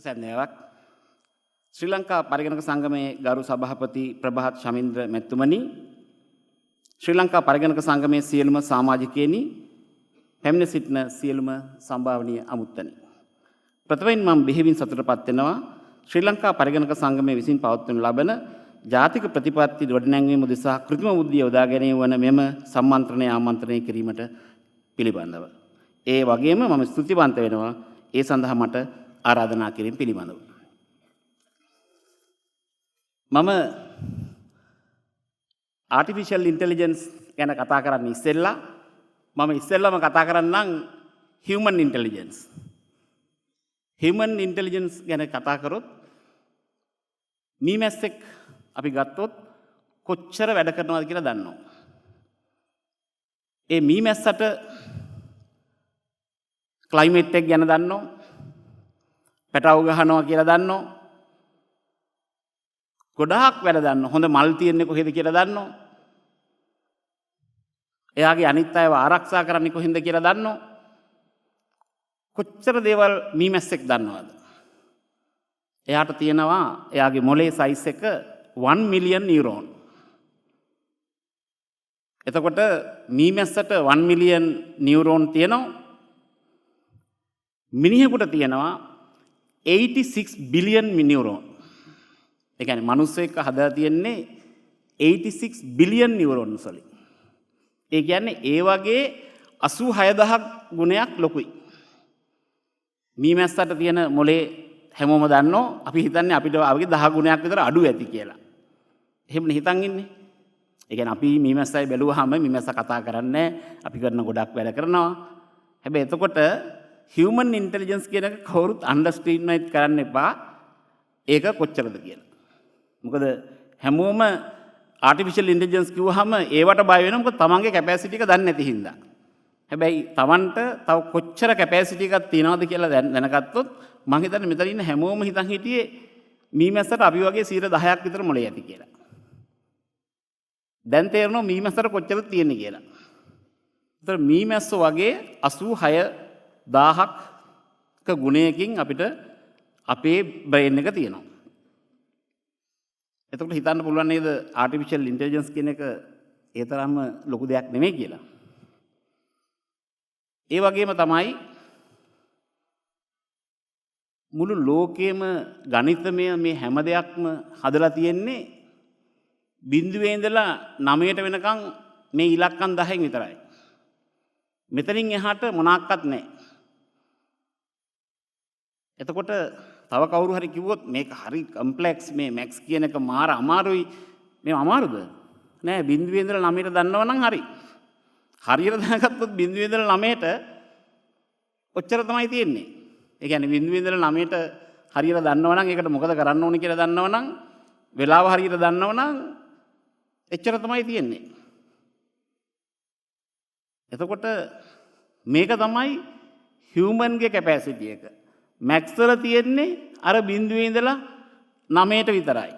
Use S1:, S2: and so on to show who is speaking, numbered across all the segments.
S1: සැන්දාවක් ශ්‍රී ලංකා පරිගණක සංගමයේ ගරු සභාපති ප්‍රභාත් ශමීන්ද්‍ර මැතිතුමනි, ශ්‍රී ලංකා පරිගණක සංගමයේ සියලුම සමාජිකයනි, පැමිණ සිටින සියලුම සම්භාවනීය අමුත්තනි. ප්‍රථමයෙන් මම බෙහෙවින් සතුටපත් වෙනවා ශ්‍රී ලංකා පරිගණක සංගමයේ විසින් පවත්වනු ලබන ජාතික ප්‍රතිපත්ති ගොඩනැංවීම උදෙසා කෘත්‍රිම බුද්ධිය යොදා ගැනීම වන මෙම සම්මන්ත්‍රණය ආමන්ත්‍රණය කිරීමට පිළිබඳව. ඒ වගේම මම ස්තුතිවන්ත වෙනවා ඒ සඳහා මට ආරාධනා කිරීම පිළිබඳව. මම ආටිෆිෂල් ඉන්ටෙලිජන්ස් ගැන කතා කරන්න ඉස්සෙල්ලා මම ඉස්සෙල්ලාම කතා කරන්නම් හියුමන් ඉන්ටෙලිජන්ස්. හියුමන් ඉන්ටෙලිජන්ස් ගැන කතා කරොත් මීමැස්සෙක් අපි ගත්තොත් කොච්චර වැඩ කරනවද කියලා දන්නවා. ඒ මීමැස්සට ක්ලයිමේට් එක ගැන දන්නවා, පැටව ගහනවා කියලා දන්නවා, ගොඩාක් වැඩ දන්නවා, හොඳ මල් තියෙන්නේ කොහෙද කියලා දන්නවා, එයාගේ අනිත් අයව ආරක්ෂා කරන්නේ කොහෙන්ද කියලා දන්නවා. කොච්චර දේවල් මීමැස්සෙක් දන්නවද? එයාට තියෙනවා එයාගේ මොලේ සයිස් එක 1 මිලියන් නියුරෝන්. එතකොට මීමැස්සට 1 මිලියන් නියුරෝන් තියෙනවා. මිනිහෙකුට තියෙනවා 86 බිලියන් නියුරෝන්. ඒ කියන්නේ මිනිස්සෙක් හදලා තියෙන්නේ 86 බිලියන් නියුරෝන්ස් වලින්. ඒ කියන්නේ ඒ වගේ 86000ක් ගුණයක් ලොකුයි. මීමැස්සට තියෙන මොලේ හැමෝම දන්නෝ. අපි හිතන්නේ අපිට වගේ 10 ගුණයක් විතර අඩු ඇති කියලා. එහෙමනේ හිතන් ඉන්නේ. ඒ කියන්නේ අපි මීමැස්සයි බැලුවාම මීමැස්ස කතා කරන්නේ අපි කරන ගොඩක් වැඩ කරනවා. හැබැයි එතකොට හියුමන් ඉන්ටෙලිජන්ස් කියන එක කවුරුත් අන්ඩර්ස්ටෑන්ඩ් කරන්න එපා. ඒක කොච්චරද කියලා. මොකද හැමෝම ආටිෆිෂල් ඉන්ටෙලිජන්ස් කිව්වහම ඒවට බය වෙනවා. මොකද තමන්ගේ කැපැසිටි එක දන්නේ නැති හින්දා. හැබැයි තමන්ට තව කොච්චර කැපැසිටි එකක් තියනවද කියලා දැනගත්තොත් මම හිතන්නේ මෙතන ඉන්න හැමෝම හිතන් හිටියේ මීමැස්සට අපි වගේ 10% විතර මොලේ ඇති කියලා. දැන් තේරෙනවා මීමැස්සට කොච්චරද තියෙන්නේ කියලා. ඒතර මීමැස්ස වගේ 86000ක ගුණයකින් අපිට අපේ බ්‍රේන් එක තියෙනවා. එතකොට හිතන්න පුළුවන් නේද ආටිෆිෂල් ඉන්ටෙලිජන්ස් කියන එක ඒ තරම්ම ලොකු දෙයක් නෙමෙයි කියලා. ඒ වගේම තමයි මුළු ලෝකයේම ගණිතමය මේ හැම දෙයක්ම හදලා තියෙන්නේ බිඳුවේ ඉඳලා 9ට වෙනකන් මේ ඉලක්කම් 10න් විතරයි. මෙතනින් එහාට මොනක්වත් නැහැ. එතකොට තව කවුරු හරි කිව්වොත් මේක හරි කම්ප්ලෙක්ස්, මේ මැක්ස් කියන එක මාර අමාරුයි. මේ අමාරුද? නෑ, බිඳුවේ ඉඳලා 9ට දන්නවනම් හරි. හරියට දැනගත්තොත් බිඳුවේ ඉඳලා 9ට ඔච්චර තමයි තියෙන්නේ. ඒ කියන්නේ බිඳුවේ ඉඳලා 9ට හරියට දන්නවනම් ඒකට මොකද කරන්න ඕනේ කියලා දන්නවනම් වෙලාව හරියට දන්නවනම් එච්චර තමයි තියෙන්නේ. එතකොට මේක තමයි හියුමන්ගේ කැපැසිටි එක. මැක්ස් වල තියෙන්නේ අර බිඳුවේ ඉඳලා 9ට විතරයි.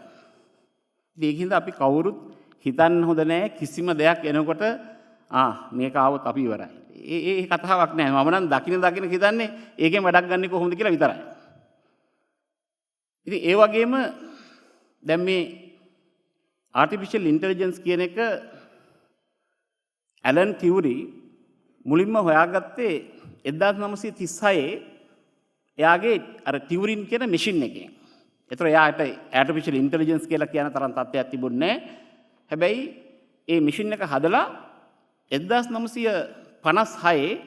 S1: ඒකින්ද අපි කවුරුත් හිතන්න හොඳ නෑ කිසිම දෙයක් එනකොට මේක ආවොත් අපි ඉවරයි. ඒ කතාවක් නෑ. මම නම් දකින හිතන්නේ ඒකෙන් වැඩක් ගන්න කොහොමද කියලා විතරයි. ඉතින් ඒ වගේම දැන් මේ ආටිෆිෂල් ඉන්ටෙලිජන්ස් කියන එක ඇලන් ටියුරි මුලින්ම හොයාගත්තේ 1936 එයාගේ අර ටියුරින් කියන මැෂින් එකෙන්. ඒතර එයාට ආටිෆිෂල් ඉන්ටෙලිජන්ස් කියලා කියන තරම් තත්ත්වයක් තිබුණේ නෑ. හැබැයි ඒ මැෂින් එක හදලා 1956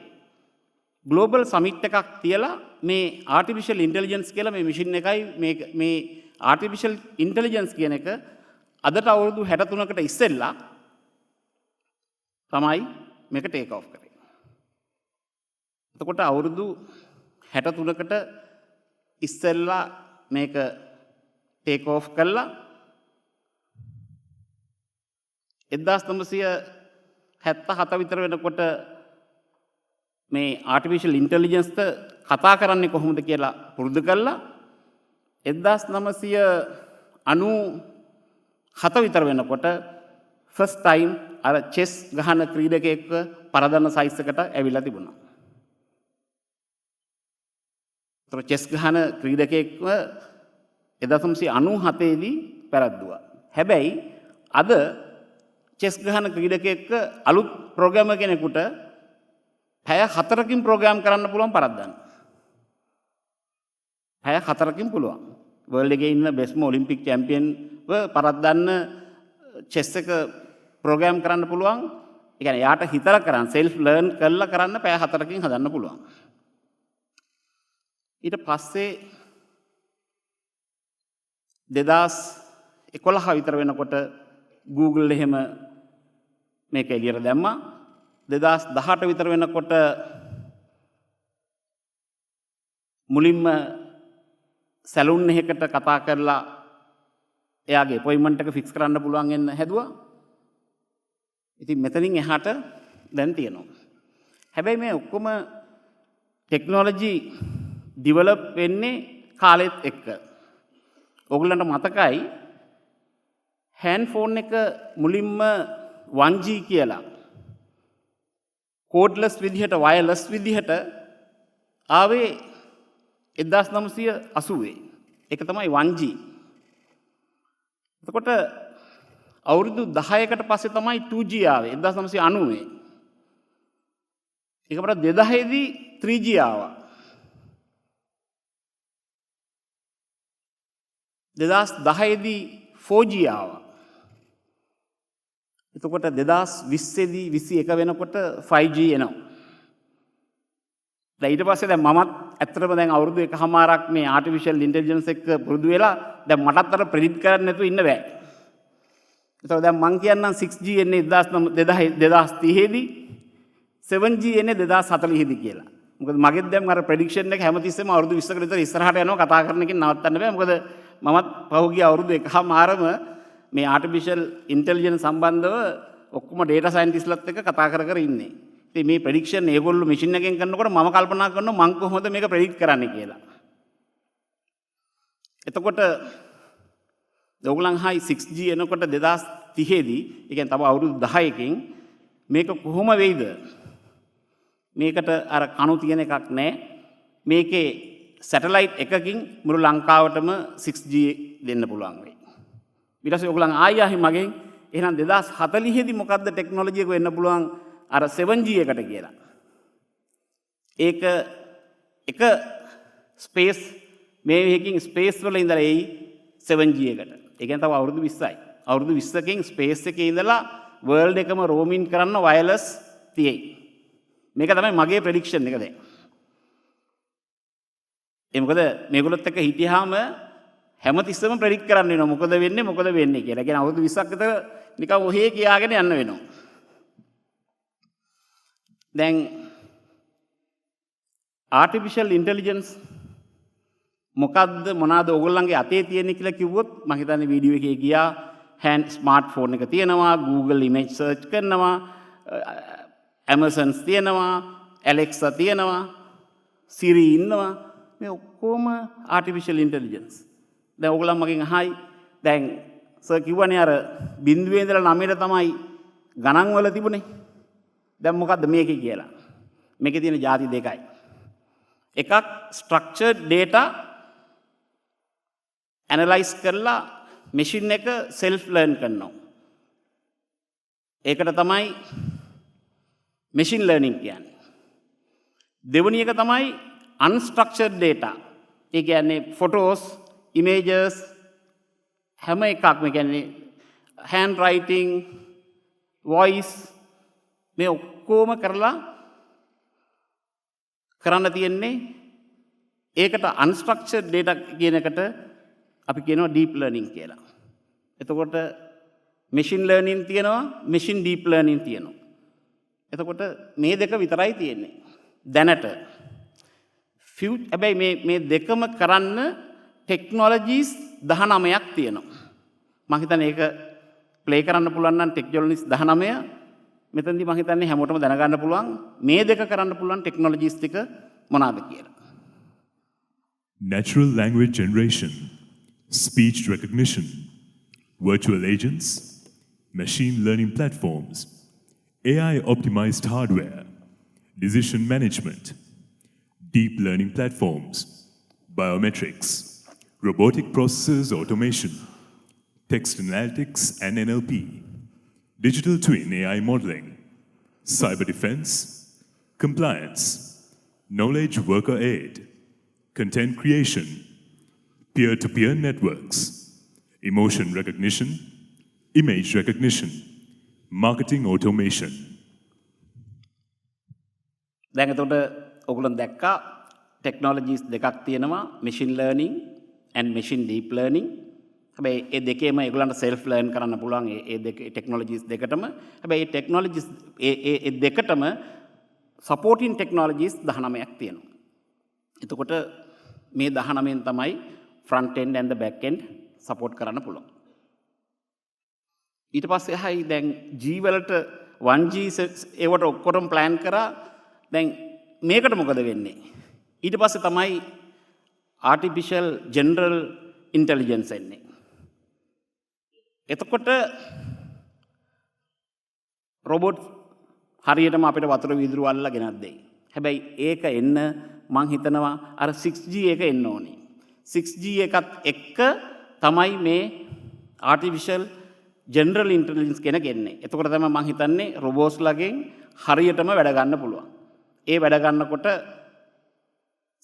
S1: ග්ලෝබල් සමිට් එකක් තියලා මේ ආටිෆිෂල් ඉන්ටෙලිජන්ස් කියලා මේ මැෂින් එකයි මේ ආටිෆිෂල් ඉන්ටෙලිජන්ස් කියන එක අදට අවුරුදු 63කට ඉස්සෙල්ලා තමයි මේක ටේක් ඔෆ් කරේ. එතකොට අවුරුදු 63කට ඉස්සෙල්ලා මේක ටේක් ඔෆ් කළා. 1977 විතර වෙනකොට මේ ආටිෆිෂල් ඉන්ටෙලිජන්ස්ට කතා කරන්නේ කොහොමද කියලා පුරුදු කළා. 1997 විතර වෙනකොට ෆස්ට් ටයිම් අර චෙස් ගහන ක්‍රීඩකයෙක්ව පරදන්න සයිස් එකට ඇවිල්ලා තිබුණා. චෙස් ගහන ක්‍රීඩකයෙක්ව 1997 දී පැරද්දුවා. හැබැයි අද චෙස් ගහන ක්‍රීඩකයෙක්ව අලුත් ප්‍රෝග්‍රෑමර් කෙනෙකුට පැය 4කින් ප්‍රෝග්‍රෑම් කරන්න පුළුවන් පරද්දන්න. පැය 4කින් පුළුවන්. වර්ල්ඩ් එකේ ඉන්න බෙස්ට්ම ඔලිම්පික් චැම්පියන්ව පරද්දන්න චෙස් එක ප්‍රෝග්‍රෑම් කරන්න පුළුවන්. ඒ කියන්නේ යාට හිතලා කරන්න සෙල්ෆ් ලර්න් කරලා කරන්න පැය 4කින් හදන්න පුළුවන්. ඊට පස්සේ 2011 විතර වෙනකොට Google එහෙම මේක එළියට දැම්මා. 2018 විතර වෙනකොට මුලින්ම සැලුන් එකකට කතා කරලා එයාගේ අපොයින්ට්මන්ට් එක ෆික්ස් කරන්න පුළුවන් වෙන්න හැදුවා. ඉතින් මෙතනින් එහාට දැන් තියෙනවා. හැබැයි මේ ඔක්කොම ටෙක්නොලොජි ඩිවලොප් වෙන්නේ කාලෙත් එක්ක. ඔයගලන්ට මතකයි හෑන්ඩ් ෆෝන් එක මුලින්ම 1G කියලා කෝඩ්ලස් විදිහට වයර්ලස් විදිහට ආවේ 1980. ඒක තමයි 1G. එතකොට අවුරුදු 10කට පස්සේ තමයි 2G ආවේ 1990. ඒකපර 2000 දී 3G ආවා. 2010 දී 4G ආවා. එතකොට 2020 දී 21 වෙනකොට 5G එනවා. දැන් ඊට පස්සේ දැන් මමත් ඇත්තටම දැන් අවුරුදු එකමාරක් මේ ආටිෆිෂල් ඉන්ටෙලිජන්ස් එක්ක පුරුදු වෙලා දැන් මටත් අර ප්‍රෙඩික්ට් කරන්න නැතුව ඉන්න බෑ. ඒතකොට දැන් මං කියන්නම් 6G එන්නේ 2030 දී 7G එන්නේ 2040 දී කියලා. මොකද මගෙත් දැන් අර ප්‍රෙඩික්ෂන් එක හැමතිස්සෙම අවුරුදු 20කට විතර ඉස්සරහට යනවා කතා කරන එකෙන් නවත්තන්න බෑ. මොකද මමත් පහුගිය අවුරුදු එකමාරම මේ ආටිෆිෂල් ඉන්ටෙලිජන්ස් සම්බන්ධව ඔක්කොම ඩේටා සයන්ටිස්ට්ලත් එක්ක කතා කර කර ඉන්නේ. ඉතින් මේ ප්‍රෙඩික්ෂන් ඒගොල්ලෝ මැෂින් එකෙන් කරනකොට මම කල්පනා කරනවා මං කොහොමද මේක ප්‍රෙඩික්ට් කරන්නේ කියලා. එතකොට ඕගොල්ලන් හයි 6G එනකොට 2030 දී ඒ කියන්නේ තව අවුරුදු 10කින් මේක කොහොම වෙයිද? මේකට අර කණු තියෙන එකක් නැහැ. මේකේ සැටලයිට් එකකින් මුළු ලංකාවටම 6G දෙන්න පුළුවන් වෙයි. ඊට පස්සේ ඔයගොල්ලන් ආයෙ මගෙන් එහෙනම් 2040 දී මොකද්ද ටෙක්නොලොජි එක වෙන්න පුළුවන් අර 7G එකට කියලා. ඒක එක ස්පේස් මේ එකකින් ස්පේස් වල ඉඳලා එයි 7G එකට. ඒ කියන්නේ තව අවුරුදු 20යි. අවුරුදු 20කින් ස්පේස් එකේ ඉඳලා වර්ල්ඩ් එකම රෝමින් කරන්න වයර්ලස් තියෙයි. මේක තමයි මගේ ප්‍රෙඩික්ෂන් එක දැන්. ඒ මොකද මේගොල්ලොත් එක්ක හිටියාම හැමතිස්සෙම ප්‍රෙඩික්ට් කරන්න වෙනවා මොකද වෙන්නේ කියලා. ඒ කියන්නේ අවුරුදු 20ක් විතර නිකන් ඔහේ කියාගෙන යන්න වෙනවා. දැන් ආටිෆිෂල් ඉන්ටෙලිජන්ස් මොකද්ද මොනවාද ඔයගොල්ලන්ගේ අතේ තියෙන්නේ කියලා කිව්වොත් මම හිතන්නේ වීඩියෝ එකේ ගියා හෑන්ඩ් ස්මාර්ට්ෆෝන් එක තියෙනවා Google image search කරනවා Amazons තියෙනවා Alexa තියෙනවා Siri ඉන්නවා මේ ඔක්කොම ආටිෆිෂල් ඉන්ටෙලිජන්ස්. දැන් ඔයගොල්ලන් මගෙන් අහයි දැන් සර් කිව්වනේ අර බිඳුවේ ඉඳලා 9ට තමයි ගණන් වල තිබුණේ. දැන් මොකද්ද මේකේ කියලා? මේකේ තියෙන ಜಾති දෙකයි. එකක් structured data analyze කරලා machine එක self learn කරනවා. ඒකට තමයි machine learning කියන්නේ. දෙවෙනි එක තමයි unstructured data. ඒ කියන්නේ photos, images හැම එකක්ම කියන්නේ hand writing, voice මේ ඔක්කොම කරලා කරන්න තියෙන්නේ ඒකට unstructured data කියන එකට අපි කියනවා deep learning කියලා. එතකොට machine learning තියෙනවා, machine deep learning තියෙනවා. එතකොට මේ දෙක විතරයි තියෙන්නේ. දැනට හැබැයි මේ දෙකම කරන්න ටෙක්නොලොජිස් 19ක් තියෙනවා. මම හිතන්නේ ඒක ප්ලේ කරන්න පුළුවන් නම් ටෙක්නොලොජිස් 19 මෙතනදී මම හිතන්නේ හැමෝටම දැනගන්න පුළුවන් මේ දෙක කරන්න පුළුවන් ටෙක්නොලොජිස් ටික මොනවාද කියලා.
S2: Natural language generation, speech recognition, virtual agents, machine learning platforms, AI optimized hardware, decision management, deep learning platforms, biometrics, robotic process automation, text analytics and NLP, digital twin AI modeling, cyber defense, compliance, knowledge worker aid, content creation, peer-to-peer networks, emotion recognition, image recognition, marketing automation.
S1: දැන් එතකොට ඔයගොල්ලෝ දැක්කා technologies දෙකක් තියෙනවා machine learning and machine deep learning. හැබැයි ඒ දෙකේම ඒගොල්ලන්ට self learn කරන්න පුළුවන් ඒ දෙක ටෙක්නොලොජිස් දෙකටම. හැබැයි මේ ටෙක්නොලොජිස් ඒ දෙකටම supporting technologies 19ක් තියෙනවා. එතකොට මේ 19න් තමයි front end and the back end support කරන්න පුළුවන්. ඊට පස්සේ හයි දැන් G වලට 1G ඒවට ඔක්කොටම plan කරා. දැන් මේකට මොකද වෙන්නේ? ඊට පස්සේ තමයි artificial general intelligence එන්නේ. එතකොට රොබොට් හරියටම අපිට වතුර වීදුරු අල්ලලා ගෙනත් දෙයි. හැබැයි ඒක එන්න මං හිතනවා අර 6G එක එන්න ඕනේ. 6G එකත් එක්ක තමයි මේ artificial general intelligence කෙනෙක් එන්නේ. එතකොට තමයි මං හිතන්නේ robots ලගෙන් හරියටම වැඩ ගන්න පුළුවන්. ඒ වැඩ ගන්නකොට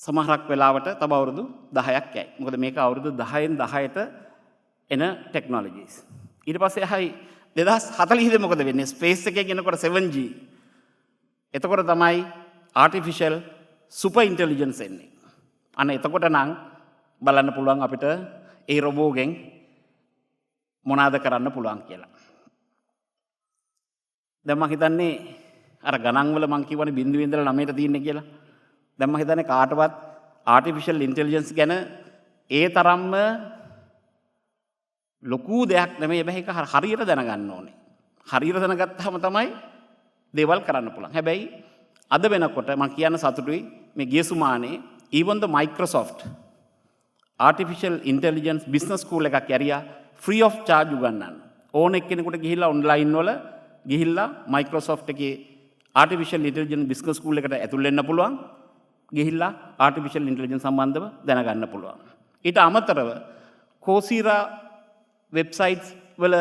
S1: සමහරක් වෙලාවට තව අවුරුදු 10ක් යයි. මොකද මේක අවුරුදු 10න් 10ට එන ටෙක්නොලොජිස්. ඊට පස්සේ හයි 2040 දී මොකද වෙන්නේ? ස්පේස් එකේ යනකොට 7G. එතකොට තමයි artificial super intelligence එන්නේ. අන්න එතකොට නම් බලන්න පුළුවන් අපිට ඒ රොබෝගෙන් මොනවාද කරන්න පුළුවන් කියලා. දැන් මම හිතන්නේ අර ගණන් වල මම කියවනේ බිඳුවේ ඉඳලා 9ට තියෙන්නේ කියලා. දැන් මම හිතන්නේ කාටවත් artificial intelligence ගැන ඒ තරම්ම ලොකු දෙයක් නෙමෙයි. හැබැයි ඒක හරියට දැනගන්න ඕනේ. හරියට දැනගත්තාම තමයි දේවල් කරන්න පුළුවන්. හැබැයි අද වෙනකොට මම කියන්න සතුටුයි මේ ගිය සුමානේ even the Microsoft artificial intelligence business school එකක් ඇරියා free of charge උගන්වන්න. ඕන එක්කෙනෙකුට ගිහිල්ලා online වල ගිහිල්ලා Microsoft එකේ artificial intelligence business school එකට ඇතුල් වෙන්න පුළුවන්. ගිහිල්ලා artificial intelligence සම්බන්ධව දැනගන්න පුළුවන්. ඊට අමතරව Coursera websites වල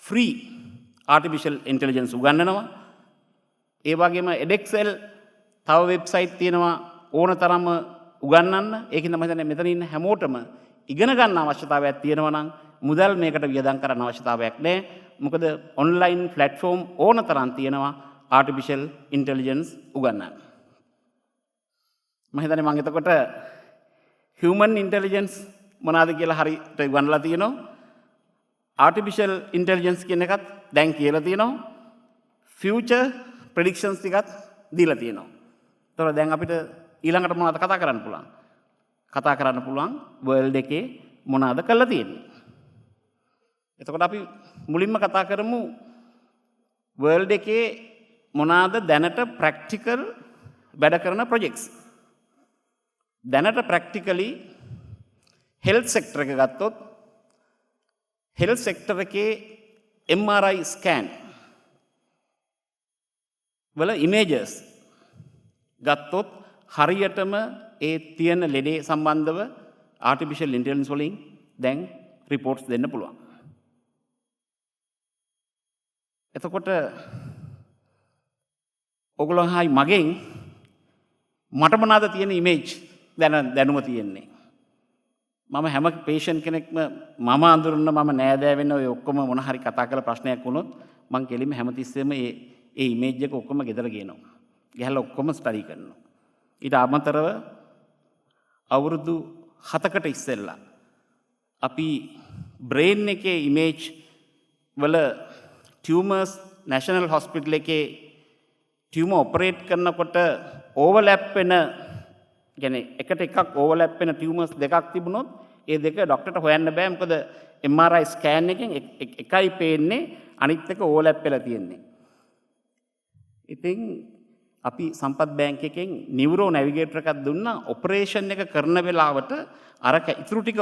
S1: free artificial intelligence උගන්වනවා. ඒ වගේම edXL තව වෙබ්සයිට් තියෙනවා ඕන තරම් උගන්වන්න. ඒකින් තමයි හිතන්නේ මෙතන ඉන්න හැමෝටම ඉගෙන ගන්න අවශ්‍යතාවයක් තියෙනවා නම් මුදල් මේකට වියදම් කරන්න අවශ්‍යතාවයක් නැහැ. මොකද online platform ඕන තරම් තියෙනවා artificial intelligence උගන්වන්න. මම හිතන්නේ මම එතකොට human intelligence මොනවාද කියලා හරියට උගන්වලා තියෙනවා. artificial intelligence කියන එකත් දැන් කියලා තියෙනවා. future predictions ටිකත් දීලා තියෙනවා. ඒතකොට දැන් අපිට ඊළඟට මොනවද කතා කරන්න පුළුවන්? කතා කරන්න පුළුවන් world එකේ මොනවද කරලා තියෙන්නේ. එතකොට අපි මුලින්ම කතා කරමු world එකේ මොනවද දැනට practical වැඩ කරන projects. දැනට practically health sector එක ගත්තොත් health sector එකේ MRI scan වල images ගත්තොත් හරියටම ඒ තියෙන ලෙඩේ සම්බන්ධව artificial intelligence වලින් දැන් reports දෙන්න පුළුවන්. එතකොට ඔගොල්ලෝ හයි මගෙන් මට මොනවාද තියෙන image දැනුම තියෙන්නේ. මම හැම patient කෙනෙක්ම මම අඳුරන මම නෑදෑ වෙන ඔය ඔක්කොම මොන හරි කතා කරලා ප්‍රශ්නයක් වුණොත් මං කෙලින්ම හැමතිස්සෙම ඒ image එක ඔක්කොම ගෙදර ගේනවා. ගහලා ඔක්කොම ස්ටඩි කරනවා. ඊට අමතරව අවුරුදු 7කට ඉස්සෙල්ලා අපි brain එකේ image වල tumors national hospital එකේ tumor operate කරනකොට overlap වෙන කියන්නේ එකට එකක් overlap වෙන tumors දෙකක් තිබුණොත් ඒ දෙක ડોක්ටර්ට හොයන්න බෑ. මොකද MRI scan එකෙන් එකයි පේන්නේ අනිත් එක overlap වෙලා තියෙන්නේ. ඉතින් අපි සම්පත් බැංක් එකෙන් නියුරෝ නැවිගේටර් එකක් දුන්නා. ඔපරේෂන් එක කරන වෙලාවට අර ඉතුරු ටික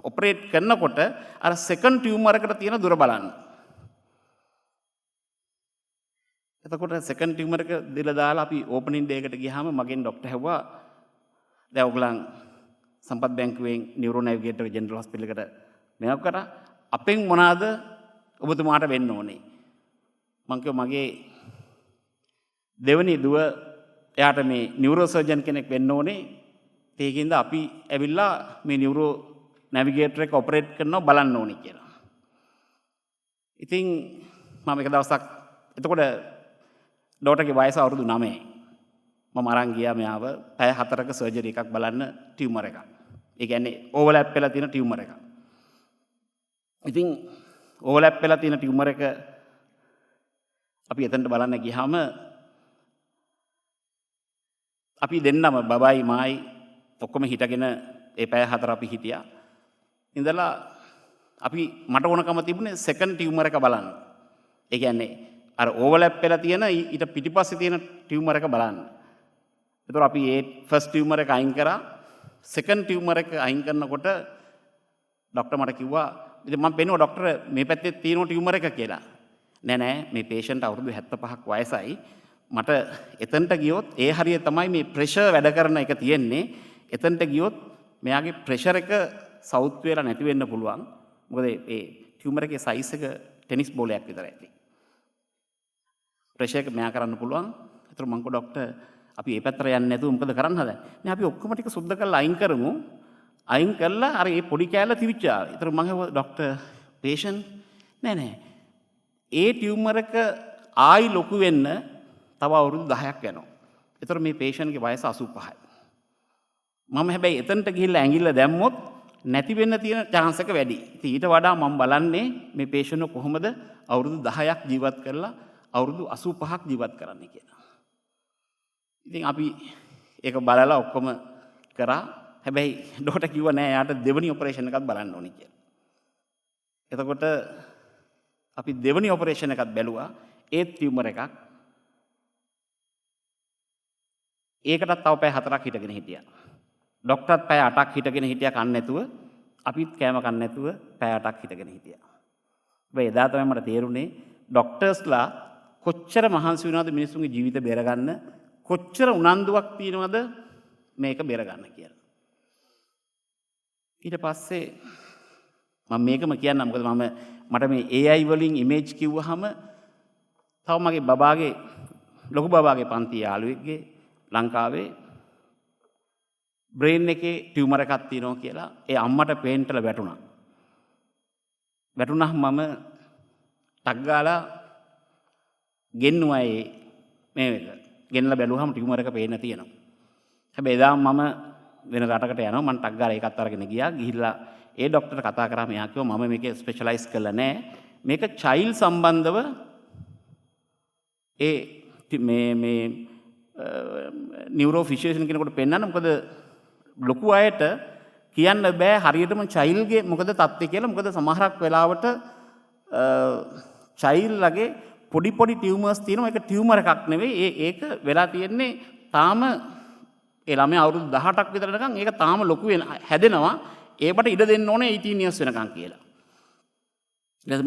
S1: ඔපරේට් කරනකොට අර සෙකන්ඩ් ටියුමර් එකට තියෙන දුර බලන්න. එතකොට සෙකන්ඩ් ටියුමර් එක දීලා දාලා අපි ඕපනින් ඩේ එකට ගියාම මගෙන් ડોක්ටර් හැව්වා දැන් ඔයගලන් සම්පත් බැංකුවෙන් නියුරෝ නැවිගේටර් ජෙනරල් හොස්පිටල් එකට මේක කරා. අපෙන් මොනවාද ඔබතුමාට වෙන්න ඕනේ? මං කිව්වා මගේ දෙවනි දුව එයාට මේ නියුරෝ සර්ජන් කෙනෙක් වෙන්න ඕනේ. ඒකින්ද අපි ඇවිල්ලා මේ නියුරෝ නැවිගේටර් එක ඔපරේට් කරනවා බලන්න ඕනේ කියලා. ඉතින් මම එක දවසක් එතකොට ඩෝටර්ගේ වයස අවුරුදු 9. මම අරන් ගියා මෙයාව පැය 4ක සර්ජරි එකක් බලන්න ටියුමර් එකක්. ඒ කියන්නේ ඕවර්ලැප් වෙලා තියෙන ටියුමර් එකක්. ඉතින් ඕවර්ලැප් වෙලා තියෙන ටියුමර් එක අපි එතනට බලන්න ගියාම අපි දෙන්නම බබායි මායි ඔක්කොම හිටගෙන ඒ පැය 4 අපි හිටියා. ඉඳලා අපි මට ඕනකම තිබුණේ සෙකන්ඩ් ටියුමර් එක බලන්න. ඒ කියන්නේ අර ඕවර්ලැප් වෙලා තියෙන ඊට පිටිපස්සේ තියෙන ටියුමර් එක බලන්න. ඒතර අපි ඒ ෆස්ට් ටියුමර් එක අයින් කරා. සෙකන්ඩ් ටියුමර් එක අයින් කරනකොට ડોක්ටර් මට කිව්වා ඉතින් මම පෙන්නුවා ડોක්ටර් මේ පැත්තේ තියෙන ටියුමර් එක කියලා. නෑ මේ පේෂන්ට් අවුරුදු 75ක් වයසයි. මට එතනට ගියොත් ඒ හරිය තමයි මේ ප්‍රෙෂර් වැඩ කරන එක තියෙන්නේ. එතනට ගියොත් මෙයාගේ ප්‍රෙෂර් එක සවුත් වෙලා නැති වෙන්න පුළුවන්. මොකද ඒ ටියුමර් එකේ සයිස් එක ටෙනිස් බෝලයක් විතරයි ඇති. ප්‍රෙෂර් එක මෙයා කරන්න පුළුවන්. ඒතර මං කිව්වා ડોක්ටර් අපි මේ පැත්තට යන්නේ නැතුව මොකද කරන්න හදන්නේ? නෑ අපි ඔක්කොම ටික සුද්ධ කරලා අයින් කරමු. අයින් කරලා අර මේ පොඩි කෑල්ල තිවිච්චා. ඒතර මං කිව්වා ડોක්ටර් පේෂන්ට් නෑ ඒ ටියුමර් එක ආයි ලොකු වෙන්න තව අවුරුදු 10ක් යනවා. ඒතර මේ පේෂන්ට්ගේ වයස 85යි. මම හැබැයි එතනට ගිහිල්ලා ඇඟිල්ල දැම්මොත් නැති වෙන්න තියෙන chance එක වැඩි. ඉතින් ඊට වඩා මම බලන්නේ මේ පේෂන්ට් කොහොමද අවුරුදු 10ක් ජීවත් කරලා අවුරුදු 85ක් ජීවත් කරන්න කියලා. ඉතින් අපි ඒක බලලා ඔක්කොම කරා. හැබැයි ඩොක්ටර් කිව්වා නෑ යාට දෙවෙනි ඔපරේෂන් එකක් බලන්න ඕනේ කියලා. එතකොට අපි දෙවෙනි ඔපරේෂන් එකක් බැලුවා. ඒ ටියුමර් එකක්. ඒකටත් තව පැය 4ක් හිටගෙන හිටියා. ડોක්ටර්ත් පැය 8ක් හිටගෙන හිටියා කන්න නැතුව. අපිත් කෑම කන්න නැතුව පැය 8ක් හිටගෙන හිටියා. හැබැයි එදා තමයි මට තේරුනේ ડોක්ටර්ස්ලා කොච්චර මහන්සි වෙනවද මිනිස්සුන්ගේ ජීවිත බේරගන්න, කොච්චර උනන්දුවක් තියෙනවද මේක බේරගන්න කියලා. ඊට පස්සේ මම මේකම කියන්නම් මොකද මට මේ AI වලින් ඉමේජ් කිව්වහම තව මගේ බබාගේ ලොකු බබාගේ පන්ති යාළුවෙක්ගේ ලංකාවේ බ්‍රේන් එකේ ටියුමර් එකක් තියෙනවා කියලා ඒ අම්මට පේන්ටල වැටුණා. වැටුණාම මම ටක් ගාලා ගෙන්නුවා මේ එක. ගෙන්නලා බැලුවාම ටියුමර් එක පේන්න තියෙනවා. හැබැයි එදා මම වෙන රටකට යනවා. මම ටක් ගාලා ඒකත් අරගෙන ගියා. ගිහිල්ලා ඒ ડોක්ටර් කතා කරාම එයා කිව්වා මම මේකේ ස්පෙෂලායිස් කරලා නැහැ. මේක චයිල්ඩ් සම්බන්ධව මේ නියුරෝ ෆිසිෂියන් කෙනෙකුට පෙන්නන්න. මොකද ලොකු අයට කියන්න බෑ හරියටම චයිල්ඩ්ගේ මොකද තත්ත්වය කියලා. මොකද සමහරක් වෙලාවට චයිල්ඩ්ලගේ පොඩි ටියුමර්ස් තියෙනවා. ඒක ටියුමර් එකක් නෙවෙයි. ඒක වෙලා තියෙන්නේ තාම ඒ ළමයා අවුරුදු 18ක් විතර නිකන් ඒක තාම ලොකු වෙන හැදෙනවා. ඒකට ඉඩ දෙන්න ඕනේ 18 years වෙනකන් කියලා. ඊට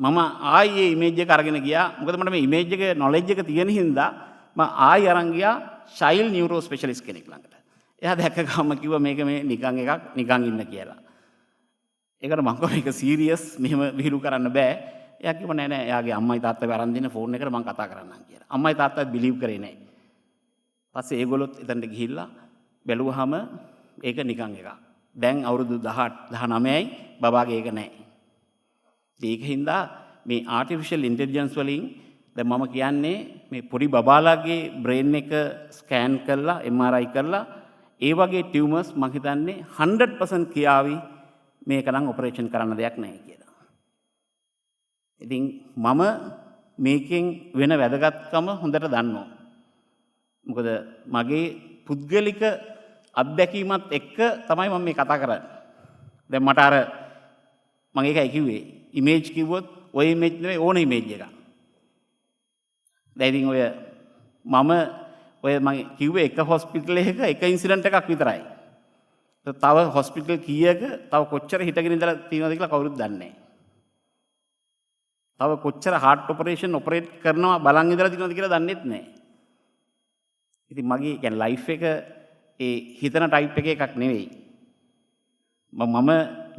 S1: මම ආයි මේ ඉමේජ් එක අරගෙන ගියා. මොකද මට මේ ඉමේජ් එකේ නොලෙජ් එක තියෙන හින්දා මම ආයි අරන් ගියා චයිල්ඩ් නියුරෝ ස්පෙෂලිස්ට් කෙනෙක් ළඟට. එයා දැක්ක ගමන් කිව්වා මේක මේ නිකන් එකක් නිකන් ඉන්න කියලා. ඒකට මම කිව්වා මේක සීරියස් මෙහෙම විහිළු කරන්න බෑ. එයා කිව්වා නෑ එයාගේ අම්මයි තාත්තයි අරන් දෙන ෆෝන් එකට මම කතා කරන්නම් කියලා. අම්මයි තාත්තත් බිලීව් කරේ නෑ. පස්සේ ඒගොල්ලොත් එතනට ගිහිල්ලා බැලුවාම ඒක නිකන් එකක්. දැන් අවුරුදු 18 19යි බබාගේ ඒක නෑ. ඒකින්ද මේ ආටිෆිෂල් ඉන්ටෙලිජන්ස් වලින් දැන් මම කියන්නේ මේ පොඩි බබාලාගේ බ්‍රේන් එක ස්කෑන් කරලා MRI කරලා ඒ වගේ ටියුමර්ස් මම හිතන්නේ 100% කියාවි මේක නම් ඔපරේෂන් කරන්න දෙයක් නැහැ කියලා. ඉතින් මම මේකෙන් වෙන වැදගත්කම හොඳට දන්නවා. මොකද මගේ පුද්ගලික අත්දැකීමත් එක්ක තමයි මම මේ කතා කරන්නේ. දැන් මට අර මම ඒකයි කිව්වේ ඉමේජ් කිව්වොත් ඔය ඉමේජ් නෙවෙයි ඕන ඉමේජ් එකක්. දැන් ඉතින් මම කිව්වේ එක හොස්පිටල් එකක එක ඉන්සිඩන්ට් එකක් විතරයි. තව හොස්පිටල් කීයක තව කොච්චර හිටගෙන ඉඳලා තියෙනවද කියලා කවුරුත් දන්නේ නැහැ. තව කොච්චර හાર્ට් ඔපරේෂන් ඔපරේට් කරනවා බලන් ඉඳලා තියෙනවද කියලා දන්නෙත් නැහැ. ඉතින් මගේ කියන්නේ ලයිෆ් එක ඒ හිතන ටයිප් එකක් නෙවෙයි. මම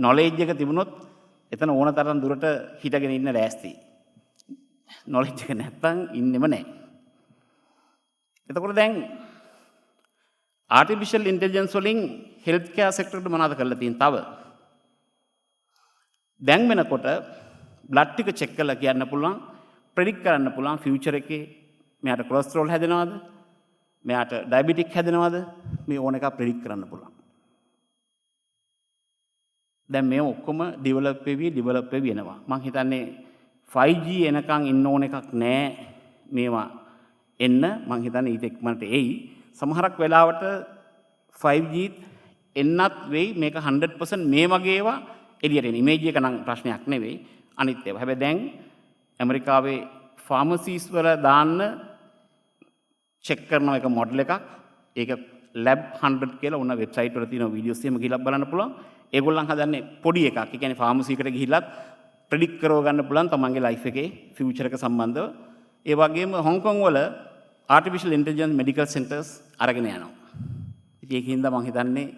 S1: නොලෙජ් එක තිබුණොත් එතන ඕන තරම් දුරට හිටගෙන ඉන්න ලෑස්ති. නොලෙජ් එක නැත්තම් ඉන්නෙම නැහැ. එතකොට දැන් ආටිෆිෂල් ඉන්ටෙලිජන්ස් වලින් හෙල්ත් කෙයාර් සෙක්ටර් එකට මොනවද කරලා තියෙන්නේ තව? දැන් වෙනකොට බ්ලඩ් ටික චෙක් කරලා කියන්න පුළුවන්, ප්‍රෙඩික්ට් කරන්න පුළුවන් ෆියුචර් එකේ මෙයාට කොලෙස්ටරෝල් හැදෙනවද? මෙයාට ඩයබටික් හැදෙනවද? මේ ඕන එකක් ප්‍රෙඩික්ට් කරන්න පුළුවන්. දැන් මේ ඔක්කොම ඩෙවලොප් වෙවි එනවා. මම හිතන්නේ 5G එනකන් ඉන්න ඕන එකක් නෑ මේවා එන්න. මම හිතන්නේ ඊට ඉක්මනට එයි. සමහරක් වෙලාවට 5G එන්නත් වෙයි. මේක 100% මේ වගේ ඒවා එළියට එන. ඉමේජ් එක නම් ප්‍රශ්නයක් නෙවෙයි. අනිත් ඒවා. හැබැයි දැන් ඇමරිකාවේ ෆාමසීස් වල දාන්න චෙක් කරන එක මොඩල් එකක්. ඒක lab 100 කියලා උන වෙබ්සයිට් වල තියෙන වීඩියෝස් එහෙම ගිහලා බලන්න පුළුවන්. ඒගොල්ලන් හදන්නේ පොඩි එකක්. ඒ කියන්නේ ෆාමසි එකට ගිහිල්ලත් ප්‍රෙඩික්ට් කරව ගන්න පුළුවන් තමන්ගේ ලයිෆ් එකේ ෆියුචර් එක සම්බන්ධව. ඒ වගේම හොංකොං වල ආටිෆිෂල් ඉන්ටෙලිජන්ස් මෙඩිකල් සෙන්ටර්ස් අරගෙන යනවා. ඉතින් ඒකින්ද මම හිතන්නේ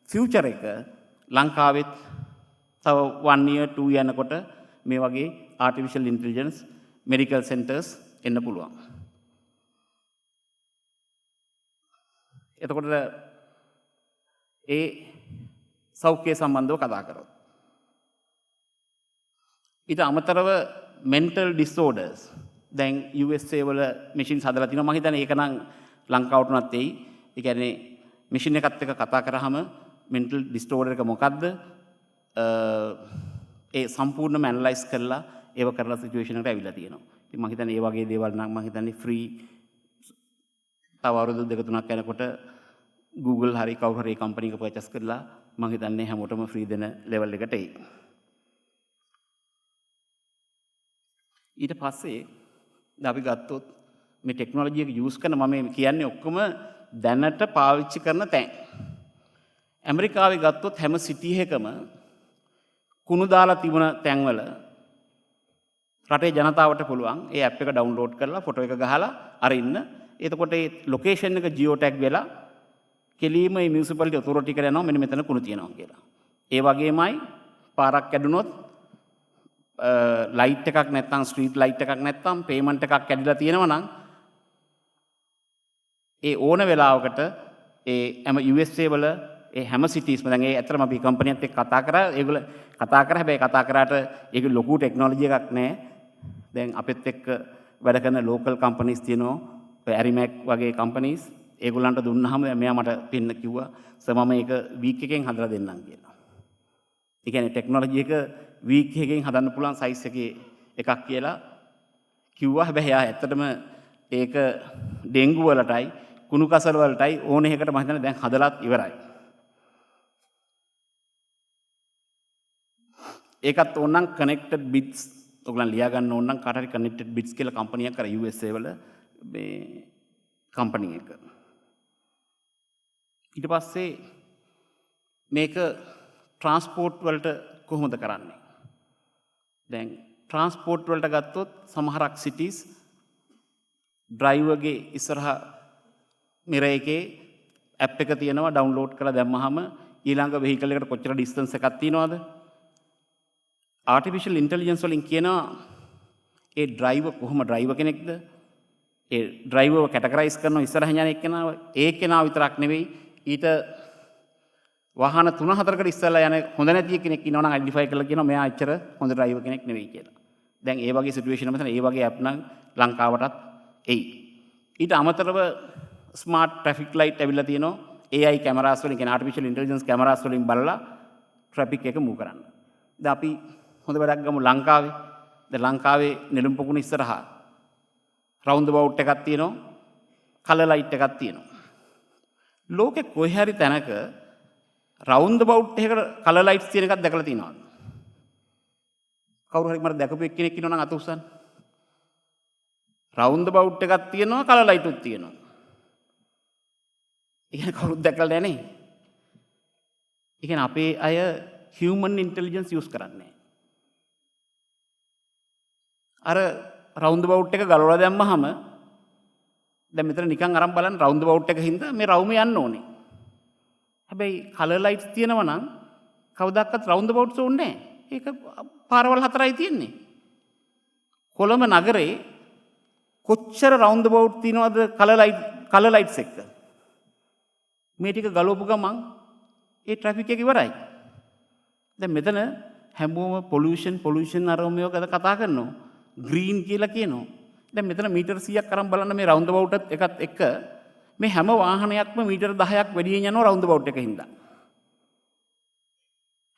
S1: ෆියුචර් එක ලංකාවෙත් තව 1 year 2 යනකොට මේ වගේ ආටිෆිෂල් ඉන්ටෙලිජන්ස් මෙඩිකල් සෙන්ටර්ස් එන්න පුළුවන්. එතකොට ඒ සෞඛ්‍ය සම්බන්ධව කතා කරොත්. ඊට අමතරව මෙන්ටල් ඩිසෝඩර්ස් දැන් USA වල මැෂින්ස් හදලා තිනවා. මම හිතන්නේ ඒක නම් ලංකාවට උනත් එයි. ඒ කියන්නේ මැෂින් එකත් එක්ක කතා කරාම මෙන්ටල් ඩිසෝඩර් එක මොකද්ද? ඒ සම්පූර්ණයෙන්ම ඇනලයිස් කරලා ඒව කරලා සිචුේෂන් එකට ඇවිල්ලා තියෙනවා. ඉතින් මම හිතන්නේ මේ වගේ දේවල් නම් මම හිතන්නේ ෆ්‍රී තව අවුරුදු 2-3ක් යනකොට Google හරි කවුරු හරි කම්පැනි එක පර්චේස් කරලා මම හිතන්නේ හැමෝටම ෆ්‍රී දෙන ලෙවල් එකට එයි. ඊට පස්සේ අපි ගත්තොත් මේ ටෙක්නොලොජි එක යූස් කරන මම කියන්නේ ඔක්කොම දැනට පාවිච්චි කරන තැන්. ඇමරිකාවේ ගත්තොත් හැම සිටි එකකම කුණු දාලා තිබුණ තැන්වල රටේ ජනතාවට පුළුවන් ඒ ඇප් එක ඩවුන්ලෝඩ් කරලා ෆොටෝ එක ගහලා අරින්න. එතකොට ඒ ලොකේෂන් එක ජියෝ ටැග් වෙලා කෙලීම මේ මියුනිසිපැලිටි ඔතොරිටි එකට යනවා මෙන්න මෙතන කුණු තියෙනවා කියලා. ඒ වගේමයි පාරක් කැඩුනොත් ලයිට් එකක් නැත්තම් ස්ට්‍රීට් ලයිට් එකක් නැත්තම් පේමන්ට් එකක් කැඩිලා තියෙනවා නම් ඒ ඕන වෙලාවකට ඒ USA වල ඒ හැම සිටිස්ම දැන් ඒ ඇත්තටම අපි කම්පැනිත් එක්ක කතා කරා ඒගොල්ල කතා කරා හැබැයි කතා කරාට ඒක ලොකු ටෙක්නොලොජි එකක් නැහැ. දැන් අපිත් එක්ක වැඩ කරන ලෝකල් කම්පැනිස් තියෙනවා. ඔය ඇරිමැක් වගේ කම්පැනිස් ඒගොල්ලන්ට දුන්නාම මෙයා මට පින්න කිව්වා සර් මම ඒක වීක් එකෙන් හදලා දෙන්නම් කියලා. ඒ කියන්නේ ටෙක්නොලොජි එක වීක් එකකින් හදන්න පුළුවන් සයිස් එකේ එකක් කියලා කිව්වා. හැබැයි එයා ඇත්තටම ඒක ඩෙන්ගු වලටයි කුණු කසල වලටයි ඕන එකකට මම හිතන්නේ දැන් හදලාත් ඉවරයි. ඒකත් ඕනනම් කනෙක්ටඩ් බිට්ස් ඔයගොල්ලන් ලියා ගන්න ඕන නම් කාට හරි කනෙක්ටඩ් බිට්ස් කියලා කම්පැනියක් අර USA වල මේ කම්පැනි එක. ඊට පස්සේ මේක ට්‍රාන්ස්පෝර්ට් වලට කොහොමද කරන්නේ? දැන් ට්‍රාන්ස්පෝර්ට් වලට ගත්තොත් සමහරක් සිටිස් ඩ්‍රයිවර්ගේ ඉස්සරහා මිරර් එකේ ඇප් එක තියෙනවා ඩවුන්ලෝඩ් කරලා දැම්මහම ඊළඟ වෙහිකල් එකට කොච්චර ඩිස්ටන්ස් එකක් තියෙනවද? ආටිෆිෂල් ඉන්ටෙලිජන්ස් වලින් කියනවා ඒ ඩ්‍රයිවර් කොහොම ඩ්‍රයිවර් කෙනෙක්ද? ඒ ඩ්‍රයිවර්ව කැටගරයිස් කරනවා ඉස්සරහින් යන එක්කෙනාව. ඒ කෙනා විතරක් නෙවෙයි ඊට වාහන 3-4කට ඉස්සෙල්ලා යන හොඳ නැති කෙනෙක් ඉන්නවා නම් අයිඩෙන්ටිෆයි කරලා කියනවා මෙයා ඇත්තට හොඳ ඩ්‍රයිවර් කෙනෙක් නෙවෙයි කියලා. දැන් ඒ වගේ සිටුේෂන් එකක් ඒ වගේ ඇප් නම් ලංකාවටත් එයි. ඊට අමතරව ස්මාර්ට් ට්‍රැෆික් ලයිට් ඇවිල්ලා තියෙනවා. AI කැමරාස් වලින් කියන්නේ ආටිෆිෂල් ඉන්ටෙලිජන්ස් කැමරාස් වලින් බලලා ට්‍රැෆික් එක මූව් කරන්න. දැන් අපි හොඳ වැඩක් ගමු ලංකාවේ. දැන් ලංකාවේ නෙළුම් පොකුණ ඉස්සරහා රවුන්ඩ් බවුට් එකක් තියෙනවා. කලර් ලයිට් එකක් තියෙනවා. ලෝකේ කොහේ හරි තැනක රවුන්ඩ් බවුට් එකකට කලර් ලයිට්ස් තියෙන එකක් දැකලා තියෙනවද? කවුරු හරි මට දැකපු එක්කෙනෙක් ඉන්නවා නම් අත උස්සන්න. රවුන්ඩ් බවුට් එකක් තියෙනවා කලර් ලයිටුත් තියෙනවා. ඒක කවුරුත් දැකලා නැහැ නේ. ඒ කියන්නේ අපේ අය human intelligence use කරන්නේ. අර රවුන්ඩ් බවුට් එක ගලවලා දැම්මහම දැන් මෙතන නිකන් අරන් බලන්න රවුන්ඩ් බවුට් එක හින්දා මේ රවුම යන්න ඕනේ. හැබැයි කලර් ලයිට්ස් තියෙනවා නම් කවදාවත් රවුන්ඩ් අබවුට්ස් ඕනේ නැහැ. ඒක පාරවල් 4යි තියෙන්නේ. කොළඹ නගරේ කොච්චර රවුන්ඩ් අබවුට් තියෙනවද කලර් ලයිට්ස් එක්ක? මේ ටික ගලවපු ගමන් ඒ ට්‍රැෆික් එක ඉවරයි. දැන් මෙතන හැමෝම පොලියුෂන් අරමුණක් කතා කරනවා. ග්‍රීන් කියලා කියනවා. දැන් මෙතන මීටර් 100ක් අරන් බලන්න මේ රවුන්ඩ් අබවුට් එකත් එක්ක මේ හැම වාහනයක්ම මීටර් 10ක් වැඩියෙන් යනවා රවුන්ඩ් අබවුට් එකකින් හින්දා.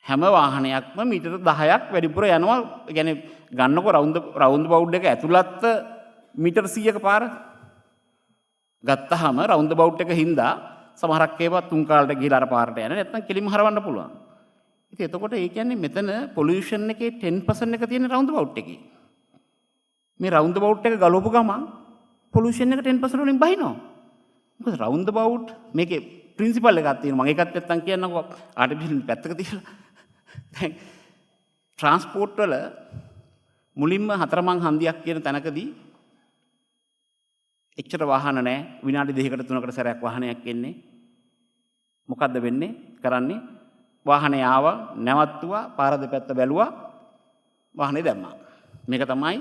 S1: හැම වාහනයක්ම මීටර් 10ක් වැඩිපුර යනවා. ඒ කියන්නේ ගන්නකො රවුන්ඩ් අබවුට් එක ඇතුළත් මීටර් 100ක පාර ගත්තාම රවුන්ඩ් අබවුට් එක හින්දා සමහරක් ඒවා තුන් කාලට ගිහලා අර පාරට යන නැත්නම් කෙලිම හරවන්න පුළුවන්. ඉතින් එතකොට ඒ කියන්නේ මෙතන පොලියුෂන් එකේ 10% එක තියෙන රවුන්ඩ් අබවුට් එකේ. මේ රවුන්ඩ් අබවුට් එක ගලවපු ගමන් පොලියුෂන් එක 10% වලින් බහිනවා. මොකද රවුන්ඩ් අබවුට් මේකේ ප්‍රින්සිපල් එකක් තියෙනවා. මම ඒකත් නැත්තම් කියන්නකෝ ආටිෆිෂල් පැත්තක තියලා. දැන් ට්‍රාන්ස්පෝර්ට් වල මුලින්ම හතරමං හන්දියක් කියන තැනකදී එච්චර වාහන නැහැ. විනාඩි 2කට 3කට සැරයක් වාහනයක් එන්නේ. මොකද්ද වෙන්නේ? කරන්නේ වාහනේ ආවා, නැවතුවා, පාර දෙපැත්ත බැලුවා, වාහනේ දැම්මා. මේක තමයි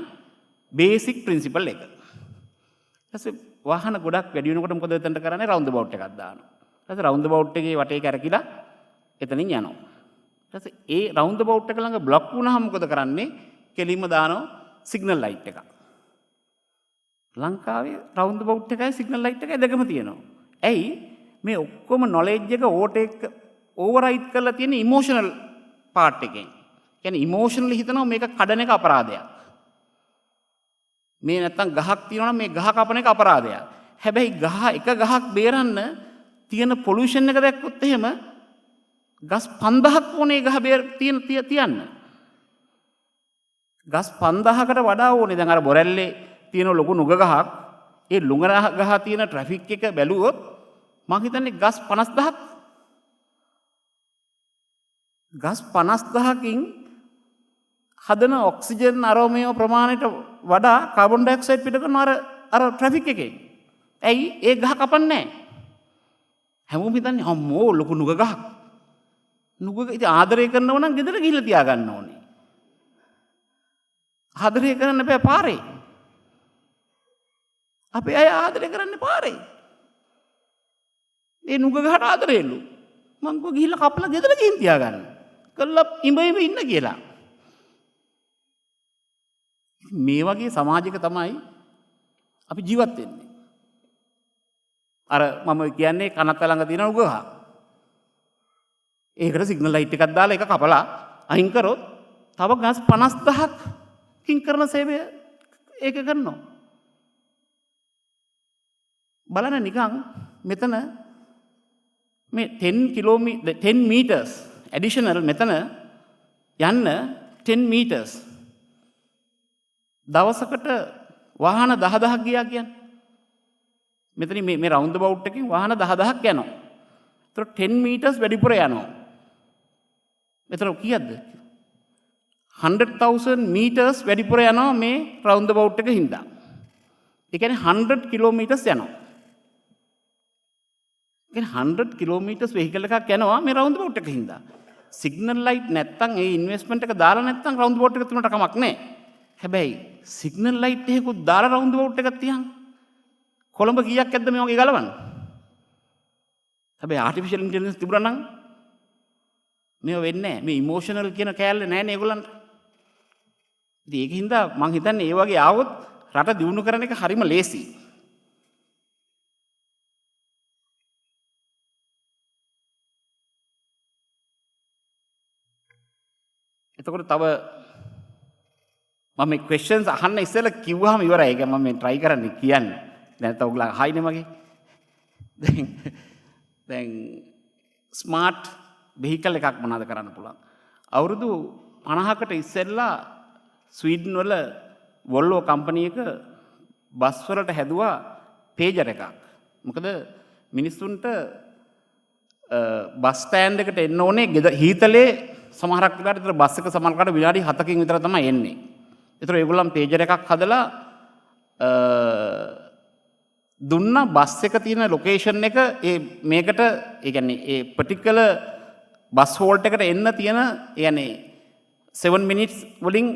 S1: බේසික් ප්‍රින්සිපල් එක. ඊපස්සේ වාහන ගොඩක් වැඩි වෙනකොට මොකද එතනට කරන්නේ? රවුන්ඩ් අබවුට් එකක් දානවා. ඊපස්සේ රවුන්ඩ් අබවුට් එකේ වටේ කැරකිලා එතනින් යනවා. ඊපස්සේ ඒ රවුන්ඩ් අබවුට් එක ළඟ බ්ලොක් වුණාම මොකද කරන්නේ? කෙලින්ම දානවා සිග්නල් ලයිට් එකක්. ලංකාවේ රවුන්ඩ් අබවුට් එකයි සිග්නල් ලයිට් එකයි දෙකම තියෙනවා. ඇයි? මේ ඔක්කොම නොලෙජ් එක ඕවර්රයිඩ් කරලා තියෙන ඉමෝෂනල් පාර්ට් එකෙන්. කියන්නේ ඉමෝෂනලි හිතනවා මේක කඩන එක අපරාධයක්. මේ නැත්තම් ගහක් තියෙනවා නම් මේ ගහ කපන එක අපරාධයක්. හැබැයි එක ගහක් බේරන්න තියෙන පොලියුෂන් එක දැක්කොත් එහෙම ගස් 5000ක් ඕනේ ගහ තියන්න. ගස් 5000කට වඩා ඕනේ. දැන් අර බොරැල්ලේ තියෙන ලොකු නුග ගහක් ඒ ලුඟ ගහ තියෙන ට්‍රැෆික් එක බැලුවොත් මම හිතන්නේ ගස් 50000ක් ගස් 50000කින් හදන ඔක්සිජන් අරෝමය ප්‍රමාණයට වඩා කාබන් ඩයොක්සයිඩ් පිට කරන අර ට්‍රැෆික් එකේ. ඇයි ඒ ගහ කපන්නේ නැහැ? හැමෝම හිතන්නේ අම්මෝ ලොකු නුග ගහක්. නුග ඉතින් ආදරය කරනව නම් ගෙදර ගිහිල්ලා තියා ගන්න ඕනේ. ආදරය කරන්න බෑ පාරේ. අපේ අය ආදරය කරන්නේ පාරේ. ඒ නුග ගහට ආදරෙලු. මං කෝ ගිහිල්ලා කපලා ගෙදර ගිහින් තියා ගන්න. කළා ඉඹෙම ඉන්න කියලා. මේ වගේ සමාජයක තමයි අපි ජීවත් වෙන්නේ. අර මම කියන්නේ කනත් ළඟ තියෙන නුග ගහ. ඒකට සිග්නල් ලයිට් එකක් දාලා ඒක කපලා අයින් කරොත් තව ගස් 50000ක් කින් කරන සේවය ඒක කරනවා. බලන්න නිකන් මෙතන මේ 10 meters additional මෙතන යන්න 10 meters දවසකට වාහන 10000ක් ගියා කියන්නේ. මෙතන මේ රවුන්ඩ් අබවුට් එකකින් වාහන 10000ක් යනවා. ඒතර 10 meters වැඩිපුර යනවා. මෙතන කීයක්ද? 100,000 meters වැඩිපුර යනවා මේ රවුන්ඩ් අබවුට් එක හින්දා. ඒ කියන්නේ 100 kilometers යනවා. ඒ කියන්නේ 100 kilometers vehicle එකක් යනවා මේ රවුන්ඩ් අබවුට් එක හින්දා. සිග්නල් ලයිට් නැත්තම් ඒ ඉන්වෙස්ට්මන්ට් එක දාලා නැත්තම් රවුන්ඩ් අබවුට් එක තුනට කමක් නැහැ. හැබැයි සිග්නල් ලයිට් එකකුත් දාලා රවුන්ඩ් අබවුට් එකක් තියන් කොළඹ කීයක් ඇද්ද මේ වගේ ගලවන්න? හැබැයි ආටිෆිෂල් ඉන්ටෙලිජන්ස් තිබුණා නම් මේව වෙන්නේ නැහැ. මේ ඉමෝෂනල් කියන කෑල්ල නැහැ නේ ඒගොල්ලන්ට. ඉතින් ඒකින්ද මං හිතන්නේ ඒ වගේ ආවොත් රට දියුණු කරන එක හරිම ලේසි. එතකොට තව මම මේ ක්වෙස්චන්ස් අහන්න ඉස්සෙල්ලා කිව්වහම ඉවරයි. ඒක මම මේ try කරන්නේ කියන්නේ. නැත්නම් ඔයගොල්ලෝ අහයිනේ මගේ. දැන් ස්මාර්ට් වෙහිකල් එකක් මොනවද කරන්න පුළුවන්? අවුරුදු 50කට ඉස්සෙල්ලා ස්වීඩන් වල වොල්වෝ කම්පැනි එක බස් වලට හැදුවා පේජර් එකක්. මොකද මිනිස්සුන්ට බස් ස්ටෑන්ඩ් එකට එන්න ඕනේ හීතලේ සමහරක් වෙලාවට විතර බස් එක සමහරකට විනාඩි 7කින් විතර තමයි එන්නේ. ඒතර ඒගොල්ලන් පේජර් එකක් හදලා දුන්නා බස් එක තියෙන ලොකේෂන් එක මේකට ඒ කියන්නේ ඒ පර්ටිකුලර් බස් හෝල්ට් එකට එන්න තියෙන يعني 7 minutes වලින්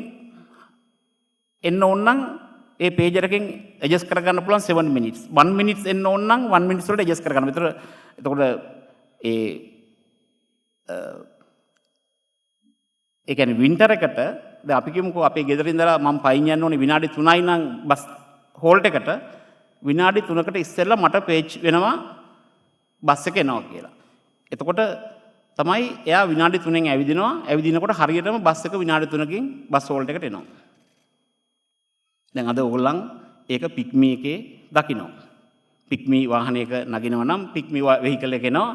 S1: එන්න ඕන නම් ඒ පේජර් එකෙන් ඇඩ්ජස්ට් කරගන්න පුළුවන් 7 minutes. 1 minutes එන්න ඕන නම් 1 minutes වලට ඇඩ්ජස්ට් කරගන්න. එතකොට ඒ කියන්නේ වින්ටර් එකට දැන් අපි කියමුකෝ අපේ ගෙදර ඉඳලා මම පයින් යන්න ඕනේ විනාඩි 3යි නම් බස් හෝල්ට් එකට විනාඩි 3කට ඉස්සෙල්ලා මට පේජ් වෙනවා බස් එක එනවා කියලා. එතකොට තමයි එයා විනාඩි 3න් ඇවිදිනවා. ඇවිදිනකොට හරියටම බස් එක විනාඩි 3කින් බස් හෝල්ට් එකට එනවා. දැන් අද ඕගොල්ලන් ඒක පික්මී එකේ දකිනවා. පික්මී වාහනයක නගිනවා නම් පික්මී වෙහිකල් එක එනවා.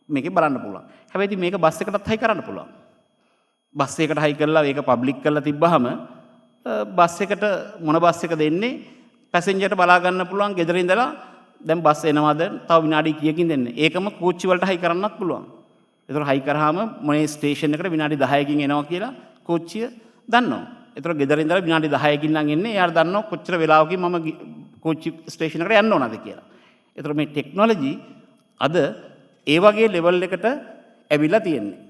S1: මේකේ බලන්න පුළුවන්. හැබැයි ඉතින් මේක බස් එකටත් හයි කරන්න පුළුවන්. බස් එකකට හයි කරලා ඒක පබ්ලික් කරලා තිබ්බහම බස් එකට මොන බස් එක දෙන්නේ පැසෙන්ජර්ට බලා ගන්න පුළුවන් ගෙදර ඉඳලා දැන් බස් එනවාද තව විනාඩි කීයකින් දෙන්නේ. ඒකම කෝච්චි වලට හයි කරන්නත් පුළුවන්. ඒතර හයි කරාම මොනේ ස්ටේෂන් එකට විනාඩි 10කින් එනවා කියලා කෝච්චිය දන්නවා. ඒතර ගෙදර ඉඳලා විනාඩි 10කින් නම් එන්නේ. එයාට දන්නවා කොච්චර වෙලාවකින් මම කෝච්චි ස්ටේෂන් එකට යන්න ඕනද කියලා. ඒතර මේ ටෙක්නොලොජි අද ඒ වගේ ලෙවල් එකට ඇවිල්ලා තියෙන්නේ.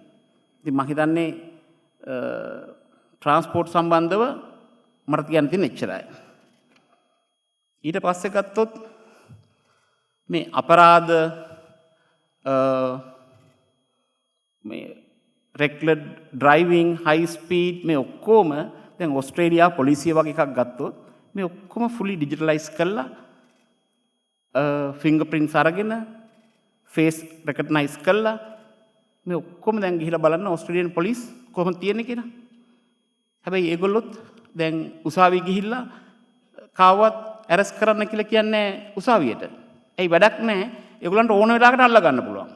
S1: ඉතින් මම හිතන්නේ ට්‍රාන්ස්පෝර්ට් සම්බන්ධව මට කියන්න තියෙන එච්චරයි. ඊට පස්සේ ගත්තොත් මේ අපරාධ මේ රෙක්ලර් ඩ්‍රයිවිං හයි ස්පීඩ් මේ ඔක්කොම දැන් ඕස්ට්‍රේලියා පොලිසිය වගේ එකක් ගත්තොත් මේ ඔක්කොම ෆුලි ඩිජිටලයිස් කරලා ෆිංගර් ප්‍රින්ට්ස් අරගෙන ෆේස් රෙකග්නයිස් කරලා මේ ඔක්කොම දැන් ගිහිලා බලන්න ඕස්ට්‍රේලියන් පොලිස් කොහොමද තියෙන්නේ කියලා. හැබැයි ඒගොල්ලොත් දැන් උසාවිය ගිහිල්ලා කාවවත් ඇරෙස්ට් කරන්න කියලා කියන්නේ උසාවියට. ඇයි වැඩක් නැහැ. ඒගොල්ලන්ට ඕන වෙලාවකට අල්ල ගන්න පුළුවන්.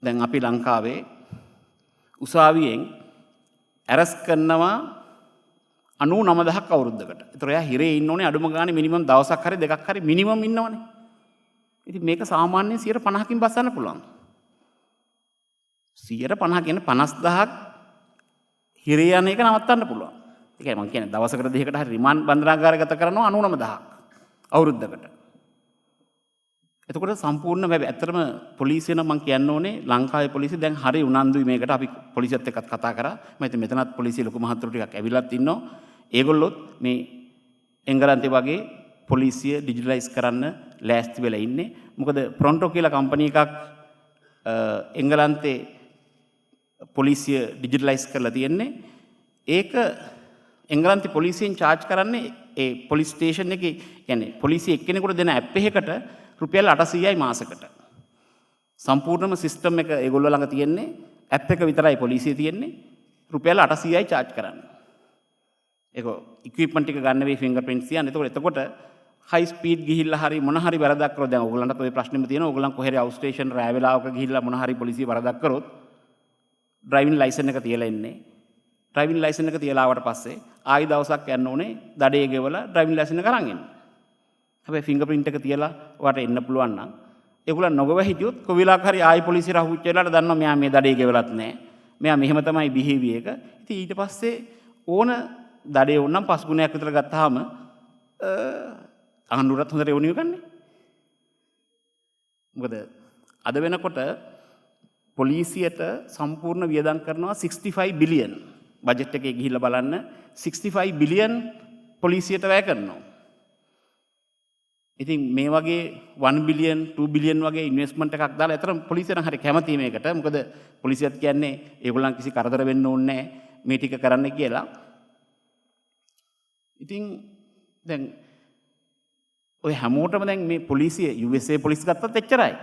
S1: දැන් අපි ලංකාවේ උසාවියෙන් ඇරෙස්ට් කරනවා 99000ක් අවුරුද්දකට. ඒතර එයා හිරේ ඉන්න ඕනේ අඩුම ගානේ මිනිමම් දවසක් හරි දෙකක් හරි මිනිමම් ඉන්නවනේ. ඉතින් මේක සාමාන්‍යයෙන් 150කින් බස්සන්න පුළුවන්. 150 කියන්නේ 50000ක් හිරේ යන එක නවත්තන්න පුළුවන්. ඒ කියන්නේ මම කියන්නේ දවසකට දෙකකට හරි රිමාන්ඩ් බන්ධනාගාරය ගත කරනවා 99000ක් අවුරුද්දකට. එතකොට සම්පූර්ණ ඇත්තටම පොලිසිය නම් මම කියන්න ඕනේ ලංකාවේ පොලිසිය දැන් හරි උනන්දුයි මේකට. අපි පොලිසියත් එක්කත් කතා කරා. මම හිතන්නේ මෙතනත් පොලිසිය ලොකු මහත්තුරු ටිකක් ඇවිල්ලාත් ඉන්නවා. ඒගොල්ලොත් මේ එංගලන්තේ වගේ පොලිසිය ඩිජිටලයිස් කරන්න ලෑස්ති වෙලා ඉන්නේ. මොකද ප්‍රොන්ටෝ කියලා කම්පැනි එකක් එංගලන්තේ පොලිසිය ඩිජිටලයිස් කරලා තියෙන්නේ. ඒක එංගලන්තේ පොලිසියෙන් චාර්ජ් කරන්නේ ඒ පොලිස් ස්ටේෂන් එකේ يعني පොලිසිය එක්කෙනෙකුට දෙන ඇප් එකකට රුපියල් 800යි මාසෙකට. සම්පූර්ණම සිස්ටම් එක ඒගොල්ලෝ ළඟ තියෙන්නේ ඇප් එක විතරයි පොලිසිය තියෙන්නේ රුපියල් 800යි චාර්ජ් කරන්නේ. ඒක ඉක්විප්මන්ට් ටික ගන්න වෙයි ෆින්ගර් ප්‍රින්ට්ස් තියන්න. එතකොට හයි ස්පීඩ් ගිහිල්ලා හරි මොන හරි වැරදක් කරොත් දැන් ඕගොල්ලන්ට ඔය ප්‍රශ්නෙම තියෙනවා. ඕගොල්ලන් කොහේ අවුට් ස්ටේෂන් රෑ වෙලාවක ගිහිල්ලා මොන හරි පොලිසිය වරදක් කරොත් ඩ්‍රයිවිං ලයිසන් එක තියලා එන්නේ. ඩ්‍රයිවිං ලයිසන් එක තියලා ආවට පස්සේ ආයි දවසක් යන්න ඕනේ දඩේ ගෙවලා ඩ්‍රයිවිං ලයිසන් එක අරන් එන්න. හැබැයි ෆින්ගර් ප්‍රින්ට් එක තියලා ඔයාට එන්න පුළුවන් නම් ඒගොල්ලන් නොගව හිටියොත් කොවිලාක හරි ආයි පොලිසිය රහුච්ච වෙලාට දන්නවා මෙයා මේ දඩේ ගෙවලත් නැහැ. මෙයා මෙහෙම තමයි බිහේවියර් එක. ඉතින් ඊට පස්සේ ඕන දඩේ වුණනම් 5 ගුණයක් විතර ගත්තාම ආණ්ඩුවටත් හොඳ රෙවෙනියු ගන්නනේ. මොකද අද වෙනකොට පොලිසියට සම්පූර්ණ වියදම් කරනවා 65 බිලියන්. බජට් එකේ ගිහිල්ලා බලන්න 65 බිලියන් පොලිසියට වැය කරනවා. ඉතින් මේ වගේ 1 බිලියන් 2 බිලියන් වගේ ඉන්වෙස්ට්මන්ට් එකක් දාලා ඇතර පොලිසිය නම් හරි කැමතියි මේකට. මොකද පොලිසියත් කියන්නේ ඒගොල්ලන් කිසි කරදර වෙන්න ඕනේ නැහැ මේ ටික කරන්න කියලා. ඉතින් දැන් ඔය හැමෝටම දැන් මේ පොලිසිය USA පොලිස් ගත්තත් එච්චරයි.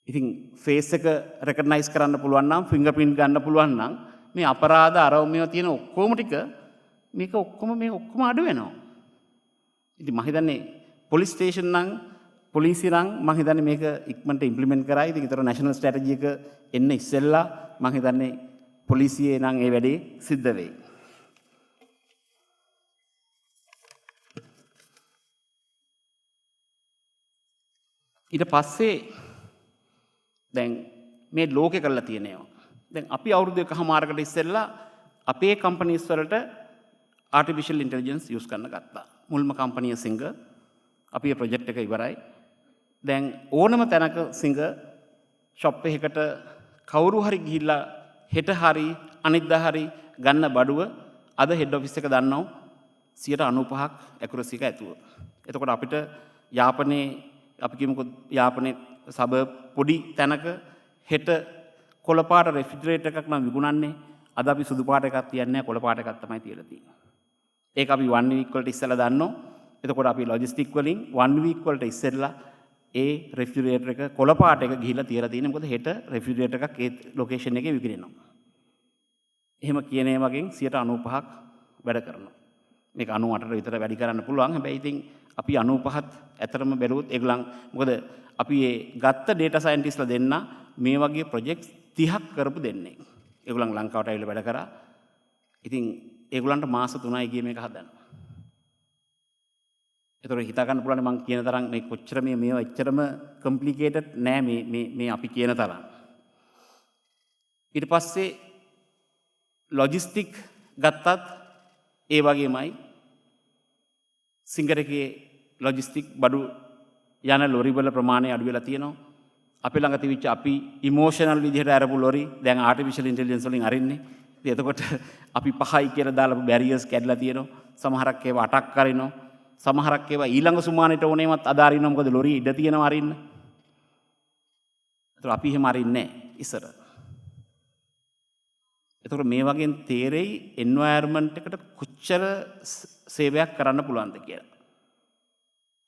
S1: ඉතින් ෆේස් එක රෙකග්නයිස් කරන්න පුළුවන් නම් ෆින්ගර් ප්‍රින්ට් ගන්න පුළුවන් නම් මේ අපරාධ අරමුණේ තියෙන ඔක්කොම ටික මේක ඔක්කොම අඩු වෙනවා. ඉතින් මම හිතන්නේ පොලිස් ස්ටේෂන් නම් පොලිසිය නම් මම හිතන්නේ මේක ඉක්මනට ඉම්ප්ලිමන්ට් කරයි. ඉතින් ඒතර නැෂනල් ස්ට්‍රැටජි එක එන්න ඉස්සෙල්ලා මම හිතන්නේ පොලිසියේ නම් ඒ වැඩේ සිද්ධ වෙයි. ඊට පස්සේ දැන් මේ ලෝකේ කරලා තියෙන ඒවා. දැන් අපි අවුරුදු එකමාරකට ඉස්සෙල්ලා අපේ කම්පනීස් වලට ආටිෆිෂල් ඉන්ටෙලිජන්ස් යූස් කරන්න ගත්තා. මුල්ම කම්පනිය සිංග අපි ඒ ප්‍රොජෙක්ට් එක ඉවරයි. දැන් ඕනම තැනක සිංග ෂොප් එකකට කවුරු හරි ගිහිල්ලා හෙට හරි අනිද්දා හරි ගන්න බඩුව අද හෙඩ් ඔෆිස් එක දන්නවා 95ක් ඇකුරසි එක ඇතුව. එතකොට අපිට යාපනයේ අපි කියමුකෝ යාපනයේ සබ පොඩි තැනක හෙට කොළ පාට රෙෆ්‍රිජරේටර් එකක් නම් විකුණන්නේ අද අපි සුදු පාට එකක් තියන්නේ නැහැ කොළ පාට එකක් තමයි තියලා තියෙන්නේ. ඒක අපි 1 week වලට ඉස්සෙල්ලා දන්නවා. එතකොට අපි ලොජිස්ටික් වලින් 1 week වලට ඉස්සෙල්ලා ඒ රෙෆ්‍රිජරේටර් එක කොළ පාට එක ගිහිල්ලා තියලා තියෙන්නේ. මොකද හෙට රෙෆ්‍රිජරේටර් එකක් ඒ ලොකේෂන් එකේ විකිනෙනවා. එහෙම කියන ඒවාගෙන් 95ක් වැඩ කරනවා. මේක 98ට විතර වැඩි කරන්න පුළුවන්. හැබැයි ඉතින් අපි 95ත් ඇතරම බැලුවොත් ඒගොල්ලන් මොකද අපි ඒ ගත්ත ඩේටා සයන්ටිස්ට්ලා දෙන්න මේ වගේ ප්‍රොජෙක්ට්ස් 30ක් කරපු දෙන්නේ. ඒගොල්ලන් ලංකාවට ඇවිල්ලා වැඩ කරා. ඉතින් ඒගොල්ලන්ට මාස 3යි ගියේ මේක හදන්න. ඒතකොට හිතා ගන්න පුළුවන් මම කියන තරම් මේ කොච්චර මේවා එච්චරම කොම්ප්ලිකේටඩ් නෑ මේ අපි කියන තරම්. ඊට පස්සේ ලොජිස්ටික් ගත්තත් ඒ වගේමයි සිංගරකේ ලොජිස්ටික් බඩු යන ලොරි වල ප්‍රමාණය අඩු වෙලා තියෙනවා. අපි ළඟ තිබිච්ච අපි ඉමෝෂනල් විදිහට අරපු ලොරි දැන් ආටිෆිෂල් ඉන්ටෙලිජන්ස් වලින් අරින්නේ. ඉතින් එතකොට අපි 5යි කියලා දාලා බැරියර්ස් කැඩලා තියෙනවා. සමහරක් ඒවා 8ක් කරිනවා. සමහරක් ඒවා ඊළඟ සුමානෙට ඕනෙමත් අදාරිනවා. මොකද ලොරි ඉඩ තියෙනවා අරින්න. ඒතර අපි එහෙම අරින්නේ නැහැ ඉස්සර. එතකොට මේ වගේ තේරෙයි එන්වයරන්මන්ට් එකට කොච්චර සේවයක් කරන්න පුළුවන්ද කියලා.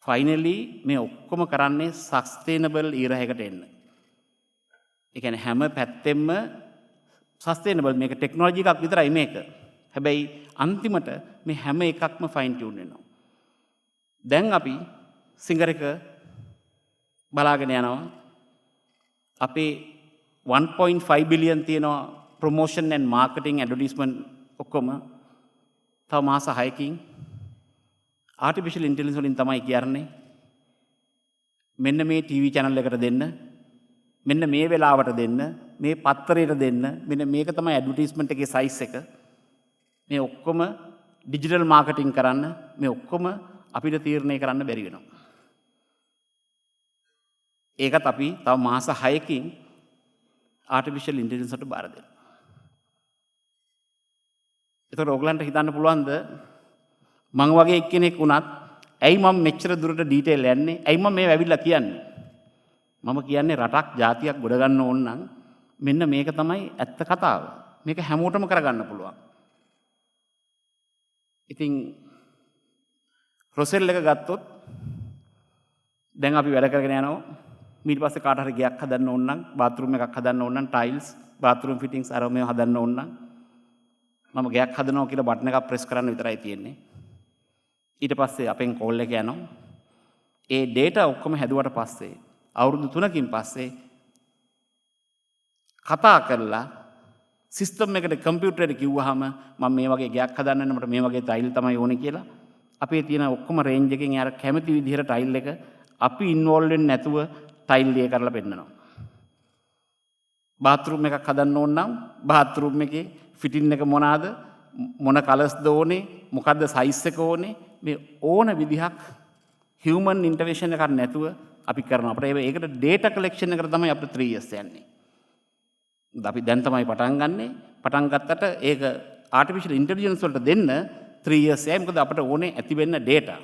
S1: ෆයිනලි මේ ඔක්කොම කරන්නේ සස්ටේනබල් ඊරහයකට එන්න. ඒ කියන්නේ හැම පැත්තෙම සස්ටේනබල් මේක ටෙක්නොලොජි එකක් විතරයි මේක. හැබැයි අන්තිමට මේ හැම එකක්ම ෆයින් ටියුන් වෙනවා. දැන් අපි සිංගර් එක බලාගෙන යනවා. අපේ 1.5 බිලියන් තියෙනවා ප්‍රොමෝෂන් ඇන්ඩ් මාර්කටිං ඇඩ්වර්ටයිස්මන්ට් ඔක්කොම තව මාස 6කින් ආටිෆිෂල් ඉන්ටෙලිජන්ස් වලින් තමයි කියන්නේ මෙන්න මේ ටීවී channel එකට දෙන්න මෙන්න මේ වෙලාවට දෙන්න මේ පත්තරයට දෙන්න මෙන්න මේක තමයි ඇඩ්වර්ටයිස්මන්ට් එකේ සයිස් එක මේ ඔක්කොම ඩිජිටල් මාර්කටිං කරන්න මේ ඔක්කොම අපිට තීරණය කරන්න බැරි වෙනවා. ඒකත් අපි තව මාස 6කින් ආටිෆිෂල් ඉන්ටෙලිජන්ස් වලට බාර දෙන්න. ඒතකොට ඔයගලන්ට හිතන්න පුළුවන්ද මං වගේ එක්කෙනෙක් වුණත් ඇයි මම මෙච්චර දුරට ඩීටේල් යන්නේ? ඇයි මම මේ ඇවිල්ලා කියන්නේ? මම කියන්නේ රටක් ජාතියක් ගොඩ ගන්න ඕන නම් මෙන්න මේක තමයි ඇත්ත කතාව. මේක හැමෝටම කරගන්න පුළුවන්. ඉතින් රොසෙල් එක ගත්තොත් දැන් අපි වැඩ කරගෙන යනවා. ඊට පස්සේ කාට හරි ගයක් හදන්න ඕන නම් බාත්රූම් එකක් හදන්න ඕන නම් ටයිල්ස් බාත්රූම් ෆිටින්ග්ස් අර මේව හදන්න ඕන නම් මම ගයක් හදනවා කියලා බටන් එකක් ප්‍රෙස් කරන්න විතරයි තියෙන්නේ. ඊට පස්සේ අපෙන් කෝල් එක යනවා. ඒ ඩේටා ඔක්කොම හැදුවට පස්සේ අවුරුදු 3කින් පස්සේ කතා කරලා සිස්ටම් එකට කම්පියුටරේට කිව්වහම මම මේ වගේ ගයක් හදන්න මට මේ වගේ ටයිල් තමයි ඕනේ කියලා අපේ තියෙන ඔක්කොම රේන්ජ් එකෙන් යාර කැමති විදිහට ටයිල් එක අපි ඉන්වෝල්ව් වෙන්නේ නැතුව ටයිල් ලිය කරලා පෙන්නනවා. බාත්රූම් එකක් හදන්න ඕන නම් බාත්රූම් එකේ ෆිටින් එක මොනවාද මොන කලර්ස්ද ඕනේ මොකද්ද සයිස් එක ඕනේ මේ ඕන විදිහක් හියුමන් ඉන්ටර්වෙන්ෂන් එකක් නැතුව අපි කරනවා. අපිට ඒකට ඩේටා කලෙක්ෂන් එකට තමයි අපිට 3 years යන්නේ. අපි දැන් තමයි පටන් ගන්නෙ. පටන් ගත්තට ඒක ආටිෆිෂල් ඉන්ටෙලිජන්ස් වලට දෙන්න 3 years යයි. මොකද අපිට ඕනේ ඇති වෙන්න ඩේටා.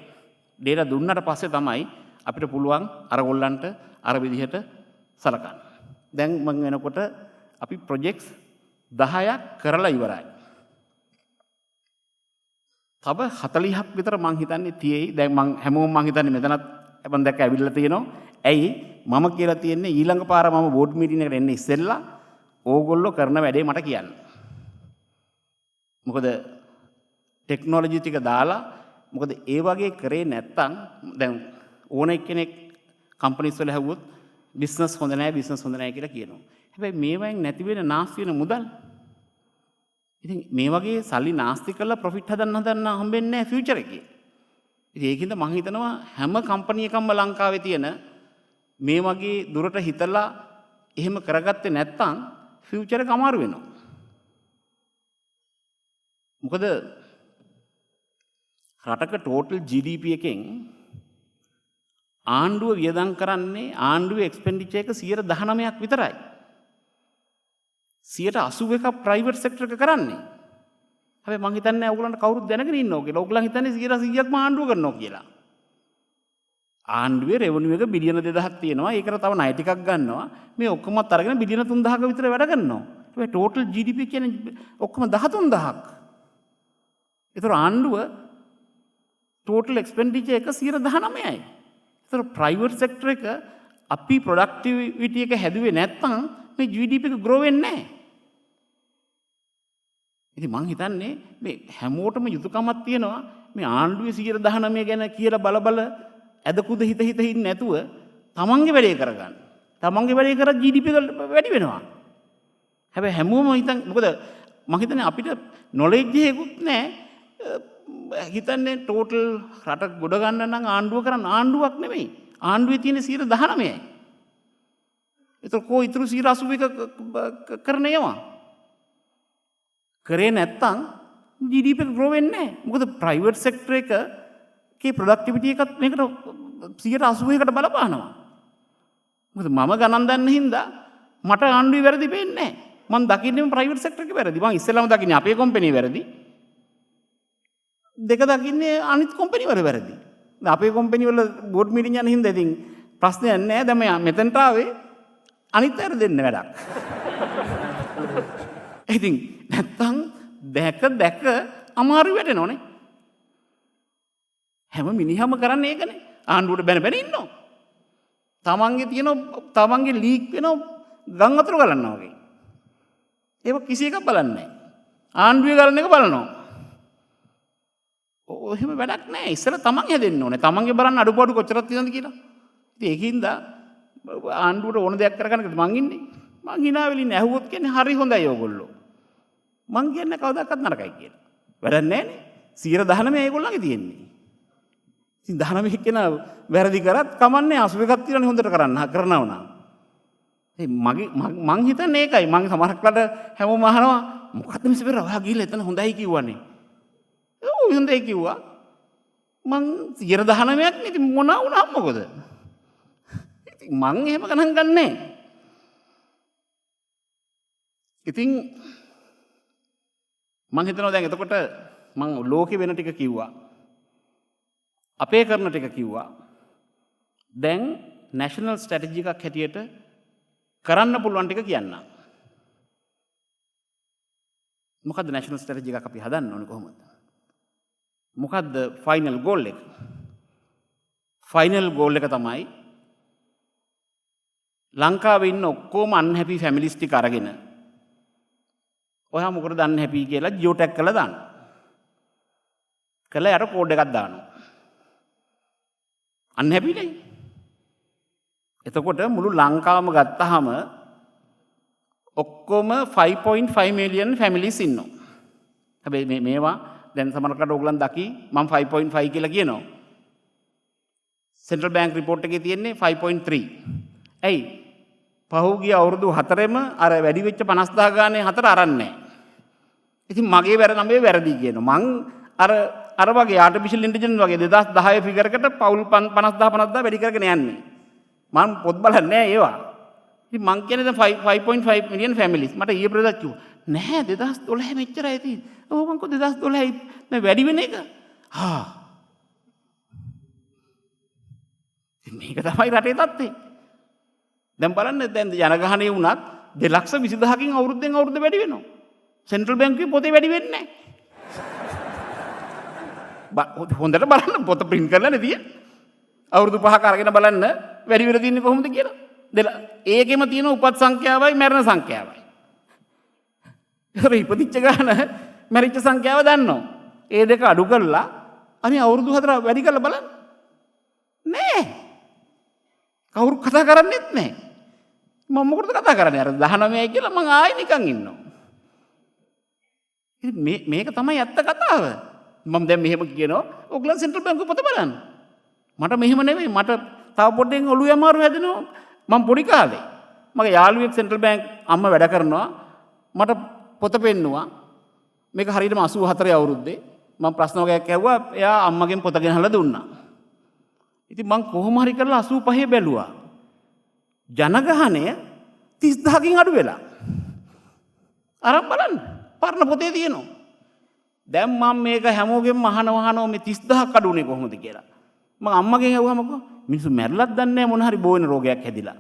S1: ඩේටා දුන්නට පස්සේ තමයි අපිට පුළුවන් අර ගොල්ලන්ට අර විදිහට සලකන්න. දැන් මම වෙනකොට අපි ප්‍රොජෙක්ට්ස් 10ක් කරලා ඉවරයි. තව 40ක් විතර මං හිතන්නේ තියෙයි. දැන් මං හැමෝම මං හිතන්නේ මෙතනත් මම දැක්ක ඇවිල්ලා තියෙනවා. ඇයි මම කියලා තියෙන්නේ ඊළඟ පාර මම බෝඩ් මීටින් එකට එන්නේ ඉස්සෙල්ලා ඕගොල්ලෝ කරන වැඩේ මට කියන්න. මොකද ටෙක්නොලොජි ටික දාලා මොකද ඒ වගේ කරේ නැත්තම් දැන් ඕන එක්කෙනෙක් කම්පනීස් වල හැවුවොත් බිස්නස් හොඳ නැහැ බිස්නස් හොඳ නැහැ කියලා කියනවා. හැබැයි මේවෙන් නැති වෙන නාස්ති වෙන මුදල්. ඉතින් මේ වගේ සල්ලි නාස්ති කරලා ප්‍රොෆිට් හදන්න හම්බෙන්නේ නැහැ ෆියුචර් එකේ. ඉතින් ඒකින්ද මම හිතනවා හැම කම්පැනි එකක්ම ලංකාවේ තියෙන මේ වගේ දුරට හිතලා එහෙම කරගත්තේ නැත්තම් ෆියුචර් එක අමාරු වෙනවා. මොකද රටක ටෝටල් GDP එකෙන් ආණ්ඩුව වියදම් කරන්නේ ආණ්ඩුවේ එක්ස්පෙන්ඩිචර් එක 19% විතරයි. 81% ප්‍රයිවට් සෙක්ටර් එක කරන්නේ. හැබැයි මං හිතන්නේ ඕගොල්ලන්ට කවුරුත් දැනගෙන ඉන්නවා කියලා. ඕගොල්ලන් හිතන්නේ 100%ක්ම ආණ්ඩුව කරනවා කියලා. ආණ්ඩුවේ රෙවෙනියු එක බිලියන 2000ක් තියෙනවා. ඒකට තව ණය ටිකක් ගන්නවා. මේ ඔක්කොමත් අරගෙන බිලියන 3000ක විතර වැඩ කරනවා. ඒ ටෝටල් GDP කියන්නේ ඔක්කොම 13000ක්. ඒතර ආණ්ඩුව ටෝටල් එක්ස්පෙන්ඩිචර් එක 19%යි. ඒතර ප්‍රයිවට් සෙක්ටර් එක අපි ප්‍රොඩක්ටිවිටි එක හැදුවේ නැත්නම් මේ GDP එක ග්‍රෝ වෙන්නේ නැහැ. ඉතින් මං හිතන්නේ මේ හැමෝටම යුතුයකමක් තියෙනවා මේ ආණ්ඩුවේ 19% ගැන කියලා බල ඇදකුද හිත ඉන්නේ නැතුව තමන්ගේ වැඩේ කරගන්න. තමන්ගේ වැඩේ කරලා GDP එක වැඩි වෙනවා. හැබැයි හැමෝම මොකද මං හිතන්නේ අපිට නොලෙජ් එකකුත් නැහැ. හිතන්නේ ටෝටල් රට ගොඩ ගන්න නම් ආණ්ඩුව කරන්න. ආණ්ඩුවක් නෙමෙයි. ආණ්ඩුවේ තියෙන 19%යි. ඒතර කො ඉතුරු 81% කරන ඒවා. කරේ නැත්තම් GDP එක ග්‍රෝ වෙන්නේ නැහැ. මොකද ප්‍රයිවට් සෙක්ටර් එකේ ප්‍රොඩක්ටිවිටි එකත් මේකට 80%කට බලපානවා. මොකද මම ගණන් දන්න හින්දා මට ආණ්ඩුවේ වැරදි වෙන්නේ නැහැ. මම දකින්නේම ප්‍රයිවට් සෙක්ටර් එකේ වැරදි. මම ඉස්සෙල්ලාම දකින්නේ අපේ කම්පැනි වැරදි. දෙක දකින්නේ අනිත් කම්පැනි වල වැරදි. දැන් අපේ කම්පැනි වල බෝඩ් මීටින් යන හින්දා ඉතින් ප්‍රශ්නයක් නැහැ. දැන් මම මෙතනට ආවේ අනිත් අයට දෙන්න වැඩක්. ඉතින් නැත්තම් දැක අමාරු වැටෙනවනේ. හැම මිනිහම කරන්නේ ඒකනේ. ආණ්ඩුවට බැන ඉන්නවා. තමන්ගේ තියෙන තමන්ගේ ලීක් වෙන ගම් වතුර ගලනවා වගේ. ඒක කිසි එකක් බලන්නේ නැහැ. ආණ්ඩුවේ ගලන එක බලනවා. එහෙම වැඩක් නැහැ. ඉස්සෙල්ලා තමන් හැදෙන්න ඕනේ. තමන්ගේ බලන්න අඩුපාඩු කොච්චරක් තියෙනවද කියලා. ඉතින් ඒකින්ද ආණ්ඩුවට ඕන දෙයක් කරගන්නකද මං ඉන්නේ. මං hina වෙලින් ඇහුවොත් කියන්නේ හරි හොඳයි ඕගොල්ලෝ. මං කියන්නේ කවදාකවත් නරකයි කියලා. වැඩක් නැහැනේ. 19% ඒගොල්ලන්ගේ තියෙන්නේ. ඉතින් 19 කෙනා වැරදි කරත් කමන්නේ 81ක් තියලානේ හොඳට කරනව නම්. මං හිතන්නේ ඒකයි. මං සමහරක්ලට හැමෝම අහනවා මොකද්ද මිස් පෙර ඔයා ගිහලා එතන හොඳයි කිව්වනේ. ඔව් හොඳයි කිව්වා. මං 19%ක් නේ. ඉතින් මොනවා වුණා මොකද? ඉතින් මං එහෙම ගණන් ගන්නෑ. ඉතින් මං හිතනවා දැන් එතකොට මං ලෝකෙ වෙන ටික කිව්වා. අපේ කරන ටික කිව්වා. දැන් නැෂනල් ස්ට්‍රැටජි එකක් හැටියට කරන්න පුළුවන් ටික කියන්න. මොකද්ද නැෂනල් ස්ට්‍රැටජි එකක් අපි හදන්න ඕනේ කොහොමද? මොකද්ද ෆයිනල් ගෝල් එක? ෆයිනල් ගෝල් එක තමයි ලංකාවේ ඉන්න ඔක්කොම අන්හැපි ෆැමිලිස් ටික අරගෙන ඔයා මොකටද අන්හැපි කියලා ජියෝ ටැග් කරලා දාන්න. කළා යට කෝඩ් එකක් දානවා. අන්හැපි නේ. එතකොට මුළු ලංකාවම ගත්තාම ඔක්කොම 5.5 මිලියන් ෆැමිලිස් ඉන්නවා. හැබැයි මේවා දැන් සමහරකට ඕගලන් දකි මම 5.5 කියලා කියනවා. සෙන්ට්‍රල් බැංක් රිපෝට් එකේ තියෙන්නේ 5.3. ඇයි? පහුගිය අවුරුදු 4ෙම අර වැඩි වෙච්ච 50000 ගානේ 4 අරන් නැහැ. ඉතින් මගේ වැරදි කියනවා. මං අර වගේ ආටිෆිෂල් ඉන්ටෙලිජන්ස් වගේ 2010 ෆිගර් එකට පවුල් 50000 වැඩි කරගෙන යන්නේ. මම පොත් බලන්නේ නැහැ ඒවා. ඉතින් මං කියන්නේ දැන් 5.5 මිලියන් ෆැමිලිස්. මට ඊයේ ප්‍රදේශ කිව්වා. නැහැ 2012 මෙච්චරයි තියෙන්නේ. ඔව් මං කිව්වා 2012 මේ වැඩි වෙන එක. මේක තමයි රටේ තත්ත්වය. දැන් බලන්න දැන් ජනගහනය වුණත් 2,20,000කින් අවුරුද්දෙන් අවුරුද්ද වැඩි වෙනවා. සෙන්ට්‍රල් බැංකුවේ පොතේ වැඩි වෙන්නේ නැහැ. හොඳට බලන්න පොත print කරලා නේ තියෙන්නේ. අවුරුදු 5ක අරගෙන බලන්න වැඩි වෙලා තියන්නේ කොහොමද කියලා. ඒකෙම තියෙන උපත් සංඛ්‍යාවයි මරණ සංඛ්‍යාවයි. ඒක ඉපදිච්ච ගාන මැරිච්ච සංඛ්‍යාව දන්නවා. ඒ දෙක අඩු කරලා අනේ අවුරුදු 4 වැඩි කරලා බලන්න. නෑ. කවුරු කතා කරන්නේත් නෑ. මම මොකටද කතා කරන්නේ? අර 19යි කියලා මං ආයෙ නිකන් ඉන්නවා. ඉතින් මේක තමයි ඇත්ත කතාව. මම දැන් මෙහෙම කියනවා. ඔයගොල්ලෝ සෙන්ට්‍රල් බැංකුව පොත බලන්න. මට මෙහෙම නෙවෙයි. මට තව පොඩ්ඩෙන් ඔළුවේ අමාරු හැදෙනවා. මම පොඩි කාලේ මගේ යාළුවෙක් සෙන්ට්‍රල් බැංක් අම්ම වැඩ කරනවා. මට පොත පෙන්නුවා. මේක හරියටම 84 අවුරුද්දේ. මම ප්‍රශ්න වගේක් ඇහුවා. එයා අම්මගෙන් පොත ගෙනහලා දුන්නා. ඉතින් මං කොහොම හරි කරලා 85 බැලුවා. ජනගහනය 30000කින් අඩු වෙලා. අරන් බලන්න. පරණ පොතේ තියෙනවා. දැන් මම මේක හැමෝගෙම අහනවා මේ 30000ක් අඩු උනේ කොහොමද කියලා. මම අම්මගෙන් අහුවමකෝ මිනිස්සු මැරලත් දන්නේ නැහැ මොන හරි බෝවෙන රෝගයක් හැදිලා.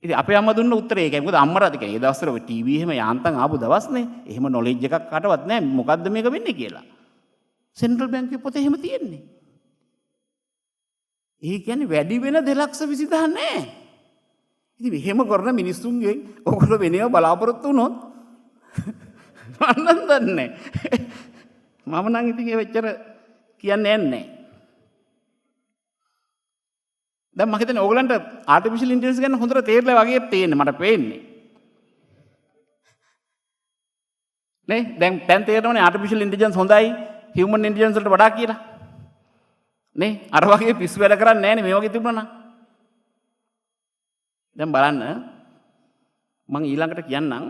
S1: ඉතින් අපේ අම්මා දුන්න උත්තරේ ඒකයි. මොකද අම්මලාද කියන්නේ ඒ දවස්වල ඔය ටීවී එහෙම යාන්තම් ආපු දවස්නේ. එහෙම නොලෙජ් එකක් කාටවත් නැහැ. මොකද්ද මේක වෙන්නේ කියලා. සෙන්ට්‍රල් බැංකුවේ පොතේ එහෙම තියෙන්නේ. ඒ කියන්නේ වැඩි වෙන 220000 නැහැ. ඉතින් එහෙම කරන මිනිස්සුන්ගෙන් ඔයගොල්ලෝ වෙනව බලාපොරොත්තු වුණොත් මම දන්නේ මම නම් ඉතින් ඒ වෙච්චර කියන්නේ නැහැ. දැන් මම හිතන්නේ ඕගලන්ට ආටිෆිෂල් ඉන්ටෙලිජන්ස් ගැන හොඳට තේරෙලා වගේ තේන්නේ මට පේන්නේ. නේ දැන් තේරෙනවනේ ආටිෆිෂල් ඉන්ටෙලිජන්ස් හොඳයි හියුමන් ඉන්ටෙලිජන්ස් වලට වඩා කියලා. නේ අර වගේ පිස්සු වැඩ කරන්නේ නැහැනේ මේ වගේ තිබුණා නම්. දැන් බලන්න මම ඊළඟට කියන්නම්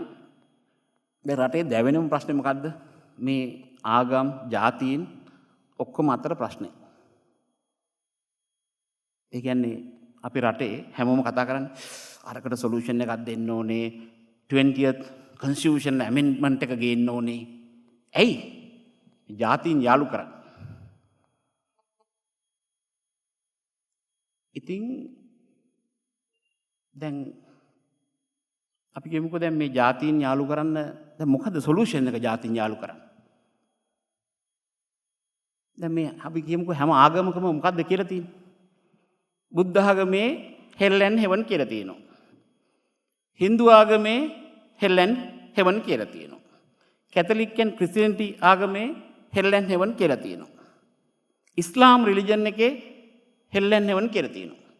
S1: දැන් රටේ දැවෙනම ප්‍රශ්නේ මොකද්ද? මේ ආගම් ජාතීන් ඔක්කොම අතර ප්‍රශ්නේ. ඒ කියන්නේ අපි රටේ හැමෝම කතා කරන්නේ අරකට සොලියුෂන් එකක් දෙන්න ඕනේ 20th constitution amendment එක ගේන්න ඕනේ. ඇයි? ජාතීන් යාලු කරන්නේ. ඉතින් දැන් අපි කියමුකෝ දැන් මේ ජාතීන් යාලු කරන්න දැන් මොකද්ද සොලියුෂන් එක ජාතීන් යාලු කරන්න? දැන් මේ අපි කියමුකෝ හැම ආගමකම මොකද්ද කියලා තියෙන්නේ? බුද්ධ ආගමේ hell and heaven කියලා තියෙනවා. හින්දු ආගමේ hell and heaven කියලා තියෙනවා. කැතලික් and ක්‍රිස්තියානිටි ආගමේ hell and heaven කියලා තියෙනවා. ඉස්ලාම් රිලිජන් එකේ hell and heaven කියලා තියෙනවා.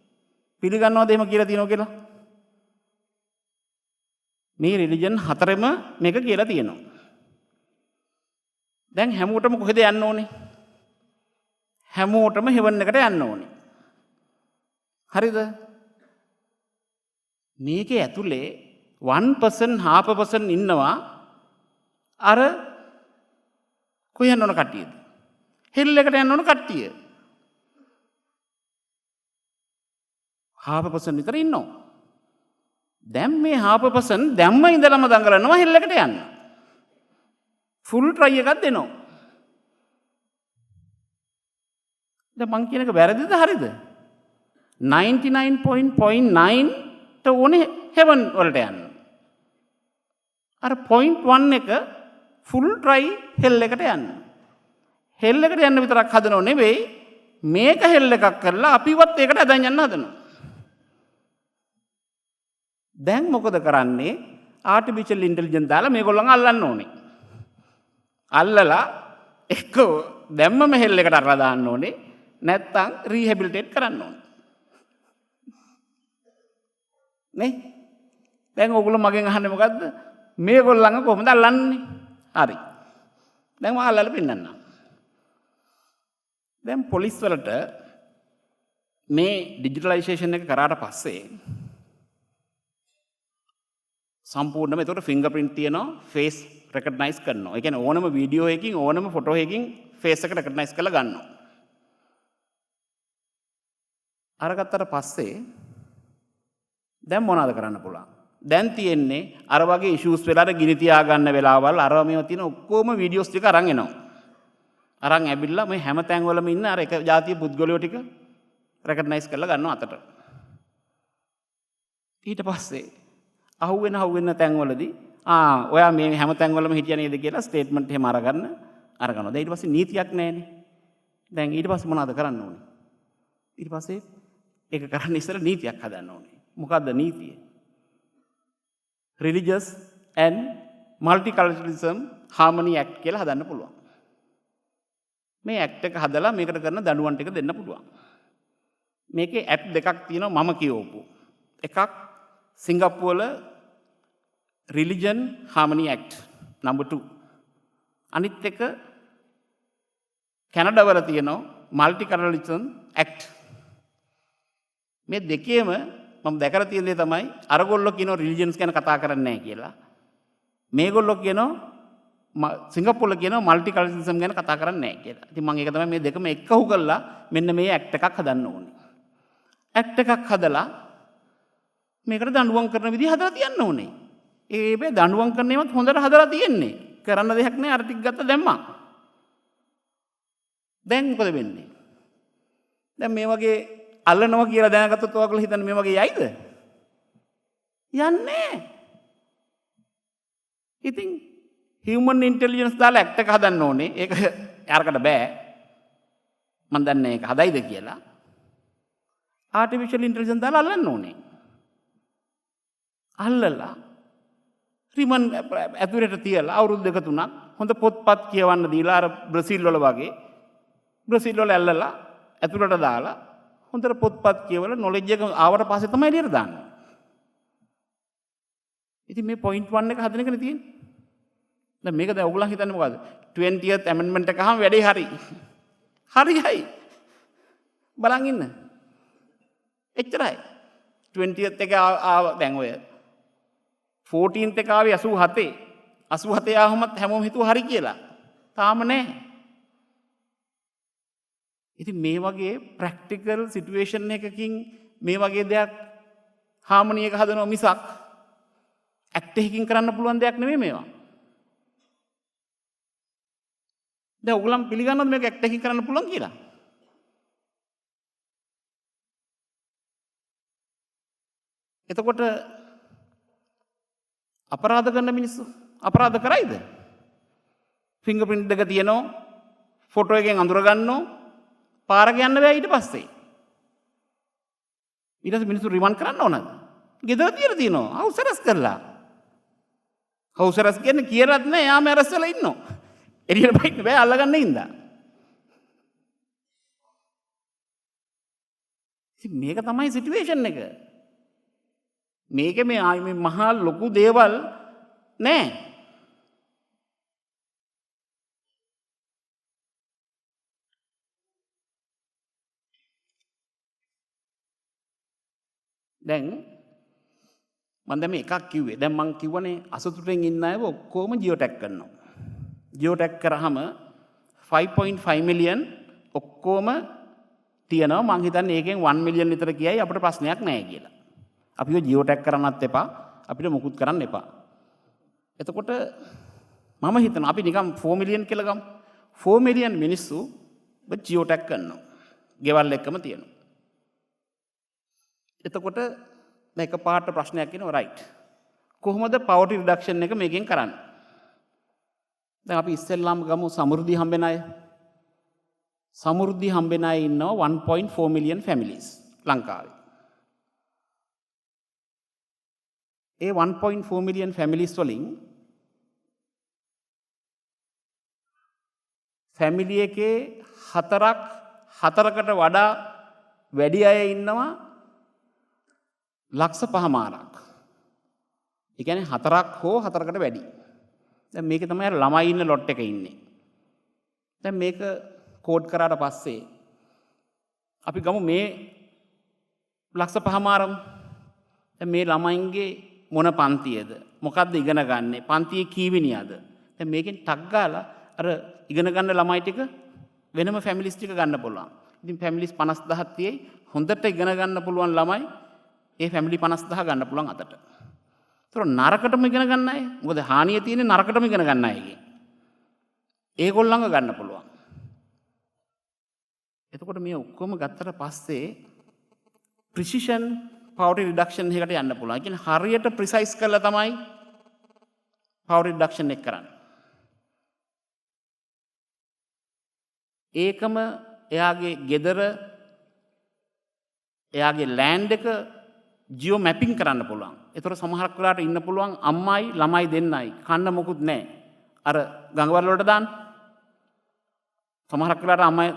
S1: පිළිගන්නවද එහෙම කියලා තියෙනවා කියලා? මේ රිලිජන් හතරෙම මේක කියලා තියෙනවා. දැන් හැමෝටම කොහෙද යන්න ඕනේ? හැමෝටම heaven එකට යන්න ඕනේ. හරිද? මේකේ ඇතුලේ 1% 0.5% ඉන්නවා අර කොහෙ යන්න ඕන කට්ටියද? හෙල් එකට යන්න ඕන කට්ටිය. 0.5% විතර ඉන්නවා. දැන් මේ 0.5% දැම්ම ඉඳලම දඟලනවා හෙල් එකට යන්න. ෆුල් ට්‍රයි එකක් දෙනවා. දැන් මං කියන එක වැරදිද හරිද? 99.9 ට ඕනේ හෙවන් වලට යන්න. අර 0.1 එක ෆුල් ට්‍රයි හෙල් එකට යන්න. හෙල් එකට යන්න විතරක් හදනව නෙවෙයි මේක හෙල් එකක් කරලා අපිවත් ඒකට ඇදන් යන්න හදනවා. දැන් මොකද කරන්නේ? ආටිෆිෂල් ඉන්ටෙලිජන්ස් දාලා මේගොල්ලන් අල්ලන්න ඕනේ. අල්ලලා එක්ක දැම්මම හෙල් එකට අරලා දාන්න ඕනේ. නැත්තම් රීහැබිලිටේට් කරන්න ඕනේ. නේ දැන් ඕගොල්ලෝ මගෙන් අහන්නේ මොකද්ද මේගොල්ලන්ව කොහොමද අල්ලන්නේ? හරි. දැන් මම අල්ලලා පෙන්නන්නම්. දැන් පොලිස් වලට මේ ඩිජිටලයිසේෂන් එක කරාට පස්සේ සම්පූර්ණයෙන්ම ඒකට ෆින්ගර් ප්‍රින්ට් තියෙනවා ෆේස් රෙකග්නයිස් කරනවා. ඒ කියන්නේ ඕනම වීඩියෝ එකකින් ඕනම ෆොටෝ එකකින් ෆේස් එක රෙකග්නයිස් කරලා ගන්නවා. අරගත්තට පස්සේ දැන් මොනවද කරන්න පුළුවන්? දැන් තියෙන්නේ අර වගේ ඉෂුස් වෙලාට ගිනි තියා ගන්න වෙලාවල් අර මේවා තියෙන ඔක්කොම වීඩියෝස් ටික අරන් එනවා. අරන් ඇවිල්ලා මේ හැම තැන්වලම ඉන්න අර එක જાතිය පුද්ගලයෝ ටික රෙකග්නයිස් කරලා ගන්නවා අතට. ඊට පස්සේ අහුවෙන තැන්වලදී ඔයා මේ හැම තැන්වලම හිටියා නේද කියලා ස්ටේට්මන්ට් එහෙම අරගන්නවා. දැන් ඊට පස්සේ නීතියක් නැහැනේ. දැන් ඊට පස්සේ මොනවද කරන්න ඕනේ? ඊට පස්සේ ඒක කරන්න ඉස්සර නීතියක් හදන්න ඕනේ. මොකද්ද නීතිය? Religious and Multiculturalism Harmony Act කියලා හදන්න පුළුවන්. මේ ඇක්ට් එක හදලා මේකට කරන දඬුවම් ටික දෙන්න පුළුවන්. මේකේ ඇක්ට් දෙකක් තියෙනවා මම කියවපු. එකක් සිංගප්පූරුවල Religion Harmony Act number 2. අනිත් එක කැනඩාවල තියෙනවා Multiculturalism Act. මේ දෙකේම මම දැකලා තියෙන දේ තමයි අරගොල්ලෝ කියනවා රිලිජන්ස් ගැන කතා කරන්නේ නැහැ කියලා. මේගොල්ලෝ කියනවා සිංගප්පූරුවල කියනවා මල්ටිකල්චරලිසම් ගැන කතා කරන්නේ නැහැ කියලා. ඉතින් මම ඒක තමයි මේ දෙකම එක්කහු කරලා මෙන්න මේ ඇක්ට් එකක් හදන්න ඕනේ. ඇක්ට් එකක් හදලා මේකට දඬුවම් කරන විදිහ හදලා තියන්න ඕනේ. ඒ මේ දඬුවම් කරන ඒවත් හොඳට හදලා තියෙන්නේ. කරන්න දෙයක් නැහැ අර ටික ගත්ත දැම්මා. දැන් මොකද වෙන්නේ? දැන් මේ වගේ අල්ලනවා කියලා දැනගත්තොත් ඔයගොල්ලෝ හිතන්නේ මේ වගේ යයිද? යන්නේ. ඉතින් හියුමන් ඉන්ටෙලිජන්ස් දාලා ඇක්ට් එක හදන්න ඕනේ. ඒක යාරකට බෑ. මම දන්නේ ඒක හදයිද කියලා. ආටිෆිෂල් ඉන්ටෙලිජන්ස් දාලා අල්ලන්න ඕනේ. අල්ලලා රිමන් ඇතුළට තියලා අවුරුදු දෙක තුනක් හොඳ පොත්පත් කියවන්න දීලා අර බ්‍රසීල් වල වගේ බ්‍රසීල් වල ඇල්ලලා ඇතුළට දාලා හොඳට පොත්පත් කියවලා නොලෙජ් එක ආවට පස්සේ තමයි එළියට දාන්නේ. ඉතින් මේ පොයින්ට් 1 එක හදන එකනේ තියෙන්නේ. දැන් මේක දැන් ඔයගොල්ලන් හිතන්නේ මොකද්ද? 20th amendment එක අහම වැඩේ හරි. හරියයි. බලන් ඉන්න. එච්චරයි. 20th එක ආව දැන් ඔය 14th එක ආවේ 87. 87 ආවමත් හැමෝම හිතුවා හරි කියලා. තාම නැහැ. ඉතින් මේ වගේ ප්‍රැක්ටිකල් සිටුේෂන් එකකින් මේ වගේ දෙයක් හාමනි එක හදනවා මිසක් ඇක්ට් එකකින් කරන්න පුළුවන් දෙයක් නෙමෙයි මේවා. දැන් ඔයගොල්ලන් පිළිගන්නවද මේක ඇක්ට් එකකින් කරන්න පුළුවන් කියලා? එතකොට අපරාධ කරන මිනිස්සු අපරාධ කරයිද? ෆින්ගර් ප්‍රින්ට් එක තියෙනවා ෆොටෝ එකෙන් අඳුර ගන්නවා පාරක යන්න බෑ ඊට පස්සේ. ඊට පස්සේ මිනිස්සු රිමාන්ඩ් කරන්න ඕනද? ගෙදර තියලා තියෙනවා හවුස් අරෙස්ට් කරලා. හවුස් අරෙස්ට් කියන්නේ කියලාත් නෑ යාම අරෙස්ට් වෙලා ඉන්නවා. එළියට බයින්න බෑ අල්ලගන්න ඉඳා. ඉතින් මේක තමයි සිටුේෂන් එක. මේක මේ මහා ලොකු දේවල් නෑ. දැන් මම දැන් මේ එකක් කිව්වේ. දැන් මම කිව්වනේ අසතුටෙන් ඉන්න අයව ඔක්කොම ජියෝටැග් කරනවා. ජියෝටැග් කරාම 5.5 මිලියන් ඔක්කොම තියෙනවා. මං හිතන්නේ ඒකෙන් 1 මිලියන් විතර කියයි අපිට ප්‍රශ්නයක් නැහැ කියලා. අපිව ජියෝටැග් කරන්නත් එපා. අපිට මුකුත් කරන්න එපා. එතකොට මම හිතනවා අපි නිකන් 4 මිලියන් කියලා ගමු. 4 මිලියන් මිනිස්සු ජියෝටැග් කරනවා. ගෙවල් එක්කම තියෙනවා. එතකොට දැන් එකපාරට ප්‍රශ්නයක් එනවා රයිට්. කොහොමද පවර්ටි රිඩක්ෂන් එක මේකෙන් කරන්නේ? දැන් අපි ඉස්සෙල්ලාම ගමු සමෘද්ධි හම්බෙන අය. සමෘද්ධි හම්බෙන අය ඉන්නවා 1.4 මිලියන් ෆැමිලිස් ලංකාවේ. ඒ 1.4 මිලියන් ෆැමිලිස් වලින් ෆැමිලි එකේ හතරකට වඩා වැඩි අය ඉන්නවා ලක්ෂ 5මාරක්. ඒ කියන්නේ 4ක් හෝ 4කට වැඩි. දැන් මේකේ තමයි අර ළමයි ඉන්න ලොට් එක ඉන්නේ. දැන් මේක කෝඩ් කරාට පස්සේ අපි ගමු මේ ලක්ෂ 5මාරම. දැන් මේ ළමයින්ගේ මොන පන්තියද? මොකද්ද ඉගෙන ගන්නෙ? පන්තියේ කීවෙනියද? දැන් මේකෙන් ටක් ගාලා අර ඉගෙන ගන්න ළමයි ටික වෙනම ෆැමිලිස් ටික ගන්න පුළුවන්. ඉතින් ෆැමිලිස් 50000ක් තියෙයි. හොඳට ඉගෙන ගන්න පුළුවන් ළමයි ඒ ෆැමිලි 50000 ගන්න පුළුවන් අතට. ඒතර නරකටම ඉගෙන ගන්න අය. මොකද හානිය තියෙන්නේ නරකටම ඉගෙන ගන්න අයගේ. ඒගොල්ලන්ව ගන්න පුළුවන්. එතකොට මේ ඔක්කොම ගත්තට පස්සේ ප්‍රිසිෂන් පවර්ටි රිඩක්ෂන් එකකට යන්න පුළුවන්. ඒ කියන්නේ හරියට ප්‍රිසයිස් කරලා තමයි පවර්ටි රිඩක්ෂන් එක කරන්නේ. ඒකම එයාගේ ගෙදර එයාගේ ලෑන්ඩ් එක ජියෝ මැපින් කරන්න පුළුවන්. ඒතර සමහරක් වෙලාවට ඉන්න පුළුවන් අම්මයි ළමයි දෙන්නයි කන්න මොකුත් නැහැ. අර ගඟවල වලට දාන්න. සමහරක් වෙලාවට අම්මයි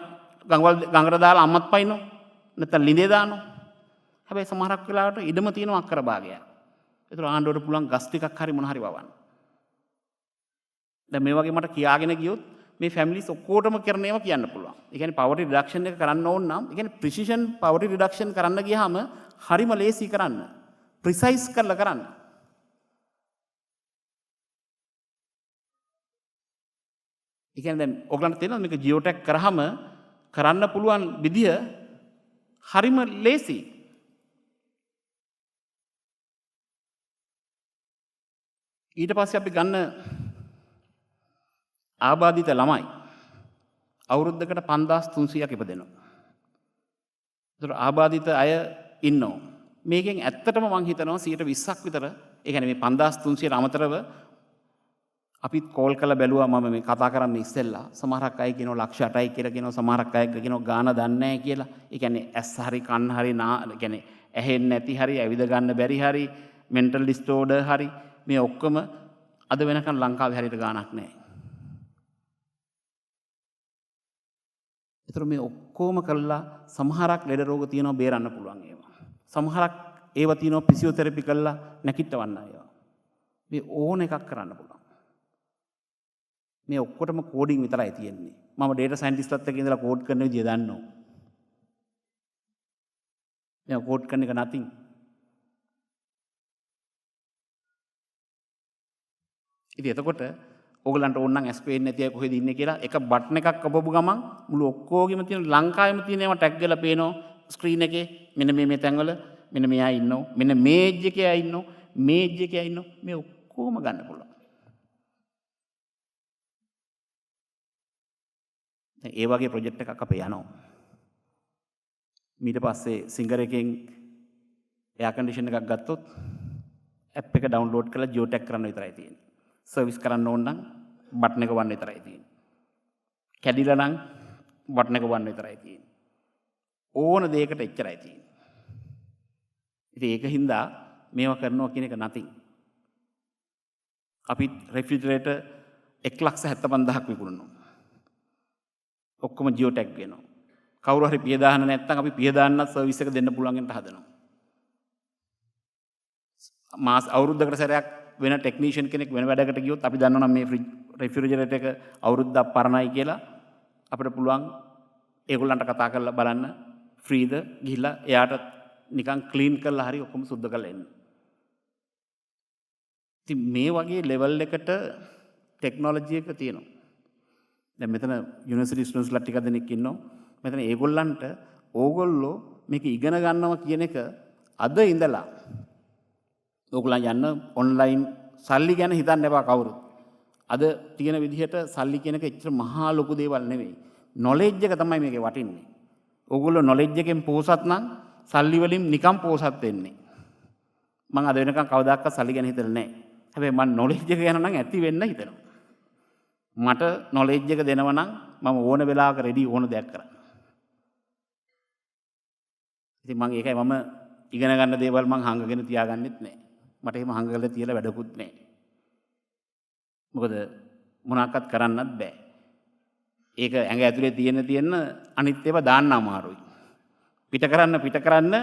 S1: ගඟට දාලා අම්මත් පයින්නෝ. නැත්නම් ළිඳේ දානවා. හැබැයි සමහරක් වෙලාවට ඉඩම තියෙන අක්කර භාගයක්. ඒතර ආණ්ඩුවට පුළුවන් ගස් ටිකක් හරි මොන හරි වවන්න. දැන් මේ වගේ මට කියාගෙන ගියොත් මේ ෆැමිලිස් ඔක්කොටම කරන ඒවා කියන්න පුළුවන්. ඒ කියන්නේ පවර්ටි රිඩක්ෂන් එක කරන්න ඕන නම්, ඒ කියන්නේ ප්‍රිසිෂන් පවර්ටි රිඩක්ෂන් කරන්න ගියාම හරිම ලේසි කරන්න. ප්‍රිසයිස් කරලා කරන්න. ඒ කියන්නේ දැන් ඔයගලන්ට තේරෙනවද මේක ජියෝටැග් කරාම කරන්න පුළුවන් විදිය හරිම ලේසි. ඊට පස්සේ අපි ගන්න ආබාධිත ළමයි අවුරුද්දකට 5300ක් ඉපදෙනවා. ඒතර ආබාධිත අය ඉන්නවා. මේකෙන් ඇත්තටම මං හිතනවා 120ක් විතර, ඒ කියන්නේ මේ 5300ට අමතරව අපි කෝල් කරලා බැලුවා මම මේ කතා කරන්න ඉස්සෙල්ලා. සමහරක් අය කියනවා ලක්ෂ 8යි කියලා කියනවා, සමහරක් අය කියනවා ගාන දන්නේ නැහැ කියලා. ඒ කියන්නේ ඇස් හරි කන් හරි ඒ කියන්නේ ඇහෙන්නේ නැති හරි, ඇවිද ගන්න බැරි හරි, මෙන්ටල් ඩිස්ටෝඩර් හරි, මේ ඔක්කොම අද වෙනකන් ලංකාවේ හරියට ගාණක් නැහැ. ඒතර මේ ඔක්කොම කළා සමහරක් ලෙඩ රෝග තියෙනවා බේරන්න පුළුවන් ඒවා. සමහරක් ඒවා තියෙනවා ෆිසියෝതെරපි කළා නැකිටවන්න ඒවා. මේ ඕන එකක් කරන්න පුළුවන්. මේ ඔක්කොටම කෝඩින් විතරයි තියෙන්නේ. මම ඩේටා සයන්ටිස්ට්ලත් එක්ක ඉඳලා කෝඩ් කරන විදිය දන්නවා. මේ කෝඩ් කරන එක nothing. ඉතින් එතකොට ඕගලන්ට ඕන නම් ඇස් පේන්නේ නැති අය කොහෙද ඉන්නේ කියලා එක බටන් එකක් ඔබපු ගමන් මුළු ඔක්කොගෙම තියෙන ලංකාවෙම තියෙන ඒවා ටැග් කරලා පේනවා ස්ක්‍රීන් එකේ. මෙන්න මේ තැන්වල මෙන්න මෙයා ඉන්නවා. මෙන්න මේජ් එකේ අය ඉන්නවා. මේජ් එකේ අය ඉන්නවා. මේ ඔක්කොම ගන්න පුළුවන්. දැන් ඒ වගේ ප්‍රොජෙක්ට් එකක් අපේ යනවා. ඊට පස්සේ සිංගර් එකෙන් එයා කන්ඩිෂන් එකක් ගත්තොත් ඇප් එක ඩවුන්ලෝඩ් කරලා ජියෝටැග් කරන්න විතරයි තියෙන්නේ. සර්විස් කරන්න ඕන නම් බටන් එක වන්න විතරයි තියෙන්නේ. කැඩිලා නම් බටන් එක වන්න විතරයි තියෙන්නේ. ඕන දෙයකට එච්චරයි තියෙන්නේ. ඉතින් ඒකින්ද මේවා කරනවා කියන එක nothing. අපි රෙෆ්‍රිජරේටර් 1,75,000ක් විකුණනවා. ඔක්කොම ජියෝටැග් වෙනවා. කවුරු හරි පිය දාන්න නැත්නම් අපි පිය දාන්නත් සර්විස් එක දෙන්න පුළුවන් වෙනට හදනවා. මාස අවුරුද්දකට සැරයක් වෙන ටෙක්නීෂියන් කෙනෙක් වෙන වැඩකට ගියොත් අපි දන්නවනම් මේ රෙෆ්‍රිජරේටර් එක අවුරුද්දක් පරණයි කියලා අපිට පුළුවන් ඒගොල්ලන්ට කතා කරලා බලන්න ෆ්‍රීද ගිහිල්ලා එයාට නිකන් ක්ලීන් කරලා හරි ඔක්කොම සුද්ධ කරලා එන්න. ඉතින් මේ වගේ ලෙවල් එකට ටෙක්නොලොජි එක තියෙනවා. දැන් මෙතන යුනිවර්සිටි ස්ටුඩන්ට්ස්ලා ටිකක් දෙනෙක් ඉන්නවා. මෙතන ඒගොල්ලන්ට ඕගොල්ලෝ මේක ඉගෙන ගන්නවා කියන එක අද ඉඳලා ඕගොල්ලන් යන්න ඔන්ලයින් සල්ලි ගැන හිතන්න එපා කවුරුත්. අද තියෙන විදිහට සල්ලි කියන එක එච්චර මහා ලොකු දේවල් නෙවෙයි. නොලෙජ් එක තමයි මේකේ වටින්නේ. ඕගොල්ලෝ නොලෙජ් එකෙන් පෝසත් නම් සල්ලි වලින් නිකම් පෝසත් වෙන්නේ. මම අද වෙනකන් කවදාකවත් සල්ලි ගැන හිතලා නැහැ. හැබැයි මම නොලෙජ් එක ගැන නම් ඇති වෙන්න හිතනවා. මට නොලෙජ් එක දෙනවා නම් මම ඕන වෙලාවක රෙඩි ඕන දෙයක් කරන්න. ඉතින් මම ඒකයි මම ඉගෙන ගන්න දේවල් මම හංගගෙන තියාගන්නෙත් නැහැ. මට එහෙම හංගගලා තියලා වැඩකුත් නැහැ. මොකද මොනවාක්වත් කරන්නත් බෑ. ඒක ඇඟ ඇතුලේ තියෙන අනිත් ඒවා දාන්න අමාරුයි. පිට කරන්න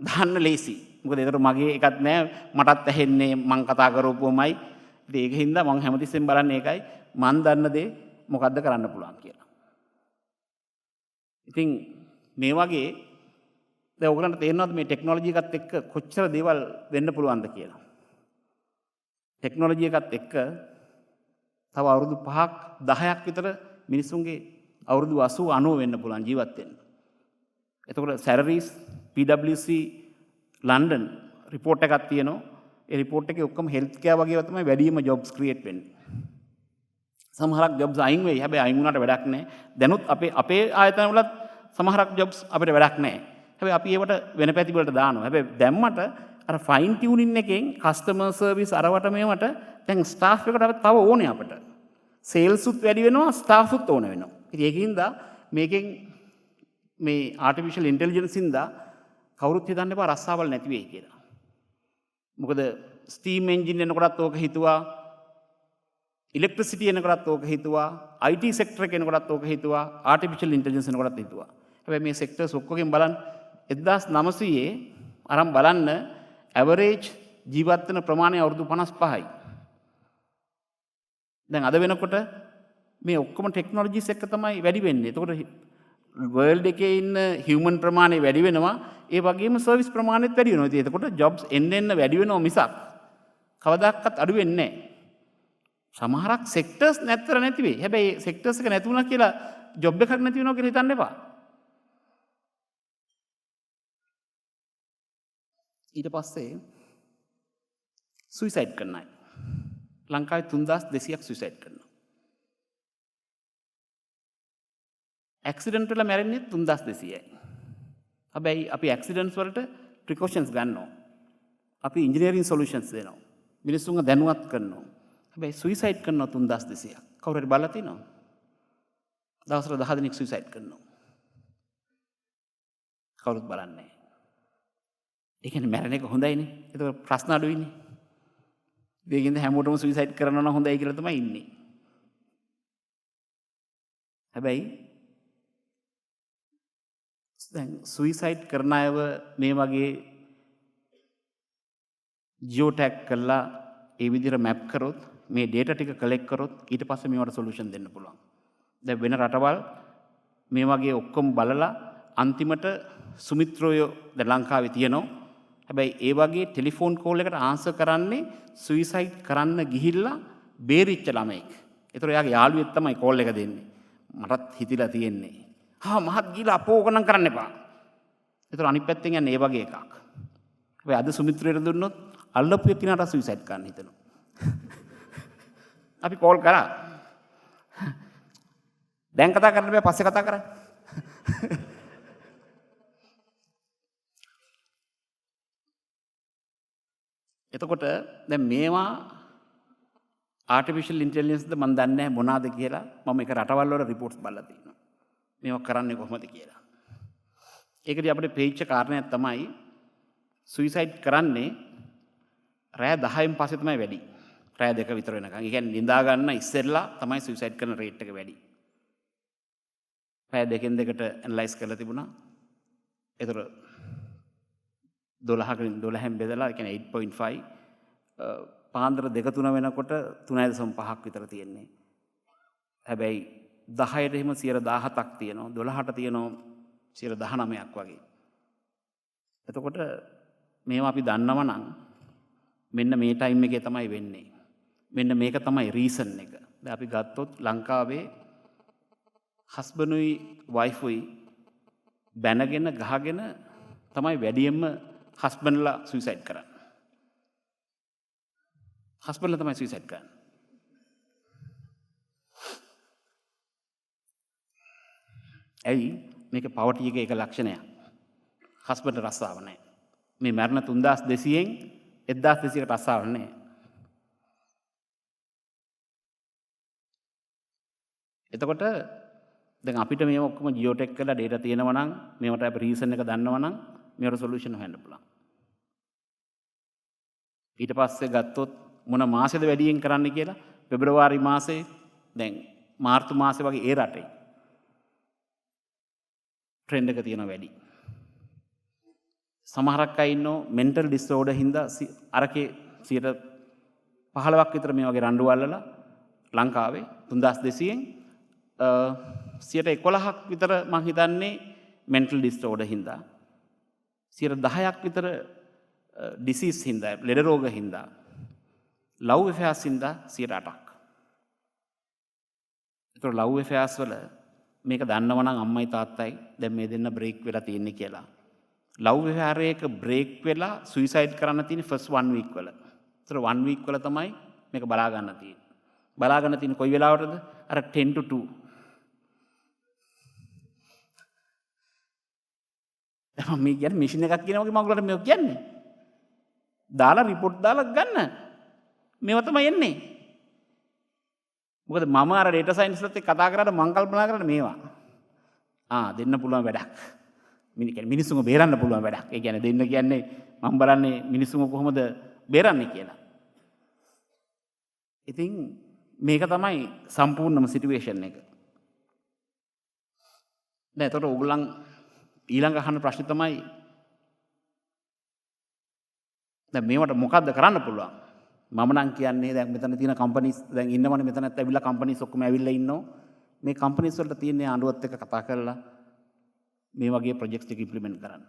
S1: දාන්න ලේසි. මොකද ඒකට මගේ එකක් නැහැ. මටත් ඇහෙන්නේ මං කතා කරපුවමයි. ඉතින් ඒකින්ද මං හැමතිස්සෙම බලන්නේ ඒකයි. මන් දන්න දේ මොකද්ද කරන්න පුළුවන් කියලා. ඉතින් මේ වගේ දැන් ඔයගලන්ට තේරෙනවද මේ ටෙක්නොලොජි එකත් එක්ක කොච්චර දේවල් වෙන්න පුළුවන්ද කියලා? ටෙක්නොලොජි එකත් එක්ක තව අවුරුදු 5ක් 10ක් විතර මිනිසුන්ගේ අවුරුදු 80 90 වෙන්න පුළුවන් ජීවත් වෙන්න. එතකොට salaries PwC ලන්ඩන් report එකක් තියෙනවා. ඒ report එකේ ඔක්කොම health care වගේ තමයි වැඩිම jobs create වෙන්නේ. සමහරක් jobs අයින් වෙයි. හැබැයි අයින් වුණාට වැඩක් නැහැ. දැනුත් අපේ ආයතන වලත් සමහරක් jobs අපිට වැඩක් නැහැ. හැබැයි අපි ඒවට වෙන පැති වලට දානවා. හැබැයි දැම්මට අර ෆයින් ටියුනින් එකෙන් කස්ටමර් සර්විස් අරවට මේවට දැන් ස්ටාෆ් එකට තව ඕනේ අපිට. සේල්ස් උත් වැඩි වෙනවා, ස්ටාෆ් උත් ඕන වෙනවා. ඉතින් ඒකින්ද මේකෙන් මේ ආටිෆිෂල් ඉන්ටෙලිජන්ස් ඉඳලා කවුරුත් හිතන්න එපා රස්සාවල් නැති වෙයි කියලා. මොකද ස්ටීම් එන්ජින් එනකොටත් ඕක හිතුවා, ඉලෙක්ට්‍රිසිටි එනකොටත් ඕක හිතුවා, IT සෙක්ටර් එක එනකොටත් ඕක හිතුවා, ආටිෆිෂල් ඉන්ටෙලිජන්ස් එනකොටත් හිතුවා. හැබැයි මේ සෙක්ටර්ස් ඔක්කොගෙන් බලන්න 1900 අරන් බලන්න ඇවරේජ් ජීවත් වෙන ප්‍රමාණය අවුරුදු 55යි. දැන් අද වෙනකොට මේ ඔක්කොම ටෙක්නොලොජිස් එක්ක තමයි වැඩි වෙන්නේ. එතකොට වර්ල්ඩ් එකේ ඉන්න හියුමන් ප්‍රමාණය වැඩි වෙනවා. ඒ වගේම සර්විස් ප්‍රමාණයත් වැඩි වෙනවා. ඉතින් එතකොට ජොබ්ස් එන්න වැඩි වෙනවා මිසක් කවදාකවත් අඩු වෙන්නේ නැහැ. සමහරක් සෙක්ටර්ස් නැත්තර නැති වෙයි. හැබැයි සෙක්ටර්ස් එක නැති වුණා කියලා ජොබ් එකක් නැති වෙනවා කියලා හිතන්න එපා. ඊට පස්සේ සුයිසයිඩ් කරන අය. ලංකාවේ 3200ක් සුයිසයිඩ් කරනවා. ඇක්සිඩන්ට් වල මැරෙන්නේ 3200යි. හැබැයි අපි ඇක්සිඩන්ට්ස් වලට ප්‍රිකොෂන්ස් ගන්නවා. අපි ඉන්ජිනියරින් සොලියුෂන්ස් දෙනවා. මිනිස්සුන්ව දැනුවත් කරනවා. හැබැයි සුයිසයිඩ් කරනවා 3200ක්. කවුරු හරි බලලා තිනවද? දවසට 10 දෙනෙක් සුයිසයිඩ් කරනවා. කවුරුත් බලන්නේ නැහැ. ඒ කියන්නේ මැරෙන එක හොඳයිනේ. ඒක ප්‍රශ්න අඩුයිනේ. ඒකින්ද හැමෝටම සුයිසයිඩ් කරනවා නම් හොඳයි කියලා තමයි ඉන්නේ. හැබැයි දැන් සුයිසයිඩ් කරන අයව මේ වගේ ජියෝ ටැග් කරලා ඒ විදිහට මැප් කරොත් මේ ඩේටා ටික කලෙක්ට් කරොත් ඊට පස්සේ මේවට සොලියුෂන් දෙන්න පුළුවන්. දැන් වෙන රටවල් මේ වගේ ඔක්කොම බලලා අන්තිමට සුමිත්‍රෝය දැන් ලංකාවේ තියෙනවා. හැබැයි ඒ වගේ ටෙලිෆෝන් කෝල් එකට ආන්සර් කරන්නේ සුයිසයිඩ් කරන්න ගිහිල්ලා බේරිච්ච ළමෙක්. ඒතර එයාගේ යාළුවෙක් තමයි කෝල් එක දෙන්නේ. මටත් හිතිලා තියෙන්නේ. මහත් ගිහිල්ලා අපෝකනම් කරන්න එපා. ඒතර අනිත් පැත්තෙන් යන්නේ ඒ වගේ එකක්. හැබැයි අද සුමිත්‍රයට දුන්නොත් අල්ලපු එක්කිනාට සුයිසයිඩ් කරන්න හිතනවා. අපි කෝල් කරා. දැන් කතා කරන්න බෑ පස්සේ කතා කරන්න. එතකොට දැන් මේවා ආටිෆිෂල් ඉන්ටෙලිජන්ස්ද මම දන්නේ නැහැ මොනවාද කියලා මම එක රටවල් වල රිපෝට්ස් බලලා තියෙනවා. මේවා කරන්නේ කොහොමද කියලා. ඒකදී අපිට පේච්ච කාරණයක් තමයි සුයිසයිඩ් කරන්නේ රෑ 10න් පස්සේ තමයි වැඩි. රෑ 2 විතර වෙනකන්. ඒ කියන්නේ නිදා ගන්න ඉස්සෙල්ලා තමයි සුයිසයිඩ් කරන රේට් එක වැඩි. රෑ 2න් 2ට ඇනලයිස් කරලා තිබුණා. ඒතර 12න් බෙදලා ඒ කියන්නේ 8.5 පාන්දර 2-3 වෙනකොට 3.5ක් විතර තියෙන්නේ. හැබැයි 10ට එහෙම 17ක් තියෙනවා. 12ට තියෙනවා 19ක් වගේ. එතකොට මේවා අපි දන්නවා නම් මෙන්න මේ ටයිම් එකේ තමයි වෙන්නේ. මෙන්න මේක තමයි රීසන් එක. දැන් අපි ගත්තොත් ලංකාවේ හස්බන්ඩ්ුයි වයිෆුයි බැනගෙන ගහගෙන තමයි වැඩියෙන්ම හස්බන්ඩ්ලා සුයිසයිඩ් කරන්නේ. හස්බන්ඩ්ලා තමයි සුයිසයිඩ් කරන්නේ. ඇයි මේක පවර්ටි එකේ එක ලක්ෂණයක්. හස්බන්ඩ් රස්සාව නැහැ. මේ මරණ 3200න් 1200කට රස්සාව නැහැ. එතකොට දැන් අපිට මේව ඔක්කොම ජියෝටෙක් කරලා ඩේටා තියෙනවා නම් මේවට අපි රීසන් එක දන්නවා නම් මේවට සොලියුෂන් හොයන්න පුළුවන්. ඊට පස්සේ ගත්තොත් මොන මාසෙද වැඩියෙන් කරන්න කියලා පෙබරවාරි මාසේ දැන් මාර්තු මාසේ වගේ ඒ රටේ ට්‍රෙන්ඩ් එක තියෙනවා වැඩි. සමහරක් අය ඉන්නෝ මෙන්ටල් ඩිසෝඩර් හින්දා අරකේ 15ක් විතර මේ වගේ රණ්ඩු අල්ලලා ලංකාවේ 3200න් 11ක් විතර මම හිතන්නේ මෙන්ටල් ඩිසෝඩර් හින්දා 10ක් විතර ඩිසීස් හින්දා ලෙඩ රෝග හින්දා ලව් ඇෆෙයාර්ස් හින්දා 8ක්. ඒතර ලව් ඇෆෙයාර්ස් වල මේක දන්නව නම් අම්මයි තාත්තයි දැන් මේ දෙන්න බ්‍රේක් වෙලා තියෙන්නේ කියලා. ලව් ඇෆෙයාර් එක බ්‍රේක් වෙලා සුයිසයිඩ් කරන්න තියෙන ෆස්ට් 1 වීක් වල. ඒතර 1 වීක් වල තමයි මේක බලා ගන්න තියෙන්නේ. බලා ගන්න තියෙන කොයි වෙලාවටද? අර 10 to 2. දැන් මේ කියන්නේ මැෂින් එකක් කියන වගේ මම ඔයගලට මේක කියන්නේ. දාලා රිපෝට් දාලා ගන්න. මේවා තමයි එන්නේ. මොකද මම අර ඩේටා සයන්ස්ලත් එක්ක කතා කරලා මම කල්පනා කරන්නේ මේවා. දෙන්න පුළුවන් වැඩක්. මිනිස්සුන්ව බේරන්න පුළුවන් වැඩක්. ඒ කියන්නේ දෙන්න කියන්නේ මම බලන්නේ මිනිස්සුන්ව කොහොමද බේරන්නේ කියලා. ඉතින් මේක තමයි සම්පූර්ණම සිටුේෂන් එක. දැන් ඒතකොට ඕගොල්ලන් ඊළඟ අහන ප්‍රශ්නේ තමයි දැන් මේවට මොකද්ද කරන්න පුළුවන්? මම නම් කියන්නේ දැන් මෙතන තියෙන කම්පනීස් දැන් ඉන්නවනේ මෙතනත් ඇවිල්ලා කම්පනීස් ඔක්කොම ඇවිල්ලා ඉන්නෝ. මේ කම්පනීස් වලට තියෙන ආණ්ඩුවත් එක්ක කතා කරලා මේ වගේ ප්‍රොජෙක්ට්ස් ටික ඉම්ප්ලිමන්ට් කරන්න.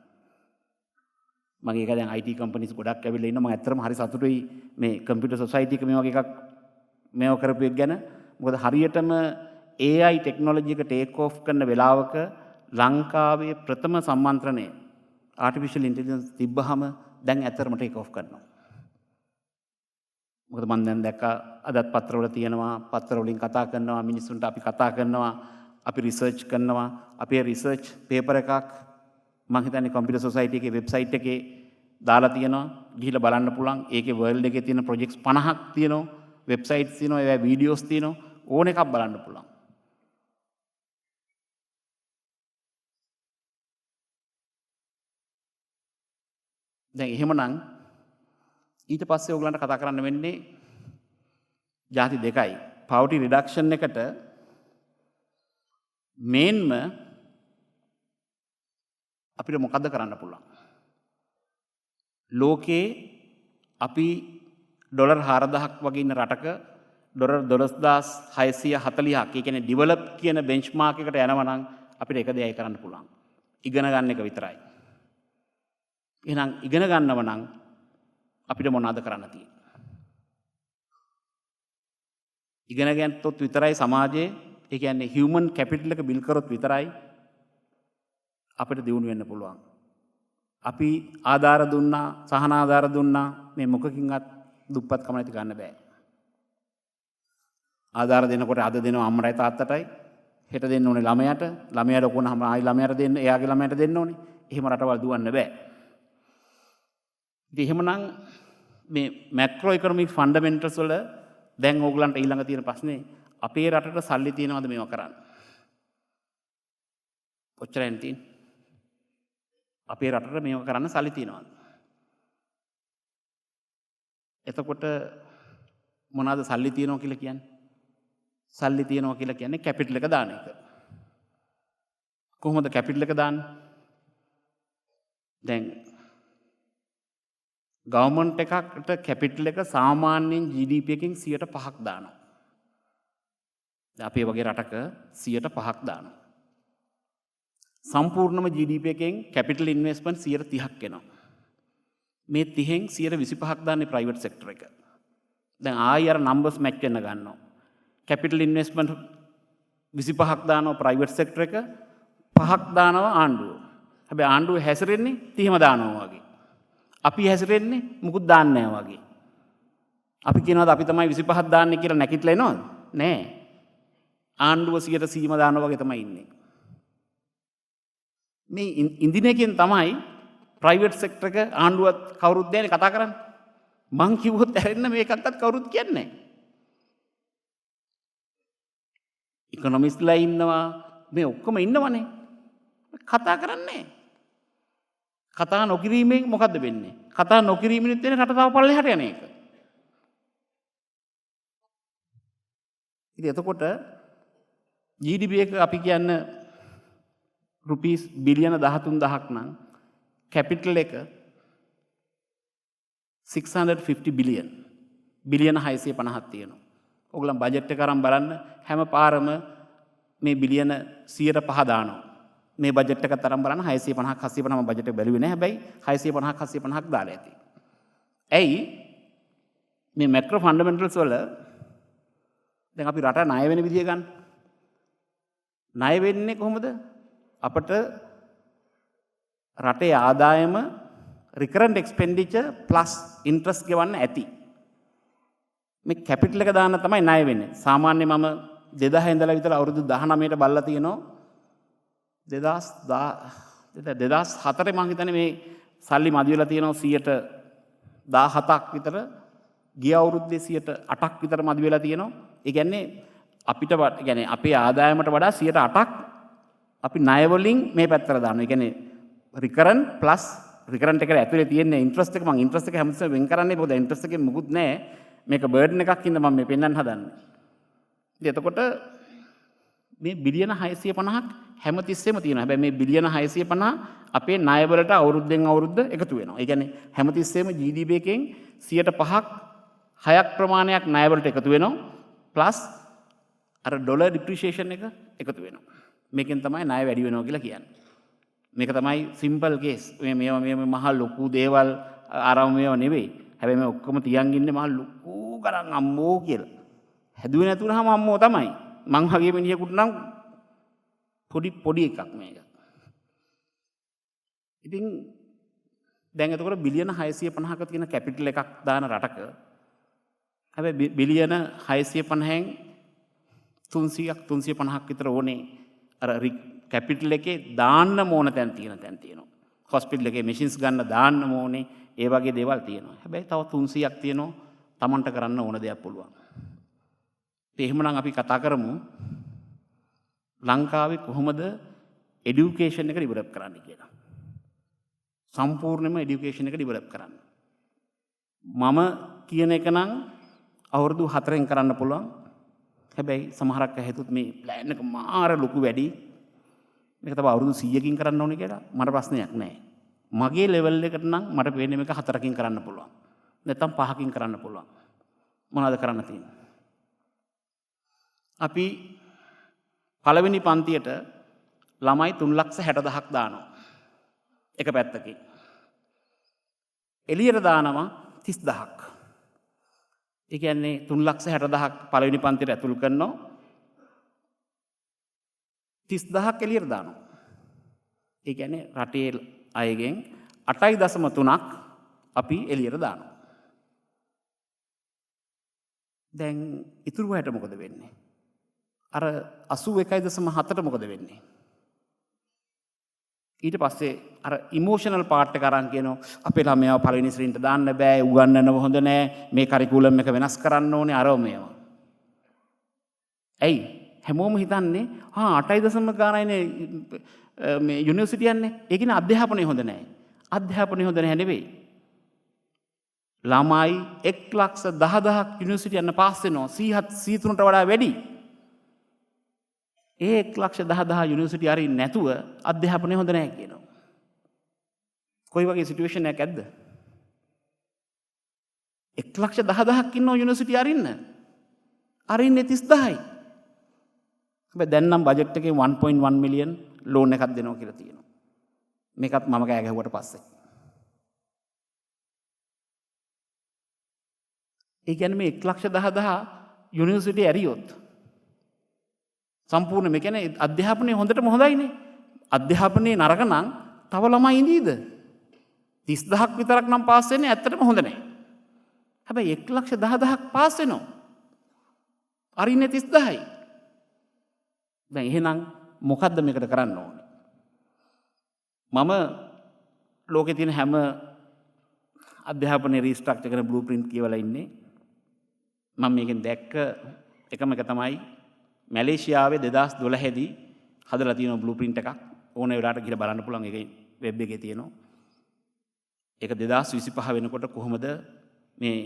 S1: මගේ එක දැන් IT කම්පනීස් ගොඩක් ඇවිල්ලා ඉන්නවා. මම ඇත්තටම හරි සතුටුයි මේ කම්පියුටර් සොසයිටි එක මේ වගේ එකක් මේව කරපු එක ගැන. මොකද හරියටම AI ටෙක්නොලොජි එක ටේක් ඕෆ් කරන වෙලාවක ලංකාවේ ප්‍රථම සම්මන්ත්‍රණය ආටිෆිෂල් ඉන්ටෙලිජන්ස් තිබ්බහම දැන් ඇත්තටම ටේක් ඕෆ් කරනවා. මොකද මම දැන් දැක්කා අදත් පත්‍රවල තියෙනවා, පත්‍ර වලින් කතා කරනවා, මිනිස්සුන්ට අපි කතා කරනවා, අපි රිසර්ච් කරනවා. අපේ රිසර්ච් පේපර් එකක් මම හිතන්නේ කම්පියුටර් සොසයිටි එකේ වෙබ්සයිට් එකේ දාලා තියෙනවා. ගිහිල්ලා බලන්න පුළුවන්. ඒකේ වර්ල්ඩ් එකේ තියෙන ප්‍රොජෙක්ට්ස් 50ක් තියෙනවා, වෙබ්සයිට්ස් තියෙනවා, ඒවා වීඩියෝස් තියෙනවා. ඕන එකක් බලන්න පුළුවන්. දැන් එහෙමනම් ඊට පස්සේ ඕගලන්ට කතා කරන්න වෙන්නේ ಜಾති දෙකයි. poverty reduction එකට මේන්ම අපිට මොකද්ද කරන්න පුළුවන්? ලෝකේ අපි ඩොලර් 4000ක් වගේ ඉන්න රටක ඩොලර් 12640ක්, ඒ කියන්නේ ඩෙවලොප් කියන බෙන්ච්මාර්ක් එකට යනවා නම් අපිට එක දෙයයි කරන්න පුළුවන්. ඉගෙන ගන්න එක විතරයි. එහෙනම් ඉගෙන ගන්නව නම් අපිට මොනවද කරන්න තියෙන්නේ? ඉගෙන ගන්නතොත් විතරයි සමාජයේ, ඒ කියන්නේ හියුමන් කැපිටල් එක බිල් කරොත් විතරයි අපිට දියුණු වෙන්න පුළුවන්. අපි ආධාර දුන්නා, සහන ආධාර දුන්නා, මේ මොකකින්වත් දුප්පත්කම නැති ගන්න බෑ. ආධාර දෙනකොට අද දෙනවා අම්මටයි තාත්තටයි, හෙට දෙන්න ඕනේ ළමයාට, ළමයාට ඕනම ආයි ළමයාට දෙන්න, එයාගේ ළමයාට දෙන්න ඕනේ. එහෙම රටවල් දුවන්න බෑ. ඉතින් එහෙමනම් මේ මැක්‍රෝ ඉකොනොමික් ෆන්ඩමෙන්ටල්ස් වල දැන් ඕගලන්ට ඊළඟ තියෙන ප්‍රශ්නේ අපේ රටට සල්ලි තියනවද මේවා කරන්න? ඔච්චරයි තියෙන්නේ. අපේ රටට මේවා කරන්න සල්ලි තියනවද? එතකොට මොනවාද සල්ලි තියනවා කියලා කියන්නේ? සල්ලි තියනවා කියලා කියන්නේ කැපිටල් එක දාන එක. කොහොමද කැපිටල් එක දාන්නේ? දැන් ගවර්න්මන්ට් එකකට කැපිටල් එක සාමාන්‍යයෙන් GDP එකෙන් 5% දානවා. දැන් අපේ වගේ රටක 5% දානවා. සම්පූර්ණම GDP එකෙන් කැපිටල් ඉන්වෙස්ට්මන්ට් 30ක් එනවා. මේ 30න් 25ක් දාන්නේ ප්‍රයිවට් සෙක්ටර් එක. දැන් ආයෙ අර නම්බර්ස් මැච් වෙන්න ගන්නවා. කැපිටල් ඉන්වෙස්ට්මන්ට් 25ක් දානවා ප්‍රයිවට් සෙක්ටර් එක, 5ක් දානවා ආණ්ඩුව. හැබැයි ආණ්ඩුව හැසිරෙන්නේ 30ම දානවා වගේ. අපි හැසිරෙන්නේ මුකුත් දාන්නේ නැහැ වගේ. අපි කියනවාද අපි තමයි 25ක් දාන්නේ කියලා නැකිట్లా එනවද? නෑ. ආණ්ඩුව 100%ම දානවා වගේ තමයි ඉන්නේ. මේ ඉන්දින එකෙන් තමයි ප්‍රයිවට් සෙක්ටර් එක ආණ්ඩුවත් කවුරුත් දැනේ කතා කරන්නේ. මං කිව්වොත් ඇරෙන්න මේකක්වත් කවුරුත් කියන්නේ නැහැ. ඉකොනොමිස්ට්ලා ඉන්නවා, මේ ඔක්කොම ඉන්නවනේ. කතා කරන්නේ. කතා නොකිරීමෙන් මොකද්ද වෙන්නේ? කතා නොකිරීමෙන් වෙන්නේ රට තව පල්ලෙහාට යන එක. ඉතින් එතකොට GDP එක අපි කියන්නේ රුපීස් බිලියන 13000ක් නම් කැපිටල් එක 650 බිලියන්. බිලියන 650ක් තියෙනවා. ඔයගොල්ලන් බජට් එක අරන් බලන්න හැම පාරම මේ බිලියන 105 දානවා. මේ බජට් එකත් අරන් බලන්න 650ක් 750ම බජට් එක බැලුවේ නැහැ. හැබැයි 650ක් 750ක් දාලා ඇති. ඇයි මේ මැක්‍රෝ ෆන්ඩමෙන්ටල්ස් වල දැන් අපි රට ණය වෙන විදිය ගන්න. ණය වෙන්නේ කොහොමද? අපට රටේ ආදායම රිකරන්ට් එක්ස්පෙන්ඩිචර් ප්ලස් ඉන්ට්‍රස්ට් ගෙවන්න ඇති. මේ කැපිටල් එක දාන්න තමයි ණය වෙන්නේ. සාමාන්‍ය මම 2000 ඉඳලා විතර අවුරුදු 19ට බලලා තියෙනවා. 2004 මම හිතන්නේ මේ සල්ලි මදි වෙලා තියෙනවා 17ක් විතර. ගිය අවුරුද්දේ 8ක් විතර මදි වෙලා තියෙනවා. ඒ කියන්නේ අපිට يعني අපේ ආදායමට වඩා 8ක් අපි ණය වලින් මේ පැත්තට දානවා. ඒ කියන්නේ රිකරන්ට් ප්ලස් රිකරන්ට් එකට ඇතුලේ තියෙන ඉන්ට්‍රස්ට් එක මම ඉන්ට්‍රස්ට් එක හැමතිස්සෙම වෙන් කරන්නේ මොකද ඉන්ට්‍රස්ට් එකේ මුකුත් නැහැ. මේක බර්ඩන් එකක් ඉඳ මම මේ පෙන්වන්න හදන්නේ. ඉතින් එතකොට මේ බිලියන 650ක් හැමතිස්සෙම තියෙනවා. හැබැයි මේ බිලියන 650 අපේ ණය වලට අවුරුද්දෙන් අවුරුද්ද එකතු වෙනවා. ඒ කියන්නේ හැමතිස්සෙම GDP එකෙන් 5%ක් 6ක් ප්‍රමාණයක් ණය වලට එකතු වෙනවා. ප්ලස් අර ඩොලර් ඩිප්‍රීසියේෂන් එක එකතු වෙනවා. මේකෙන් තමයි ණය වැඩි වෙනවා කියලා කියන්නේ. මේක තමයි සිම්පල් කේස්. මේ මහ ලොකු දේවල් ආරම මේව නෙවෙයි. හැබැයි මේ ඔක්කොම තියන් ඉන්නේ මහ ලොකු ගණන් අම්මෝ කියලා. හැදුවේ නැතුනහම අම්මෝ තමයි. මං වගේ මිනිහෙකුට නම් පොඩි එකක් මේක. ඉතින් දැන් එතකොට බිලියන 650ක තියෙන කැපිටල් එකක් දාන රටක හැබැයි බිලියන 650න් 300ක් 350ක් විතර ඕනේ අර කැපිටල් එකේ දාන්න ඕන තැන් තියෙනවා. හොස්පිටල් එකේ මැෂින්ස් ගන්න දාන්න ඕනේ. ඒ වගේ දේවල් තියෙනවා. හැබැයි තව 300ක් තියෙනවා Tamanට කරන්න ඕන දෙයක් පුළුවන්. ඒ එහෙමනම් අපි කතා කරමු ලංකාවේ කොහොමද এডুকেෂන් එක ඩෙවලොප් කරන්න කියලා. සම්පූර්ණයෙන්ම এডুকেෂන් එක ඩෙවලොප් කරන්න. මම කියන එක නම් අවුරුදු 4න් කරන්න පුළුවන්. හැබැයි සමහරක් අය හිතුත් මේ ප්ලෑන් එක මාර ලොකු වැඩි. මේක තව අවුරුදු 100කින් කරන්න ඕනේ කියලා මට ප්‍රශ්නයක් නැහැ. මගේ ලෙවල් එකට නම් මට වෙන්නේ මේක 4කින් කරන්න පුළුවන්. නැත්නම් 5කින් කරන්න පුළුවන්. මොනවද කරන්න තියෙන්නේ? අපි පළවෙනි පන්තියට ළමයි 3,60,000ක් දානවා. එක පැත්තකින්. එළියට දානවා 30,000ක්. ඒ කියන්නේ 3,60,000ක් පළවෙනි පන්තියට ඇතුළු කරනවා. 30,000ක් එළියට දානවා. ඒ කියන්නේ රටේ අයගෙන් 8.3ක් අපි එළියට දානවා. දැන් ඉතුරු අයට මොකද වෙන්නේ? අර 81.7ට මොකද වෙන්නේ? ඊට පස්සේ අර ඉමෝෂනල් පාර්ට් එක අරන් කියනවා අපේ ළමයාව පළවෙනි ශ්‍රේණියට දාන්න බෑ, උගන්නන්නව හොඳ නෑ, මේ කරිකුලම් එක වෙනස් කරන්න ඕනේ අරව මේවා. ඇයි? හැමෝම හිතන්නේ 8 ගානයිනේ මේ යුනිවර්සිටි යන්නේ. ඒ කියන්නේ අධ්‍යාපනය හොඳ නෑ. අධ්‍යාපනය හොඳ නැහැ නෙවෙයි. ළමයි 1,10,000ක් යුනිවර්සිටි යන පාස් වෙනවා 103ට වඩා වැඩි. ඒ 1,10,000 යුනිවර්සිටි අරින්න නැතුව අධ්‍යාපනය හොඳ නැහැ කියනවා. කොයි වගේ සිටුේෂන් එකක් ඇද්ද? 1,10,000ක් ඉන්නව යුනිවර්සිටි අරින්න. අරින්නේ 30,000යි. හැබැයි දැන් නම් බජට් එකේ 1.1 මිලියන් ලෝන් එකක් දෙනවා කියලා තියෙනවා. මේකත් මම කෑ ගැහුවට පස්සේ. ඒ කියන්නේ මේ 1,10,000 යුනිවර්සිටි ඇරියොත් සම්පූර්ණ මේ කියන්නේ අධ්‍යාපනය හොඳටම හොඳයිනේ. අධ්‍යාපනයේ නරක නම් තව ළමයි ඉඳීද? 30,000ක් විතරක් නම් පාස් වෙන්නේ ඇත්තටම හොඳ නැහැ. හැබැයි 1,10,000ක් පාස් වෙනවා. අරින්නේ 30,000යි. දැන් එහෙනම් මොකද්ද මේකට කරන්න ඕනේ? මම ලෝකේ තියෙන හැම අධ්‍යාපනයේ රීස්ට්‍රක්චර් කරන බ්ලූප්‍රින්ට් කියවලා ඉන්නේ. මම මේකෙන් දැක්ක එකම එක තමයි මැලේසියාවේ 2012 දී හදලා තියෙන බ්ලූප්‍රින්ට් එකක්. ඕන වෙලාවට ගිහලා බලන්න පුළුවන්. ඒක වෙබ් එකේ තියෙනවා. ඒක 2025 වෙනකොට කොහොමද මේ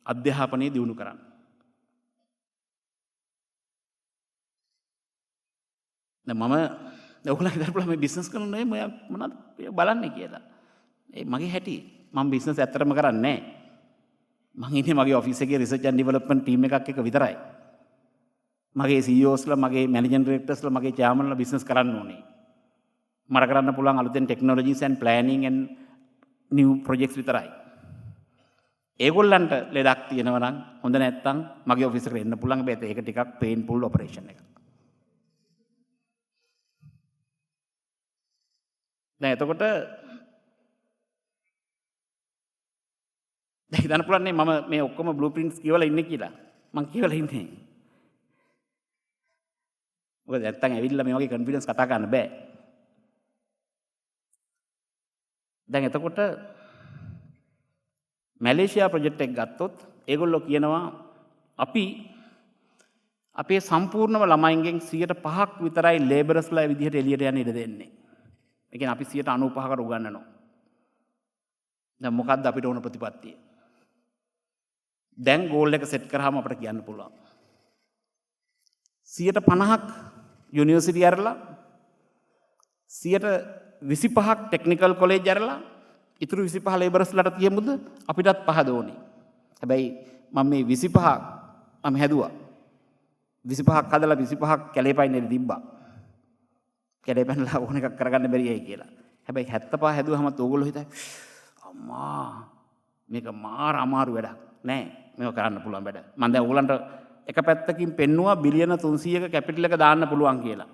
S1: අධ්‍යාපනය දියුණු කරන්නේ? දැන් මම ඔයගොල්ලෝ හිතන්න පුළුවන් මේ බිස්නස් කරනවා නේ මොනවද බලන්නේ කියලා. ඒ මගේ හැටි. මම බිස්නස් ඇත්තටම කරන්නේ නැහැ. මම ඉන්නේ මගේ ඔෆිස් එකේ රිසර්ච් ඇන්ඩ් ඩෙවලොප්මන්ට් ටීම් එකක් එක විතරයි. මගේ CEOස්ලා, මගේ මැනේජින් ඩිරෙක්ටර්ස්ලා, මගේ චෙයාර්මන්ලා බිස්නස් කරන්න ඕනේ. මට කරන්න පුළුවන් අලුතෙන් technologies and planning and New projects විතරයි. ඒගොල්ලන්ට ලෙඩක් තියෙනවා නම් හොඳ නැත්තම් මගේ ඔෆිස් එකට එන්න පුළුවන්. හැබැයි ඒක ටිකක් පේන්ෆුල් ඔපරේෂන් එකක්. දැන් එතකොට දැන් හිතන්න පුළුවන් නේ මම මේ ඔක්කොම බ්ලූප්‍රින්ට්ස් කියවලා ඉන්නේ කියලා. මං කියවලා ඉන්නේ. මොකද නැත්තම් ඇවිල්ලා මේ වගේ කොන්ෆිඩන්ස් කතා කරන්න බෑ. දැන් එතකොට මැලේසියා ප්‍රොජෙක්ට් එක ගත්තොත් ඒගොල්ලෝ කියනවා අපි අපේ සම්පූර්ණම ළමයින්ගෙන් 5% විතරයි ලේබරස්ලා විදිහට එළියට යන්න ඉඩ දෙන්නේ. ඒ කියන්නේ අපි 95%කට උගන්වනවා. දැන් මොකද්ද අපිට ඕන ප්‍රතිපත්තිය? දැන් ගෝල් එක සෙට් කරාම අපිට කියන්න පුළුවන්. 50%ක් යුනිවර්සිටි ඇරලා 25%ක් ටෙක්නිකල් කොලෙජ් ඇරලා ඉතුරු 25 ලේබරස්ලාට තියමුද? අපිටත් 5 ඕනේ. හැබැයි මම මේ 25 මම හැදුවා. 25ක් හදලා 25ක් කැලේ පයින්නේ තිබ්බා. කැලේ පැනලා ඕන එකක් කරගන්න බැරියයි කියලා. හැබැයි 75 හැදුවහමත් ඕගොල්ලෝ හිතයි අම්මා මේක මාර අමාරු වැඩක් නෑ මේක කරන්න පුළුවන් වැඩ. මම දැන් ඕගොල්ලන්ට එක පැත්තකින් පෙන්නවා බිලියන 300ක කැපිටල් එක දාන්න පුළුවන් කියලා.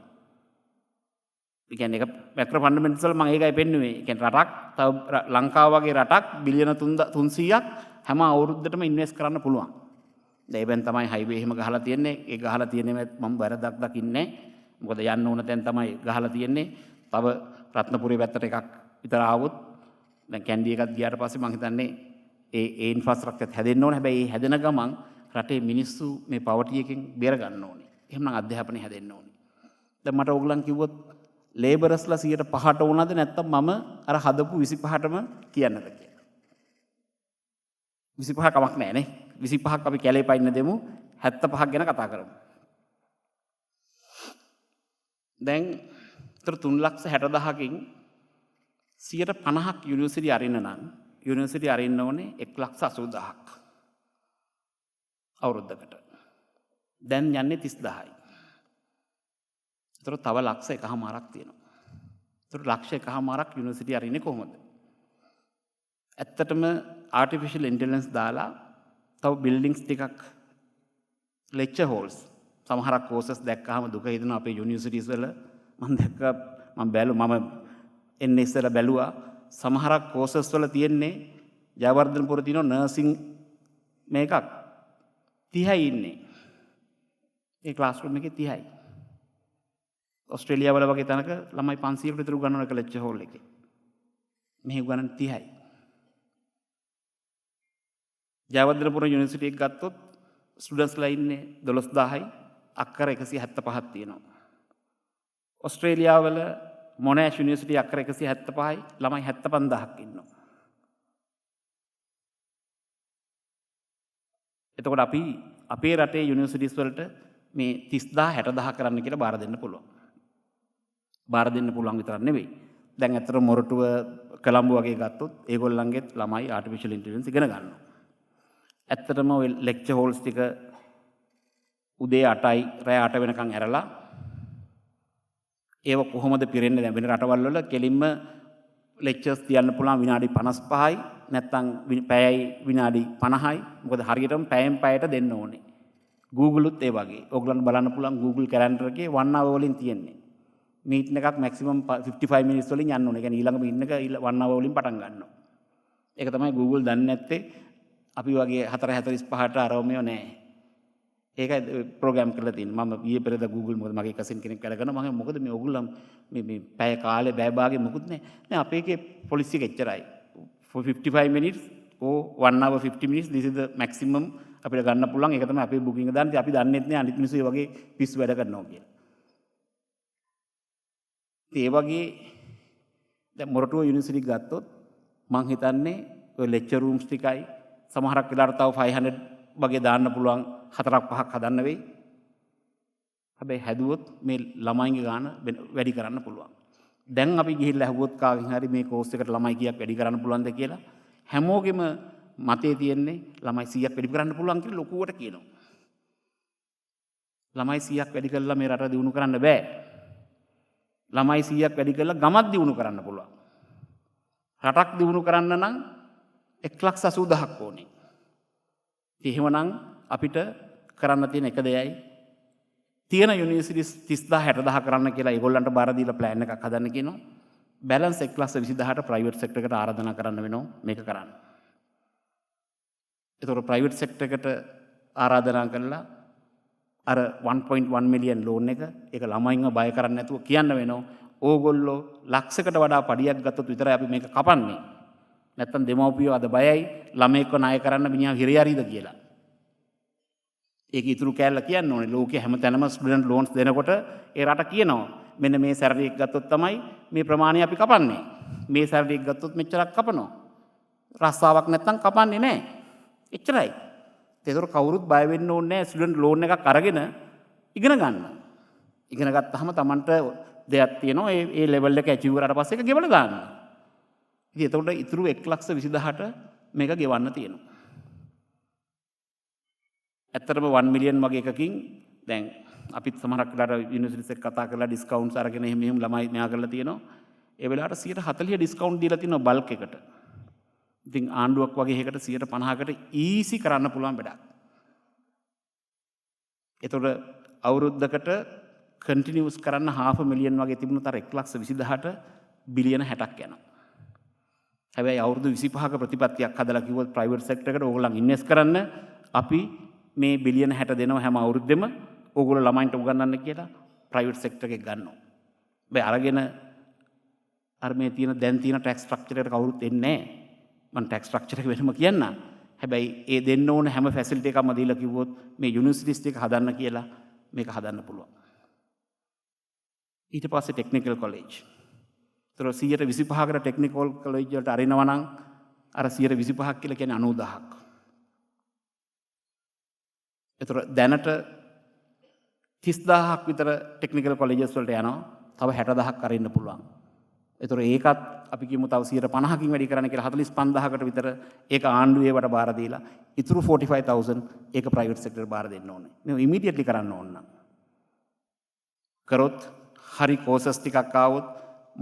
S1: ඒ කියන්නේ ඒක මැක්‍රෝ ෆන්ඩමෙන්ටල්ස් වල මම ඒකයි පෙන්නුවේ. ඒ කියන්නේ රටක් තව ලංකාව වගේ රටක් බිලියන 300ක් හැම අවුරුද්දටම ඉන්වෙස්ට් කරන්න පුළුවන්. දැන් ඒවෙන් තමයි හයිවේ එහෙම ගහලා තියෙන්නේ. ඒ ගහලා තියෙන්නේ මම වැරදක් දකින්නේ. මොකද යන්න ඕන තැන් තමයි ගහලා තියෙන්නේ. තව රත්නපුරේ පැත්තට එකක් විතර ආවොත් දැන් කැන්ඩි එකක් ගියාට පස්සේ මම හිතන්නේ ඒ ඉන්ෆ්‍රාස්ට්‍රක්චර් හැදෙන්න ඕනේ. හැබැයි ඒ හැදෙන ගමන් රටේ මිනිස්සු මේ පවර්ටි එකෙන් බේර ගන්න ඕනේ. එහෙමනම් අධ්‍යාපනය හැදෙන්න ඕනේ. දැන් මට ඕගලන් කිව්වොත් ලේබරස්ලා 5%ට වුණාද නැත්නම් මම අර හදපු 25%ටම කියන්නද කියලා. 25 කමක් නැහැ නේ. 25ක් අපි කැලේ පයින්න දෙමු. 75ක් ගැන කතා කරමු. දැන් 3,60,000කින් 50%ක් යුනිවර්සිටි අරින්න නම් යුනිවර්සිටි අරින්න ඕනේ 1,80,000ක් අවුරුද්දකට. දැන් යන්නේ 30,000යි. ඒතර තව 1,00,000ක් තියෙනවා. ඒතර 1,00,000ක් යුනිවර්සිටි අරින්නේ කොහොමද? ඇත්තටම ආටිෆිෂල් ඉන්ටෙලිජන්ස් දාලා තව බිල්ඩින්ග්ස් ටිකක් ලෙක්චර් හෝල්ස් සමහරක් කෝසස් දැක්කහම දුක හිතෙනවා අපේ යුනිවර්සිටිස් වල මම එන්නේ ඉස්සෙල්ලා බැලුවා සමහරක් කෝසස් වල තියෙන්නේ ජයවර්ධනපුර තියෙන නර්සිං මේකක් 30යි ඉන්නේ. ඒ ක්ලාස් රූම් එකේ 30යි. ඕස්ට්‍රේලියාව වල වගේ තැනක ළමයි 500කට විතර උගන්වන එක ලෙක්චර් හෝල් එකේ. මෙහි උගන්වන 30යි. ජයවර්ධනපුර යුනිවර්සිටි එක ගත්තොත් ස්ටුඩන්ට්ස්ලා ඉන්නේ 12000යි අක්කර 175ක් තියෙනවා. ඕස්ට්‍රේලියාව වල මොනෑෂ් යුනිවර්සිටි අක්කර 175යි ළමයි 75000ක් ඉන්නවා. එතකොට අපි අපේ රටේ යුනිවර්සිටිස් වලට මේ 30000 60000 කරන්න කියලා බාර දෙන්න පුළුවන්. බාර දෙන්න පුළුවන් විතරක් නෙවෙයි. දැන් අතර මොරටුව කොළඹ වගේ ගත්තොත් ඒගොල්ලන්ගෙත් ළමයි ආටිෆිෂල් ඉන්ටෙලිජන්ස් ඉගෙන ගන්නවා. ඇත්තටම ඔය ලෙක්චර් හෝල්ස් ටික උදේ 8යි රෑ 8 වෙනකන් ඇරලා ඒව කොහොමද පිරෙන්නේ? දැන් වෙන රටවල් වල කෙලින්ම ලෙක්චර්ස් තියන්න පුළුවන් විනාඩි 55යි නැත්නම් පැයයි විනාඩි 50යි. මොකද හරියටම පැයෙන් පැයට දෙන්න ඕනේ. Google උත් ඒ වගේ. ඕගලන්ට බලන්න පුළුවන් Google කැලෙන්ඩර් එකේ 1 hour වලින් තියෙන්නේ. මීටින් එකක් maximum 55 minutes වලින් යන්න ඕනේ. ඒ කියන්නේ ඊළඟ මීටින් එක 1 hour වලින් පටන් ගන්නවා. ඒක තමයි Google දන්නේ නැත්තේ. අපි වගේ 4:45ට අරෝමියෝ නැහැ. ඒකයි ප්‍රෝග්‍රෑම් කරලා තියෙන්නේ. මම ඊයේ පෙරේද Google මොකද මගේ කසින් කෙනෙක් වැඩ කරනවා. මම මොකද මේ ඕගොල්ලෝ මේ පැය කාලේ බෑ භාගේ මොකුත් නැහැ. නෑ අපේ එකේ පොලිසි එක එච්චරයි. for 55 minutes or 1 hour 50 minutes this is the maximum අපිට ගන්න පුළුවන්. ඒක තමයි අපේ බුකින් එක දාන්නේ. අපි දන්නේත් නෑ අනිත් මිනිස්සු ඒ වගේ පිස්සු වැඩ කරනවා කියලා. ඒ වගේ දැන් මොරටුව යුනිවර්සිටි ගත්තොත් මං හිතන්නේ ඔය ලෙක්චර් රූම්ස් ටිකයි සමහරක් වෙලාවට තව 500 වගේ දාන්න පුළුවන් 4-5ක් හදන්න වෙයි. හැබැයි හැදුවොත් මේ ළමයින්ගේ ගාන වැඩි කරන්න පුළුවන්. දැන් අපි ගිහිල්ලා අහුවොත් කාගෙන් හරි මේ කෝස් එකට ළමයි කීයක් වැඩි කරන්න පුළුවන්ද කියලා හැමෝගෙම මතේ තියෙන්නේ ළමයි 100ක් වැඩි කරන්න පුළුවන් කියලා ලොකුවට කියනවා. ළමයි 100ක් වැඩි කළා මේ රට දියුණු කරන්න බෑ. ළමයි 100ක් වැඩි කළා ගමක් දියුණු කරන්න පුළුවන්. රටක් දියුණු කරන්න නම් 1,80,000ක් ඕනේ. එහෙමනම් අපිට කරන්න තියෙන එක දෙයයි තියෙන යුනිවර්සිටිස් 30000 60000 කරන්න කියලා ඒගොල්ලන්ට බාර දීලා ප්ලෑන් එකක් හදන්න කියනවා. බැලන්ස් 1,20,000ට ප්‍රයිවට් සෙක්ටර් එකට ආරාධනා කරන්න වෙනවා මේක කරන්න. ඒතකොට ප්‍රයිවට් සෙක්ටර් එකට ආරාධනා කළා අර 1.1 මිලියන් ලෝන් එක ඒක ළමයින්ව බය කරන්නේ නැතුව කියන්න වෙනවා. ඕගොල්ලෝ ලක්ෂයකට වඩා පඩියක් ගත්තොත් විතරයි අපි මේක කපන්නේ. නැත්තම් දෙමව්පියෝ අද බයයි ළමයෙක්ව ණය කරන්න මිනිහා හිරියරිද කියලා. ඒක ඉතුරු කෑල්ල කියන්න ඕනේ. ලෝකයේ හැම තැනම ස්ටුඩන්ට් ලෝන්ස් දෙනකොට ඒ රට කියනවා මෙන්න මේ සැලරි එක ගත්තොත් තමයි මේ ප්‍රමාණය අපි කපන්නේ. මේ සැලරි එක ගත්තොත් මෙච්චරක් කපනවා. රස්සාවක් නැත්තම් කපන්නේ නැහැ. එච්චරයි. ඒතර කවුරුත් බය වෙන්න ඕනේ නැහැ ස්ටුඩන්ට් ලෝන් එකක් අරගෙන ඉගෙන ගන්න. ඉගෙන ගත්තාම Tamanට දෙයක් තියෙනවා ඒ ලෙවල් එක ඇචීව් කරාට පස්සේ ඒක ගෙවලා දාන්න. ඉතින් එතකොට ඉතුරු 1,20,000ට මේක ගෙවන්න තියෙනවා. ඇත්තටම 1 මිලියන් වගේ එකකින් දැන් අපිත් සමහරක් වෙලාවට යුනිවර්සිටිස් එක්ක කතා කරලා ඩිස්කවුන්ට්ස් අරගෙන එහෙම ළමයි මෙහා කරලා තියෙනවා. ඒ වෙලාවට 140 ඩිස්කවුන්ට් දීලා තියෙනවා බල්ක් එකට. ඉතින් ආණ්ඩුවක් වගේ එකකට 150කට ඊසි කරන්න පුළුවන් වැඩක්. එතකොට අවුරුද්දකට කන්ටිනියුස් කරන්න 500,000 වගේ තිබුණු තර 1,20,000ට බිලියන 60ක් යනවා. හැබැයි අවුරුදු 25ක ප්‍රතිපත්තියක් හදලා කිව්වොත් ප්‍රයිවට් සෙක්ටර් එකට ඕගොල්ලන් ඉන්වෙස්ට් කරන්න අපි මේ බිලියන 60 දෙනවා හැම අවුරුද්දෙම ඕගොල්ලෝ ළමයින්ට උගන්වන්න කියලා ප්‍රයිවට් සෙක්ටර් එකේ ගන්නවා. හැබැයි අරගෙන අර මේ තියෙන දැන් තියෙන ටැක්ස් ස්ට්‍රක්චර් එකට කවුරුත් එන්නේ නැහැ. මම ටැක්ස් ස්ට්‍රක්චර් එක වෙනම කියන්න. හැබැයි ඒ දෙන්න ඕන හැම ෆැසිලිටි එකක්ම දීලා කිව්වොත් මේ යුනිවර්සිටිස් ටික හදන්න කියලා මේක හදන්න පුළුවන්. ඊට පස්සේ ටෙක්නිකල් කොලෙජ්. ඒතර 125කට ටෙක්නිකල් කොලෙජ් වලට අරිනවා නම් අර 125ක් කියලා කියන්නේ 90000ක්. ඒතර දැනට 30000ක් විතර ටෙක්නිකල් කොලෙජස් වලට යනවා. තව 60000ක් අරින්න පුළුවන්. ඒතර ඒකත් අපි කියමු තව 150කින් වැඩි කරන්න කියලා 45000කට විතර ඒක ආණ්ඩුවේ වට බාර දීලා ඉතුරු 45000 ඒක ප්‍රයිවට් සෙක්ටර් බාර දෙන්න ඕනේ. මේ ඉමීඩියට්ලි කරන්න ඕන නම්. කරොත් හරි කෝසස් ටිකක් ආවොත්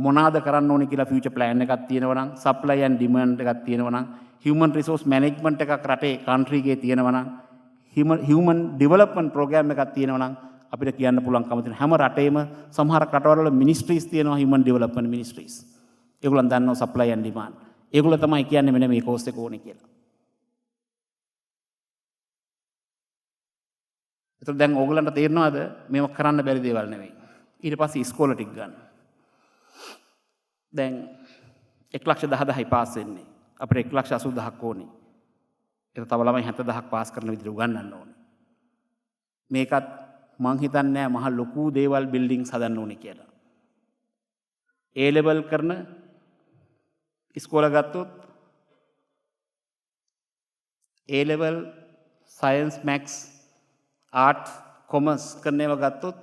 S1: මොනවාද කරන්න ඕනේ කියලා ෆියුචර් ප්ලෑන් එකක් තියෙනවා නම් සප්ලයි ඇන්ඩ් ඩිමාන්ඩ් එකක් තියෙනවා නම් හියුමන් රිසෝස් මැනේජ්මන්ට් එකක් රටේ කන්ට්‍රි එකේ තියෙනවා නම් හියුමන් ඩෙවලොප්මන්ට් ප්‍රෝග්‍රෑම් එකක් තියෙනවා නම් අපිට කියන්න පුළුවන්කම තියෙන හැම රටේම සමහර රටවල මිනිස්ට්‍රීස් තියෙනවා හියුමන් ඩෙවලොප්මන්ට් මිනිස්ට්‍රීස්. ඒගොල්ලන් දන්නවා සප්ලයි ඇන්ඩ් ඩිමාන්ඩ්. ඒගොල්ලෝ තමයි කියන්නේ මෙන්න මේ කෝස් එක ඕනේ කියලා. ඒතර දැන් ඕගොල්ලන්ට තේරෙනවද මේව කරන්න බැරි දේවල් නෙවෙයි. ඊට පස්සේ ඉස්කෝලේ ටික ගන්න. දැන් 1,10,000යි පාස් වෙන්නේ. අපිට 1,80,000ක් ඕනේ. ඒක තව ළමයි 70,000ක් පාස් කරන විදිහට උගන්වන්න ඕනේ. මේකත් මං හිතන්නේ නැහැ මහ ලොකු දේවල් බිල්ඩින්ග්ස් හදන්න ඕනේ කියලා. A level කරන ඉස්කෝල ගත්තොත් A level science maths art commerce කරන ඒවා ගත්තොත්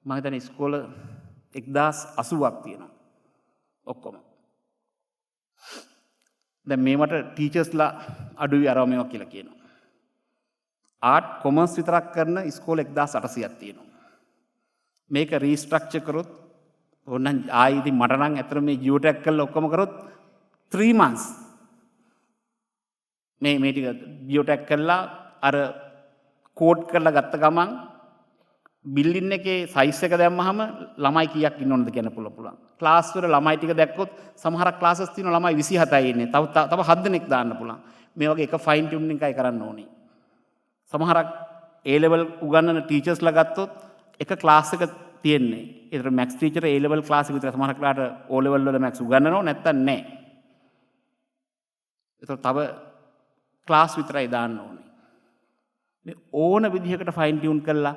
S1: මම හිතන්නේ ඉස්කෝල 1080ක් තියෙනවා. ඔක්කොම. දැන් මේවට ටීචර්ස්ලා අඩුයි අරව මේවා කියලා කියනවා. ආර්ට් කොමර්ස් විතරක් කරන ඉස්කෝල 1800ක් තියෙනවා. මේක රීස්ට්‍රක්චර් කරොත් ඕනනම් ආයි ඉතින් මට නම් ඇත්තට මේ ජියෝටැක් කරලා ඔක්කොම කරොත් 3 months මේ ටික ජියෝටැක් කරලා අර කෝඩ් කරලා ගත්ත ගමන් බිල්ඩින් එකේ සයිස් එක දැම්මහම ළමයි කීයක් ඉන්නවද කියන්න පුළුවන්. ක්ලාස් වල ළමයි ටික දැක්කොත් සමහර ක්ලාසස් තියෙන ළමයි 27යි ඉන්නේ. තව 7 දෙනෙක් දාන්න පුළුවන්. මේ වගේ එක ෆයින් ටියුනින් එකයි කරන්න ඕනේ. සමහරක් A level උගන්වන ටීචර්ස්ලා ගත්තොත් එක ක්ලාස් එක තියෙන්නේ. ඒතර Max teacher A level class එක විතර සමහර ක්ලාට O level වල මැක්ස් උගන්වනවා නැත්තම් නැහැ. ඒතර තව ක්ලාස් විතරයි දාන්න ඕනේ. මේ ඕන විදිහකට ෆයින් ටියුන් කරලා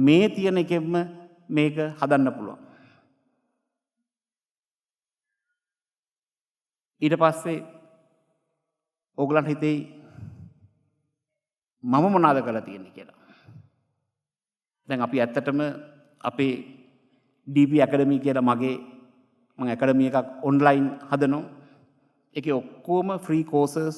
S1: මේ තියෙන එකෙන්ම මේක හදන්න පුළුවන්. ඊට පස්සේ ඕගලන්ට හිතෙයි මම මොනවාද කරලා තියෙන්නේ කියලා. දැන් අපි ඇත්තටම අපේ DP Academy කියලා මම ඇකඩමි එකක් ඔන්ලයින් හදනවා. ඒකේ ඔක්කොම ෆ්‍රී කෝසස්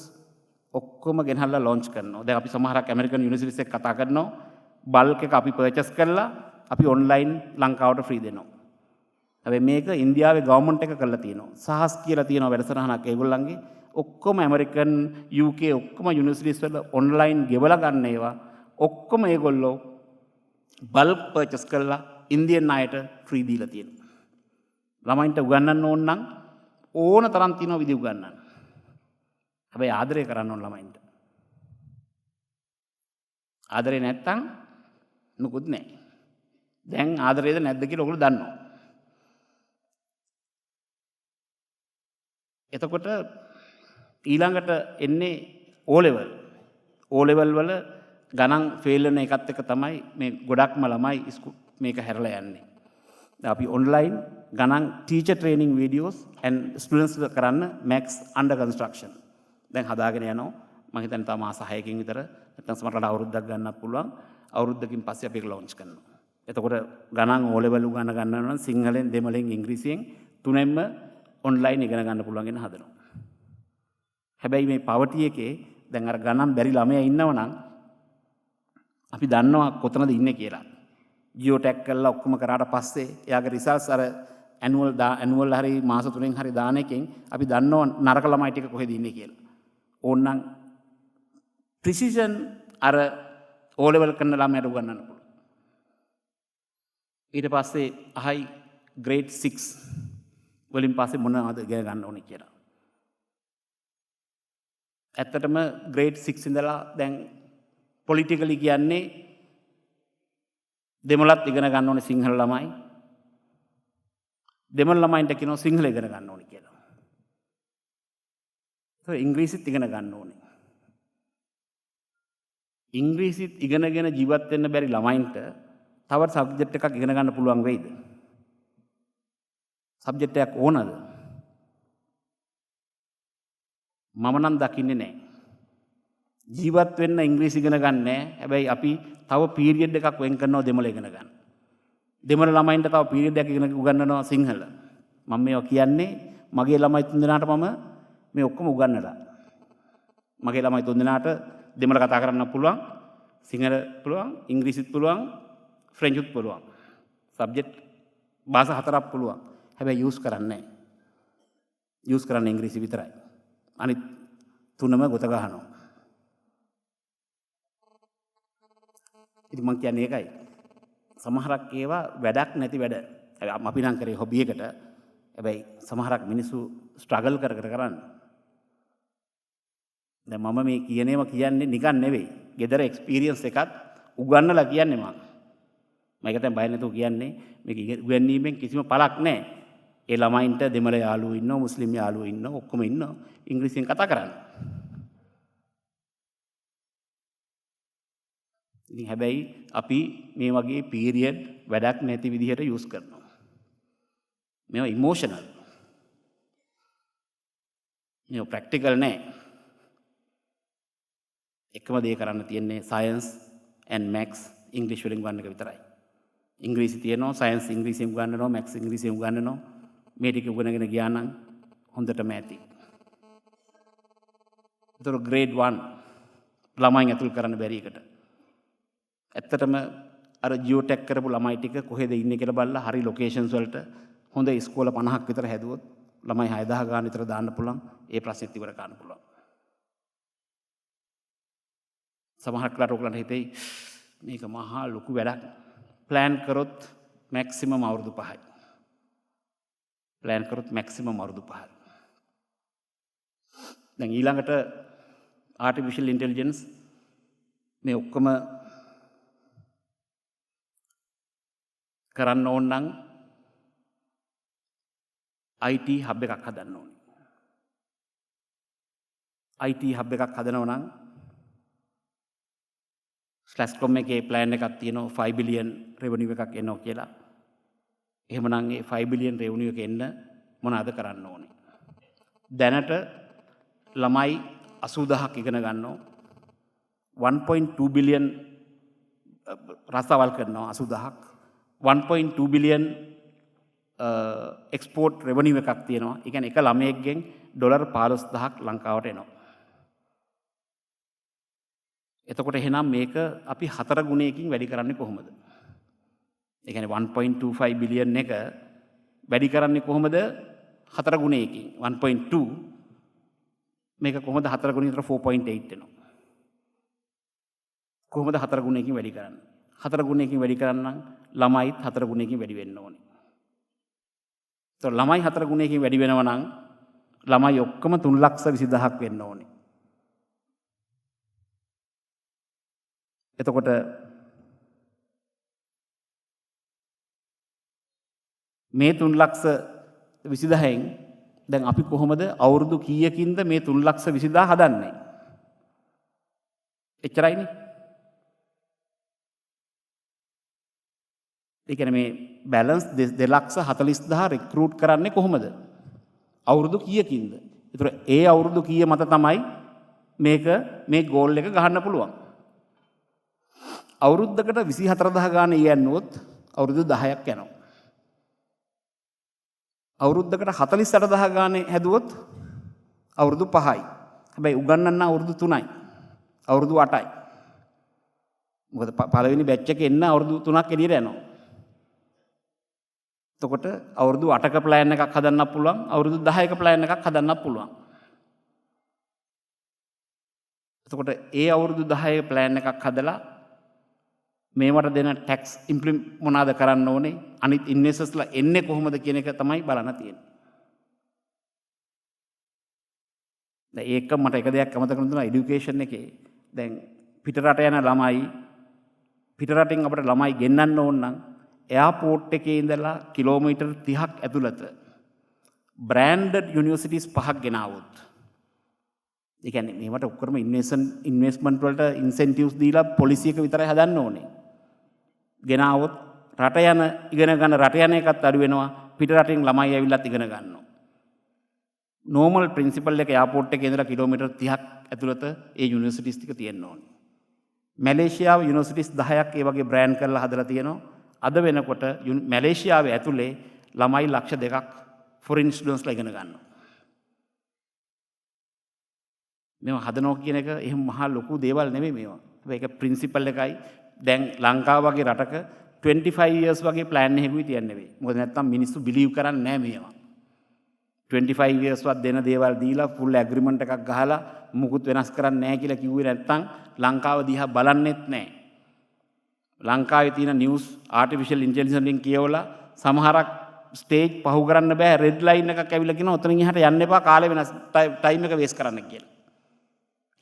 S1: ඔක්කොම ගෙනහල්ලා ලොන්ච් කරනවා. දැන් අපි සමහරක් ඇමරිකන් යුනිවර්සිටිස් එක්ක කතා කරනවා. බල්ක් එක අපි පර්චේස් කරලා අපි ඔන්ලයින් ලංකාවට ෆ්‍රී දෙනවා. හැබැයි මේක ඉන්දියාවේ ගවර්න්මන්ට් එක කරලා තියෙනවා. සහස් කියලා තියෙනවා වැඩසටහනක් ඒගොල්ලන්ගේ. ඔක්කොම ඇමරිකන් UK ඔක්කොම යුනිවර්සිටිස් වල ඔන්ලයින් ගෙවලා ගන්න ඒවා ඔක්කොම ඒගොල්ලෝ බල්ක් පර්චේස් කරලා ඉන්දියන් අයට ෆ්‍රී දීලා තියෙනවා. ළමයින්ට උගන්වන්න ඕන නම් ඕන තරම් තියෙනවා විදි උගන්වන්න. හැබැයි ආදරය කරන්න ඕන ළමයින්ට. ආදරේ නැත්තම් මොකුත් නැහැ. දැන් ආදරේද නැද්ද කියලා ඔයගොල්ලෝ දන්නවා. එතකොට ඊළඟට එන්නේ O level. O level වල ගණන් ෆේල් වෙන එකත් එක තමයි මේ ගොඩක්ම ළමයි මේක හැරලා යන්නේ. දැන් අපි ඔන්ලයින් ගණන් teacher training videos and students කරන්න maths under construction දැන් හදාගෙන යනවා. මම හිතන්නේ තව මාස 6කින් විතර නැත්නම් සමහරවිට අවුරුද්දක් ගන්නත් පුළුවන්. අවුරුද්දකින් පස්සේ අපි ඒක ලොන්ච් කරනවා. එතකොට ගණන් O level උගන්න ගන්නවා නම් සිංහලෙන් දෙමළෙන් ඉංග්‍රීසියෙන් තුනෙන්ම ඔන්ලයින් ඉගෙන ගන්න පුළුවන් වෙන හදනවා. හැබැයි මේ පවටි එකේ දැන් අර ගණන් බැරි ළමයා ඉන්නවනම් අපි දන්නවා කොතනද ඉන්නේ කියලා. ජියෝටැක් කරලා ඔක්කොම කරාට පස්සේ එයාගේ රිසල්ට්ස් අර ඇනුවල් හරි මාස 3න් හරි දාන එකෙන් අපි දන්නවා නරක ළමයි ටික කොහෙද ඉන්නේ කියලා. ඕනනම් ප්‍රිසිෂන් අර O level කරන ළමයට උගන්වන්න පුළුවන්. ඊට පස්සේ අහයි ග්‍රේඩ් 6 වලින් පස්සේ මොනවද ඉගෙන ගන්න ඕනේ කියලා. ඇත්තටම ග්‍රේඩ් 6 ඉඳලා දැන් පොලිටිකලි කියන්නේ දෙමළත් ඉගෙන ගන්න ඕනේ සිංහල ළමයි. දෙමළ ළමයින්ට කියනවා සිංහල ඉගෙන ගන්න ඕනේ කියලා. ඒක ඉංග්‍රීසිත් ඉගෙන ගන්න ඕනේ. ඉංග්‍රීසිත් ඉගෙනගෙන ජීවත් වෙන්න බැරි ළමයින්ට තව සබ්ජෙක්ට් එකක් ඉගෙන ගන්න පුළුවන් වෙයිද? සබ්ජෙක්ට් එකක් ඕනද? මම නම් දකින්නේ නැහැ. ජීවත් වෙන්න ඉංග්‍රීසි ඉගෙන ගන්න නැහැ. හැබැයි අපි තව පීරියඩ් එකක් වෙන් කරනවා දෙමළ ඉගෙන ගන්න. දෙමළ ළමයින්ට තව පීරියඩ් එකක් ඉගෙන උගන්වනවා සිංහල. මම මේවා කියන්නේ මගේ ළමයි තුන් දෙනාට මම මේ ඔක්කොම උගන්වලා. මගේ ළමයි තුන් දෙනාට දෙමළ කතා කරන්න පුළුවන්, සිංහල පුළුවන්, ඉංග්‍රීසිත් පුළුවන්, ෆ්‍රෙන්චුත් පුළුවන්. සබ්ජෙක්ට් භාෂා හතරක් පුළුවන්. හැබැයි යූස් කරන්නේ නැහැ. යූස් කරන්නේ ඉංග්‍රීසි විතරයි. අනිත් තුනම ගොත ගහනවා. ඉතින් මං කියන්නේ ඒකයි. සමහරක් ඒවා වැඩක් නැති වැඩ. අපි නම් කරේ හොබි එකට. හැබැයි සමහරක් මිනිස්සු ස්ට්‍රගල් කර කරන්නේ. දැන් මම මේ කියනේම කියන්නේ නිකන් නෙවෙයි. ගෙදර එක්ස්පීරියන්ස් එකත් උගන්නලා කියන්නේ මම. මම ඒක දැන් බය නැතුව කියන්නේ මේක උගන්වීමෙන් කිසිම පළක් නැහැ. ඒ ළමයින්ට දෙමළ යාළුවෝ ඉන්නවා, මුස්ලිම් යාළුවෝ ඉන්නවා, ඔක්කොම ඉන්නවා. ඉංග්‍රීසියෙන් කතා කරන්නේ. ඉතින් හැබැයි අපි මේ වගේ පීරියඩ් වැඩක් නැති විදිහට යූස් කරනවා. මේවා ඉමෝෂනල්. මේවා ප්‍රැක්ටිකල් නෑ. එකම දේ කරන්න තියෙන්නේ සයන්ස් ඇන්ඩ් මැක්ස් ඉංග්‍රීසි වලින් ගන්න එක විතරයි. ඉංග්‍රීසි තියෙනවා, සයන්ස් ඉංග්‍රීසියෙන් උගන්වනවා, මැක්ස් ඉංග්‍රීසියෙන් උගන්වනවා. මේ ටික උගනගෙන ගියා නම් හොඳටම ඇති. ඒතර ග්‍රේඩ් 1 ළමයින් ඇතුල් කරන්න බැරි එකට. ඇත්තටම අර ජියෝටෙක් කරපු ළමයි ටික කොහෙද ඉන්නේ කියලා බලලා හරි ලොකේෂන්ස් වලට හොඳ ඉස්කෝල 50ක් විතර හැදුවොත් ළමයි 6000 ගාන විතර දාන්න පුළුවන්. ඒ ප්‍රශ්නෙත් ඉවර කරන්න පුළුවන්. සමහර කලට ඔයගලන්ට හිතෙයි මේක මහා ලොකු වැඩක්. ප්ලෑන් කරොත් මැක්සිමම් අවුරුදු 5යි. ප්ලෑන් කරොත් මැක්සිමම් අවුරුදු 5යි. දැන් ඊළඟට ආටිෆිෂල් ඉන්ටෙලිජන්ස් මේ ඔක්කොම කරන්න ඕන නම් IT හබ් එකක් හදන්න ඕනේ. IT හබ් එකක් හදනවා නම් ස්ලැස්කොම් එකේ ප්ලෑන් එකක් තියෙනවා 5 බිලියන් රෙවෙනියු එකක් එනවා කියලා. එහෙමනම් ඒ 5 බිලියන් රෙවෙනියු එක එන්න මොනවද කරන්න ඕනේ? දැනට ළමයි 80000ක් ඉගෙන ගන්නවා. 1.2 බිලියන් රස්සාවල් කරනවා 80000ක්. 1.2 බිලියන් එක්ස්පෝර්ට් රෙවෙනියු එකක් තියෙනවා. ඒ කියන්නේ එක ළමයෙක්ගෙන් ඩොලර් 15000ක් ලංකාවට එනවා. එතකොට එහෙනම් මේක අපි 4 ගුණයකින් වැඩි කරන්නේ කොහොමද? ඒ කියන්නේ 1.25 බිලියන් එක වැඩි කරන්නේ කොහොමද? 4 ගුණයකින්. 1.2 මේක කොහොමද 4 ගුණයකට 4.8 එනවා. කොහොමද 4 ගුණයකින් වැඩි කරන්නේ? 4 ගුණයකින් වැඩි කරන්න ළමයිත් 4 ගුණයකින් වැඩි වෙන්න ඕනේ. ඒතකොට ළමයි 4 ගුණයකින් වැඩි වෙනවා නම් ළමයි ඔක්කොම 3,20,000ක් වෙන්න ඕනේ. එතකොට මේ 3,20,000න් දැන් අපි කොහොමද අවුරුදු කීයකින්ද මේ 3,20,000 හදන්නේ? එච්චරයිනේ. ඒ කියන්නේ මේ බැලන්ස් 2,40,000 රික්‍රූට් කරන්නේ කොහොමද? අවුරුදු කීයකින්ද? ඒතර ඒ අවුරුදු කීය මත තමයි මේ ගෝල් එක ගහන්න පුළුවන්. අවුරුද්දකට 24,000 ගාන යන්නොත් අවුරුදු 10ක් යනවා. අවුරුද්දකට 48,000 ගාන හැදුවොත් අවුරුදු 5යි. හැබැයි උගන්නන්න අවුරුදු 3යි. අවුරුදු 8යි. මොකද පළවෙනි බැච් එකේ එන්න අවුරුදු 3ක් එළියට යනවා. එතකොට අවුරුදු 8ක ප්ලෑන් එකක් හදන්න පුළුවන්, අවුරුදු 10ක ප්ලෑන් එකක් හදන්න පුළුවන්. එතකොට ඒ අවුරුදු 10 ප්ලෑන් එකක් හදලා මේවට දෙන ටැක්ස් මොනාද කරන්න ඕනේ අනිත් ඉන්වෙස්ටර්ස්ලා එන්නේ කොහොමද කියන එක තමයි බලන්න තියෙන්නේ. දැන් ඒක මට එක දෙයක් අමතක කරනවා এডুকেෂන් එකේ. දැන් පිටරට යන ළමයි පිටරටින් අපිට ළමයි ගෙන්නන්න ඕන නම් එයාපෝට් එකේ ඉඳලා කිලෝමීටර් 30ක් ඇතුළත බ්‍රෑන්ඩඩ් යුනිවර්සිටිස් 5ක් ගෙනාවොත් ඒ කියන්නේ මේවට ඔක්කොම ඉන්වෙස්ට්මන්ට් වලට ඉන්සෙන්ටිව්ස් දීලා පොලිසි එක විතරයි හදන්න ඕනේ. ගෙනාවොත් රට යන ඉගෙන ගන්න රට යන එකත් අඩු වෙනවා පිට රටින් ළමයි ඇවිල්ලත් ඉගෙන ගන්නවා. නෝමල් ප්‍රින්සිපල් එක එයාපෝට් එකේ ඉඳලා කිලෝමීටර් 30ක් ඇතුළත ඒ යුනිවර්සිටිස් ටික තියෙන්න ඕනේ. මැලේසියාව යුනිවර්සිටිස් 10ක් ඒ වගේ බ්‍රෑන්ඩ් කරලා හදලා තියෙනවා. අද වෙනකොට මැලේසියාවේ ඇතුලේ ළමයි ලක්ෂ 2ක් ෆොරින් ස්ටුඩන්ට්ස්ලා ඉගෙන ගන්නවා. මේවා හදනවා කියන එක එහෙම මහා ලොකු දේවල් නෙමෙයි මේවා. ඒක ප්‍රින්සිපල් එකයි. දැන් ලංකාව වගේ රටක 25 years වගේ ප්ලෑන් එකකුයි තියන්නේ නෙවෙයි. මොකද නැත්තම් මිනිස්සු බිලීව් කරන්නේ නැහැ මේවා. 25 years වත් දෙන දේවල් දීලා ෆුල් ඇග්‍රීමන්ට් එකක් ගහලා මුකුත් වෙනස් කරන්නේ නැහැ කියලා කිව්වේ නැත්තම් ලංකාව දිහා බලන්නෙත් නැහැ. ලංකාවේ තියෙන නිවුස් ආටිෆිෂල් ඉන්ටෙලිජන්ස් වලින් කියවලා සමහරක් ස්ටේජ් පහු කරන්න බෑ රෙඩ් ලයින් එකක් ඇවිල්ලා කියනවා ඔතනින් එහාට යන්න එපා කාලේ වෙනස් ටයිම් එක වේස්ට් කරන්න කියලා.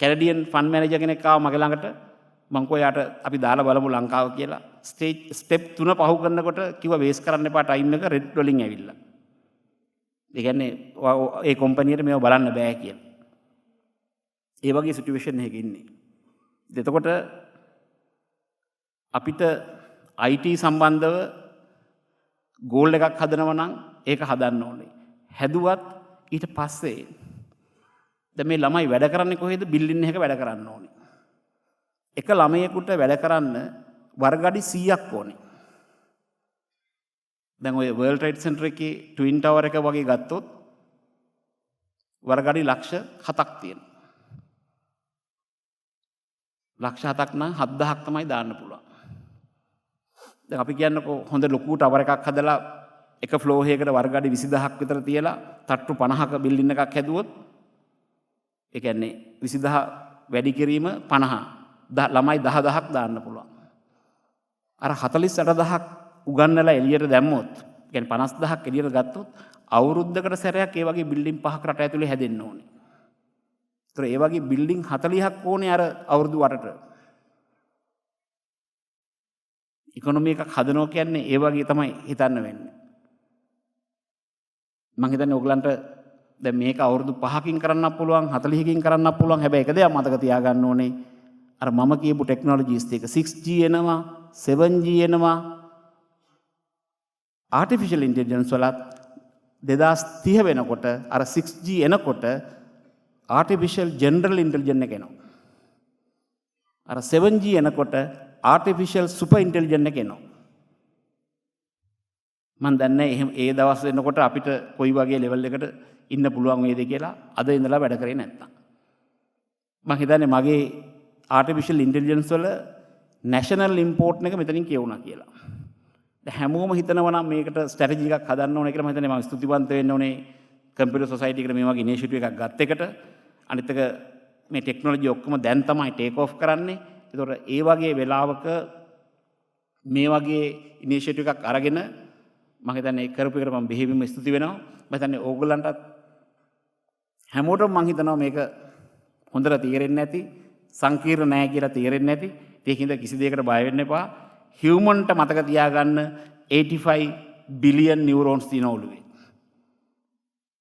S1: කැනඩියන් ෆන් මැනේජර් කෙනෙක් ආව මගේ ළඟට මං කෝ යාට අපි දාලා බලමු ලංකාව කියලා ස්ටේජ් ස්ටෙප් 3 පහු කරනකොට කිව්වා වේස්ට් කරන්න එපා ටයිම් එක රෙඩ් වලින් ඇවිල්ලා. ඒ කියන්නේ ඒ කම්පැනියට මේව බලන්න බෑ කියලා. ඒ වගේ සිටුේෂන් එකක ඉන්නේ. එතකොට අපිට IT සම්බන්ධව ගෝල් එකක් හදනවා නම් ඒක හදන්න ඕනේ. හැදුවත් ඊට පස්සේ දැන් මේ ළමයි වැඩ කරන්නේ කොහෙද? බිල්ඩින් එකක වැඩ කරන්න ඕනේ. එක ළමයෙකුට වැඩ කරන්න වර්ගඩි 100ක් ඕනේ. දැන් ඔය World Trade Center එකේ Twin Tower එක වගේ ගත්තොත් වර්ගඩි ලක්ෂ 7ක් තියෙනවා. ලක්ෂ 7ක් නම් 7000ක් තමයි දාන්න පුළුවන්. දැන් අපි කියන්නකෝ හොඳ ලොකු ටවර් එකක් හදලා එක ෆ්ලෝර් එකකට වර්ගඩි 20000ක් විතර තියලා තට්ටු 50ක බිල්ඩින් එකක් හැදුවොත් ඒ කියන්නේ 20000 වැඩි කිරීම 50 ළමයි 10000ක් දාන්න පුළුවන්. අර 48000ක් උගන්නලා එළියට දැම්මොත් ඒ කියන්නේ 50000ක් එළියට ගත්තොත් අවුරුද්දකට සැරයක් ඒ වගේ බිල්ඩින් 5ක් රට ඇතුලේ හැදෙන්න ඕනේ. ඒතර ඒ වගේ බිල්ඩින් 40ක් ඕනේ අර අවුරුදු 8ට. ඉකොනොමි එකක් හදනවා කියන්නේ ඒ වගේ තමයි හිතන්න වෙන්නේ. මම හිතන්නේ ඔයගලන්ට දැන් මේක අවුරුදු 5කින් කරන්නත් පුළුවන් 40කින් කරන්නත් පුළුවන්. හැබැයි එක දෙයක් මතක තියාගන්න ඕනේ. අර මම කියපු ටෙක්නොලොජිස් ටික 6G එනවා 7G එනවා ආටිෆිෂල් ඉන්ටෙලිජන්ස් වලත් 2030 වෙනකොට අර 6G එනකොට ආටිෆිෂල් ජෙනරල් ඉන්ටෙලිජන්ස් එක එනවා. අර 7G එනකොට ආටිෆිෂල් සුපර් ඉන්ටෙලිජන්ස් එක එනවා. මම දන්නේ එහෙම ඒ දවස් වෙනකොට අපිට කොයි වගේ ලෙවල් එකට ඉන්න පුළුවන් වේද කියලා අද ඉඳලා වැඩ කරේ නැත්තම්. මම හිතන්නේ මගේ ආටිෆිෂල් ඉන්ටෙලිජන්ස් වල නැෂනල් ඉම්පෝර්ට් එක මෙතනින් කියවුණා කියලා. දැන් හැමෝම හිතනවා නම් මේකට ස්ට්‍රැටජි එකක් හදන්න ඕනේ කියලා මම හිතන්නේ මම ස්තුතිවන්ත වෙන්න ඕනේ කම්පියුටර් සොසයිටි එකට මේ වගේ ඉනිෂියටිව් එකක් ගත්ත එකට. අනිත් එක මේ ටෙක්නොලොජි ඔක්කොම දැන් තමයි ටේක් ඔෆ් කරන්නේ. ඒතකොට ඒ වගේ වෙලාවක මේ වගේ ඉනිෂියටිව් එකක් අරගෙන මම හිතන්නේ කරපු එකට මම බෙහෙවින්ම ස්තුති වෙනවා. මම හිතන්නේ ඕගොල්ලන්ටත් හැමෝටම මම හිතනවා මේක හොඳට තේරෙන්නේ නැති සංකීර්ණ නැහැ කියලා තේරෙන්නේ නැති. ඒකින්ද කිසි දෙයකට බය වෙන්න එපා. හියුමන්ට මතක තියාගන්න 85 බිලියන් නියුරෝන්ස් තියෙන ඔළුවේ.